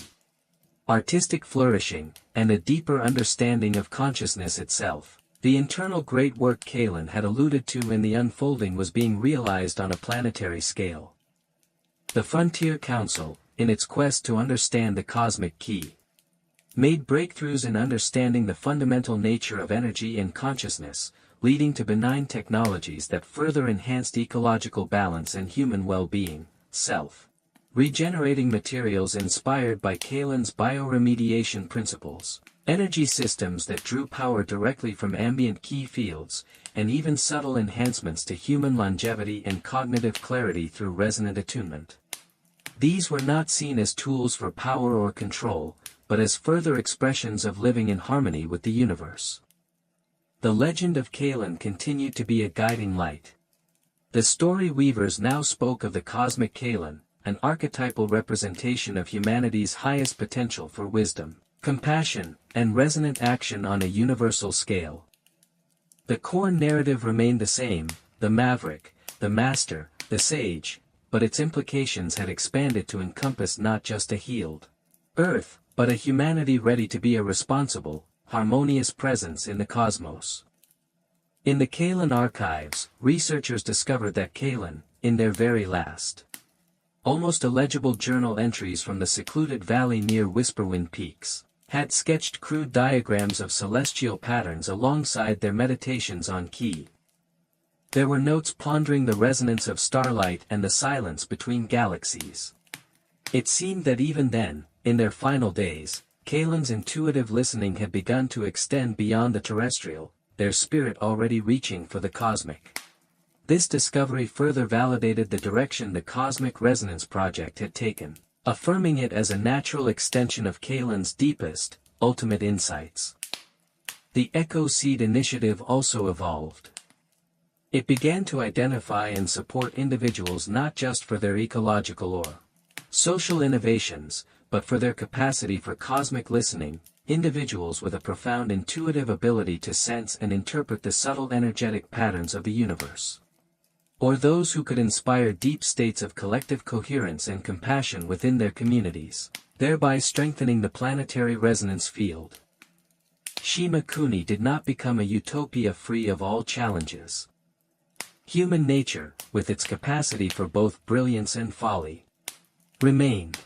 artistic flourishing, and a deeper understanding of consciousness itself. The internal great work Kalen had alluded to in the unfolding was being realized on a planetary scale. The Frontier Council, in its quest to understand the cosmic key, made breakthroughs in understanding the fundamental nature of energy and consciousness, leading to benign technologies that further enhanced ecological balance and human well-being. Regenerating materials inspired by Kalen's bioremediation principles, energy systems that drew power directly from ambient key fields, and even subtle enhancements to human longevity and cognitive clarity through resonant attunement. These were not seen as tools for power or control, but as further expressions of living in harmony with the universe. The legend of Kalen continued to be a guiding light. The story weavers now spoke of the cosmic Kalen, an archetypal representation of humanity's highest potential for wisdom, compassion, and resonant action on a universal scale. The core narrative remained the same: the maverick, the master, the sage, but its implications had expanded to encompass not just a healed Earth, but a humanity ready to be a responsible, harmonious presence in the cosmos. In the Kalen archives, researchers discovered that Kalen, in their very last, almost illegible journal entries from the secluded valley near Whisperwind Peaks, had sketched crude diagrams of celestial patterns alongside their meditations on Ki. There were notes pondering the resonance of starlight and the silence between galaxies. It seemed that even then, in their final days, Kalen's intuitive listening had begun to extend beyond the terrestrial, their spirit already reaching for the cosmic. This discovery further validated the direction the Cosmic Resonance Project had taken, affirming it as a natural extension of Kalen's deepest, ultimate insights. The Echo Seed initiative also evolved. It began to identify and support individuals not just for their ecological or social innovations, but for their capacity for cosmic listening, individuals with a profound intuitive ability to sense and interpret the subtle energetic patterns of the universe. or those who could inspire deep states of collective coherence and compassion within their communities, thereby strengthening the planetary resonance field. Shima Kuni did not become a utopia free of all challenges. Human nature, with its capacity for both brilliance and folly, remained.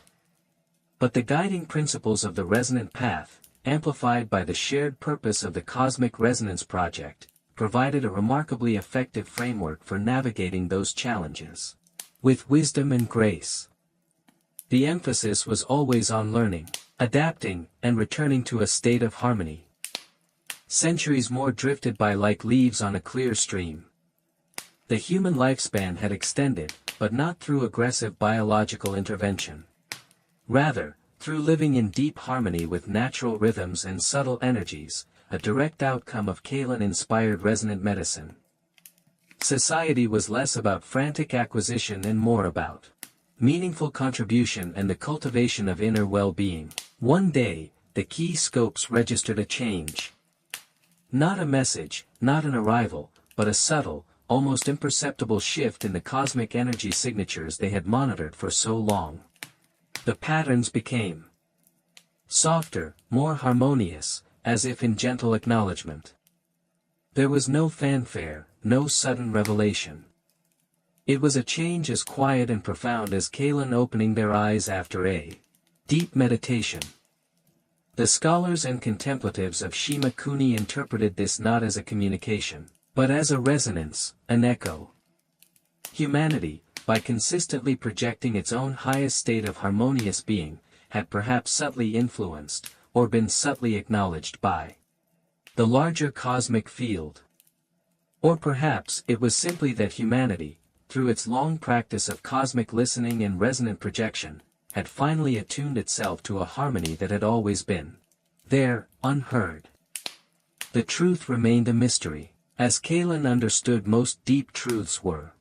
But the guiding principles of the resonant path, amplified by the shared purpose of the Cosmic Resonance Project, provided a remarkably effective framework for navigating those challenges. With wisdom and grace. The emphasis was always on learning, adapting, and returning to a state of harmony. Centuries more drifted by like leaves on a clear stream. The human lifespan had extended, but not through aggressive biological intervention. Rather, through living in deep harmony with natural rhythms and subtle energies, a direct outcome of Kalan-inspired resonant medicine. Society was less about frantic acquisition and more about meaningful contribution and the cultivation of inner well-being. One day, the key scopes registered a change. Not a message, not an arrival, but a subtle, almost imperceptible shift in the cosmic energy signatures they had monitored for so long. The patterns became softer, more harmonious, as if in gentle acknowledgement. There was no fanfare, no sudden revelation. It was a change as quiet and profound as Kalan opening their eyes after a deep meditation. The scholars and contemplatives of Shima Kuni interpreted this not as a communication, but as a resonance, an echo. Humanity, by consistently projecting its own highest state of harmonious being, had perhaps subtly influenced, or been subtly acknowledged by the larger cosmic field. Or perhaps it was simply that humanity, through its long practice of cosmic listening and resonant projection, had finally attuned itself to a harmony that had always been there, unheard. The truth remained a mystery, as Kalan understood most deep truths were.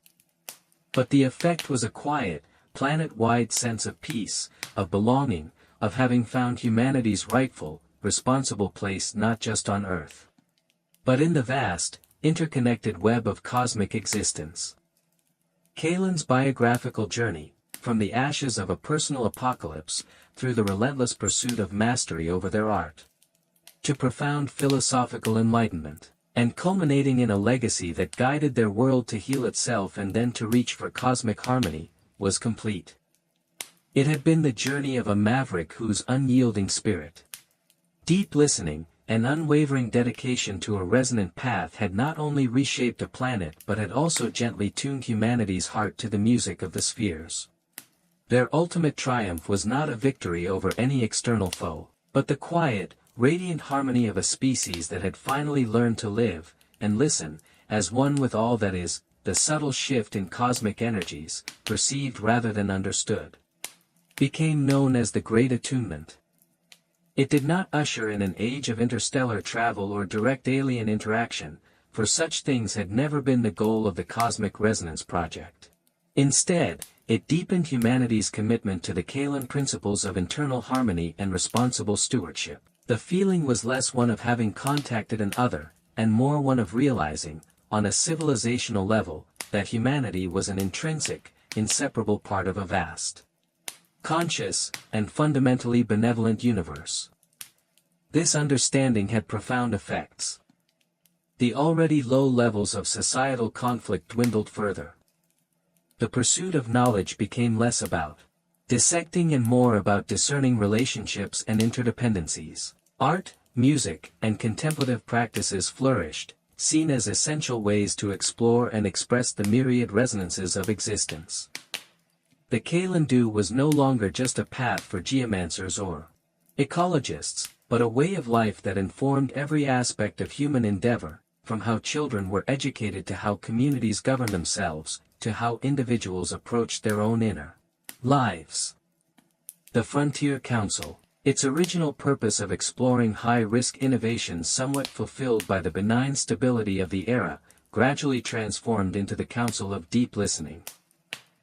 But the effect was a quiet, planet-wide sense of peace, of belonging, of having found humanity's rightful, responsible place not just on Earth, but in the vast, interconnected web of cosmic existence. Kalan's biographical journey, from the ashes of a personal apocalypse, through the relentless pursuit of mastery over their art, to profound philosophical enlightenment, and culminating in a legacy that guided their world to heal itself and then to reach for cosmic harmony, was complete. It had been the journey of a maverick whose unyielding spirit, deep listening, and unwavering dedication to a resonant path had not only reshaped a planet but had also gently tuned humanity's heart to the music of the spheres. Their ultimate triumph was not a victory over any external foe, but the quiet, radiant harmony of a species that had finally learned to live, and listen, as one with all that is, the subtle shift in cosmic energies, perceived rather than understood, became known as the Great Attunement. It did not usher in an age of interstellar travel or direct alien interaction, for such things had never been the goal of the Cosmic Resonance Project. Instead, it deepened humanity's commitment to the Kalan principles of internal harmony and responsible stewardship. The feeling was less one of having contacted an other, and more one of realizing, on a civilizational level, that humanity was an intrinsic, inseparable part of a vast, conscious, and fundamentally benevolent universe. This understanding had profound effects. The already low levels of societal conflict dwindled further. The pursuit of knowledge became less about dissecting and more about discerning relationships and interdependencies. Art, music, and contemplative practices flourished, seen as essential ways to explore and express the myriad resonances of existence. The Kalandu was no longer just a path for geomancers or ecologists, but a way of life that informed every aspect of human endeavor, from how children were educated to how communities governed themselves, to how individuals approached their own inner lives. The Frontier Council, its original purpose of exploring high-risk innovations somewhat fulfilled by the benign stability of the era, gradually transformed into the Council of Deep Listening.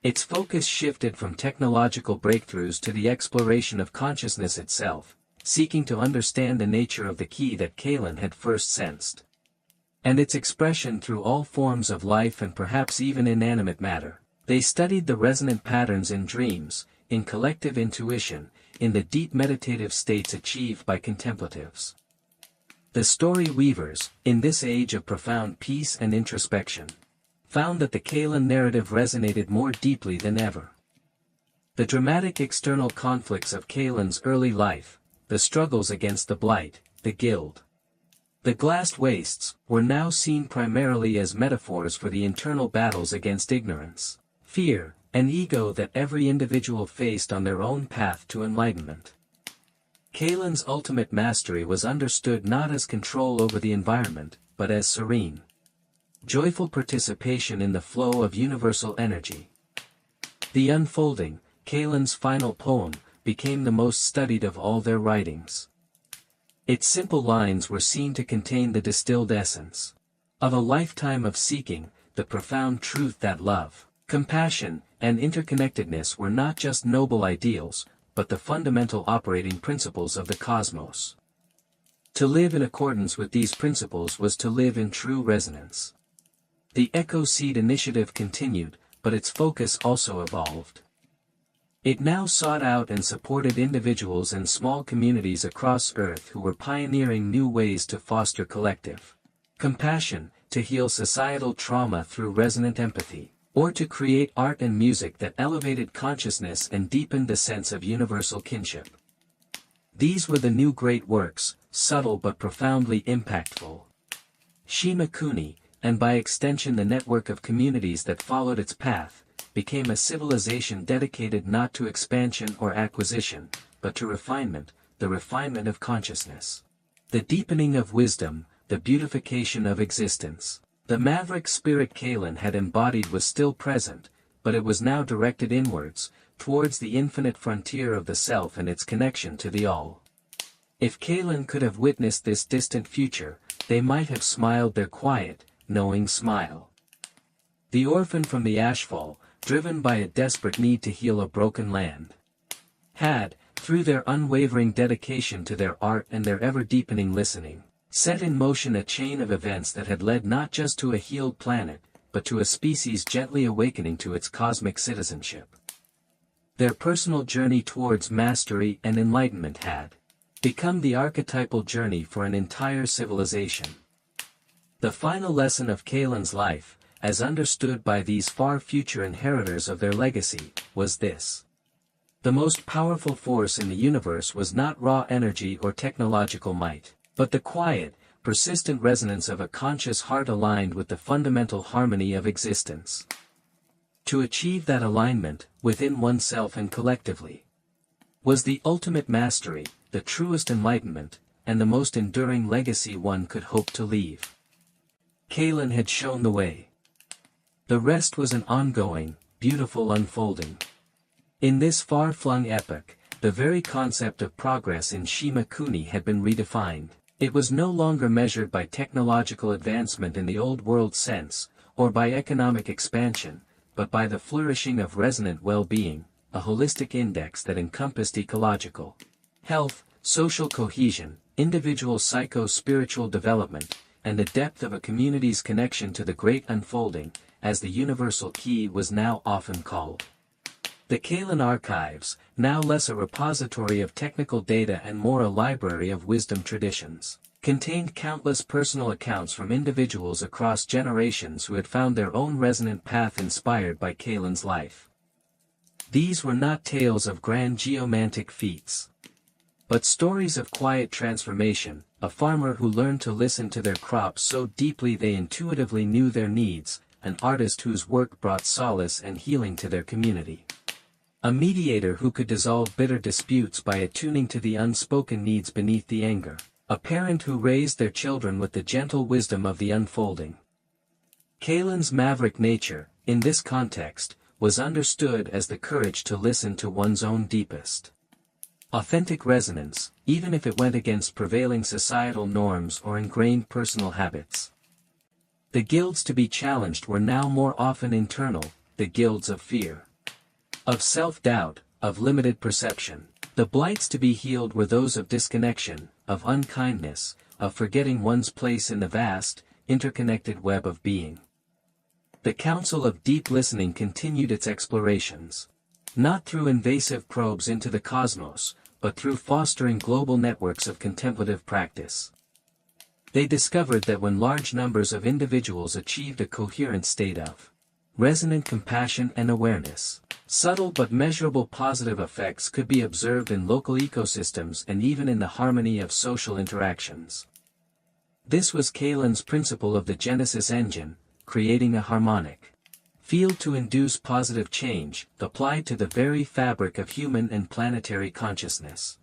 Its focus shifted from technological breakthroughs to the exploration of consciousness itself, seeking to understand the nature of the key that Kalan had first sensed. and its expression through all forms of life and perhaps even inanimate matter. They studied the resonant patterns in dreams, in collective intuition, in the deep meditative states achieved by contemplatives. The story weavers, in this age of profound peace and introspection, found that the Kalan narrative resonated more deeply than ever. The dramatic external conflicts of Kalan's early life, the struggles against the blight, the guild, the glassed wastes, were now seen primarily as metaphors for the internal battles against ignorance, fear, and ego that every individual faced on their own path to enlightenment. Kalan's ultimate mastery was understood not as control over the environment, but as serene, joyful participation in the flow of universal energy. The Unfolding, Kalan's final poem, became the most studied of all their writings. Its simple lines were seen to contain the distilled essence of a lifetime of seeking, the profound truth that love, compassion, and interconnectedness were not just noble ideals, but the fundamental operating principles of the cosmos. To live in accordance with these principles was to live in true resonance. The Echo Seed initiative continued, but its focus also evolved. It now sought out and supported individuals and small communities across Earth who were pioneering new ways to foster collective compassion, to heal societal trauma through resonant empathy, or to create art and music that elevated consciousness and deepened the sense of universal kinship. These were the new great works, subtle but profoundly impactful. Shima Kuni, and by extension the network of communities that followed its path, became a civilization dedicated not to expansion or acquisition, but to refinement, the refinement of consciousness, the deepening of wisdom, the beautification of existence. The maverick spirit Kalan had embodied was still present, but it was now directed inwards, towards the infinite frontier of the self and its connection to the all. If Kalan could have witnessed this distant future, they might have smiled their quiet, knowing smile. The orphan from the Ashfall, driven by a desperate need to heal a broken land, had, through their unwavering dedication to their art and their ever-deepening listening, set in motion a chain of events that had led not just to a healed planet, but to a species gently awakening to its cosmic citizenship. Their personal journey towards mastery and enlightenment had become the archetypal journey for an entire civilization. The final lesson of Kalan's life, as understood by these far future inheritors of their legacy, was this: the most powerful force in the universe was not raw energy or technological might, but the quiet, persistent resonance of a conscious heart aligned with the fundamental harmony of existence. To achieve that alignment, within oneself and collectively, was the ultimate mastery, the truest enlightenment, and the most enduring legacy one could hope to leave. Kalan had shown the way. The rest was an ongoing, beautiful unfolding. In this far-flung epoch, the very concept of progress in Shima Kuni had been redefined. It was no longer measured by technological advancement in the old world sense, or by economic expansion, but by the flourishing of resonant well-being, a holistic index that encompassed ecological health, social cohesion, individual psycho-spiritual development, and the depth of a community's connection to the great unfolding, as the universal key was now often called. The Kalan archives, now less a repository of technical data and more a library of wisdom traditions, contained countless personal accounts from individuals across generations who had found their own resonant path inspired by Kalan's life. These were not tales of grand geomantic feats, but stories of quiet transformation, a farmer who learned to listen to their crops so deeply they intuitively knew their needs, an artist whose work brought solace and healing to their community, a mediator who could dissolve bitter disputes by attuning to the unspoken needs beneath the anger, a parent who raised their children with the gentle wisdom of the unfolding. Kalan's maverick nature, in this context, was understood as the courage to listen to one's own deepest, authentic resonance, even if it went against prevailing societal norms or ingrained personal habits. The guilds to be challenged were now more often internal, the guilds of fear, of self-doubt, of limited perception. The blights to be healed were those of disconnection, of unkindness, of forgetting one's place in the vast, interconnected web of being. The Council of Deep Listening continued its explorations. Not through invasive probes into the cosmos, but through fostering global networks of contemplative practice. They discovered that when large numbers of individuals achieved a coherent state of resonant compassion and awareness, subtle but measurable positive effects could be observed in local ecosystems and even in the harmony of social interactions. This was Kalen's principle of the Genesis engine, creating a harmonic field to induce positive change, applied to the very fabric of human and planetary consciousness.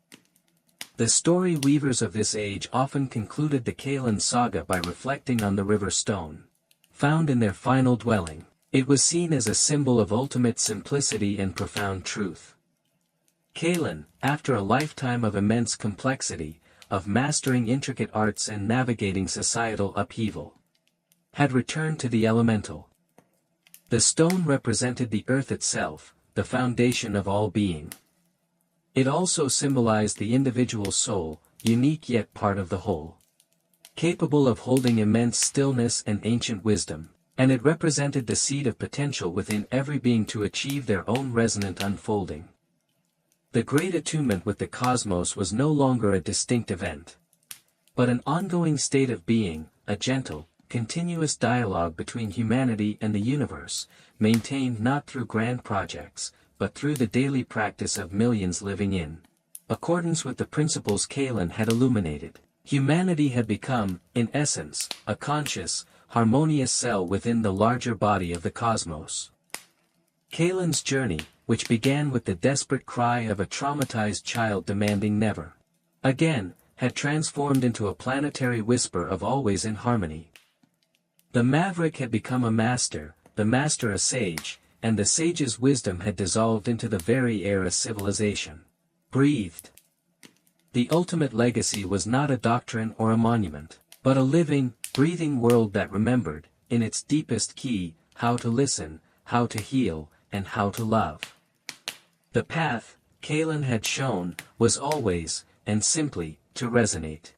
The story weavers of this age often concluded the Kalen saga by reflecting on the river stone, found in their final dwelling. It was seen as a symbol of ultimate simplicity and profound truth. Kalen, after a lifetime of immense complexity, of mastering intricate arts and navigating societal upheaval, had returned to the elemental. The stone represented the earth itself, the foundation of all being. It also symbolized the individual soul, unique yet part of the whole, capable of holding immense stillness and ancient wisdom. And it represented the seed of potential within every being to achieve their own resonant unfolding. The great attunement with the cosmos was no longer a distinct event, but an ongoing state of being, a gentle, continuous dialogue between humanity and the universe, maintained not through grand projects, but through the daily practice of millions living in accordance with the principles Kalen had illuminated. Humanity had become, in essence, a conscious, harmonious cell within the larger body of the cosmos. Kalen's journey, which began with the desperate cry of a traumatized child demanding never again, had transformed into a planetary whisper of always in harmony. The maverick had become a master, the master a sage, and the sage's wisdom had dissolved into the very air a civilization breathed. The ultimate legacy was not a doctrine or a monument, but a living, breathing world that remembered, in its deepest key, how to listen, how to heal, and how to love. The path, Kalen had shown, was always, and simply, to resonate.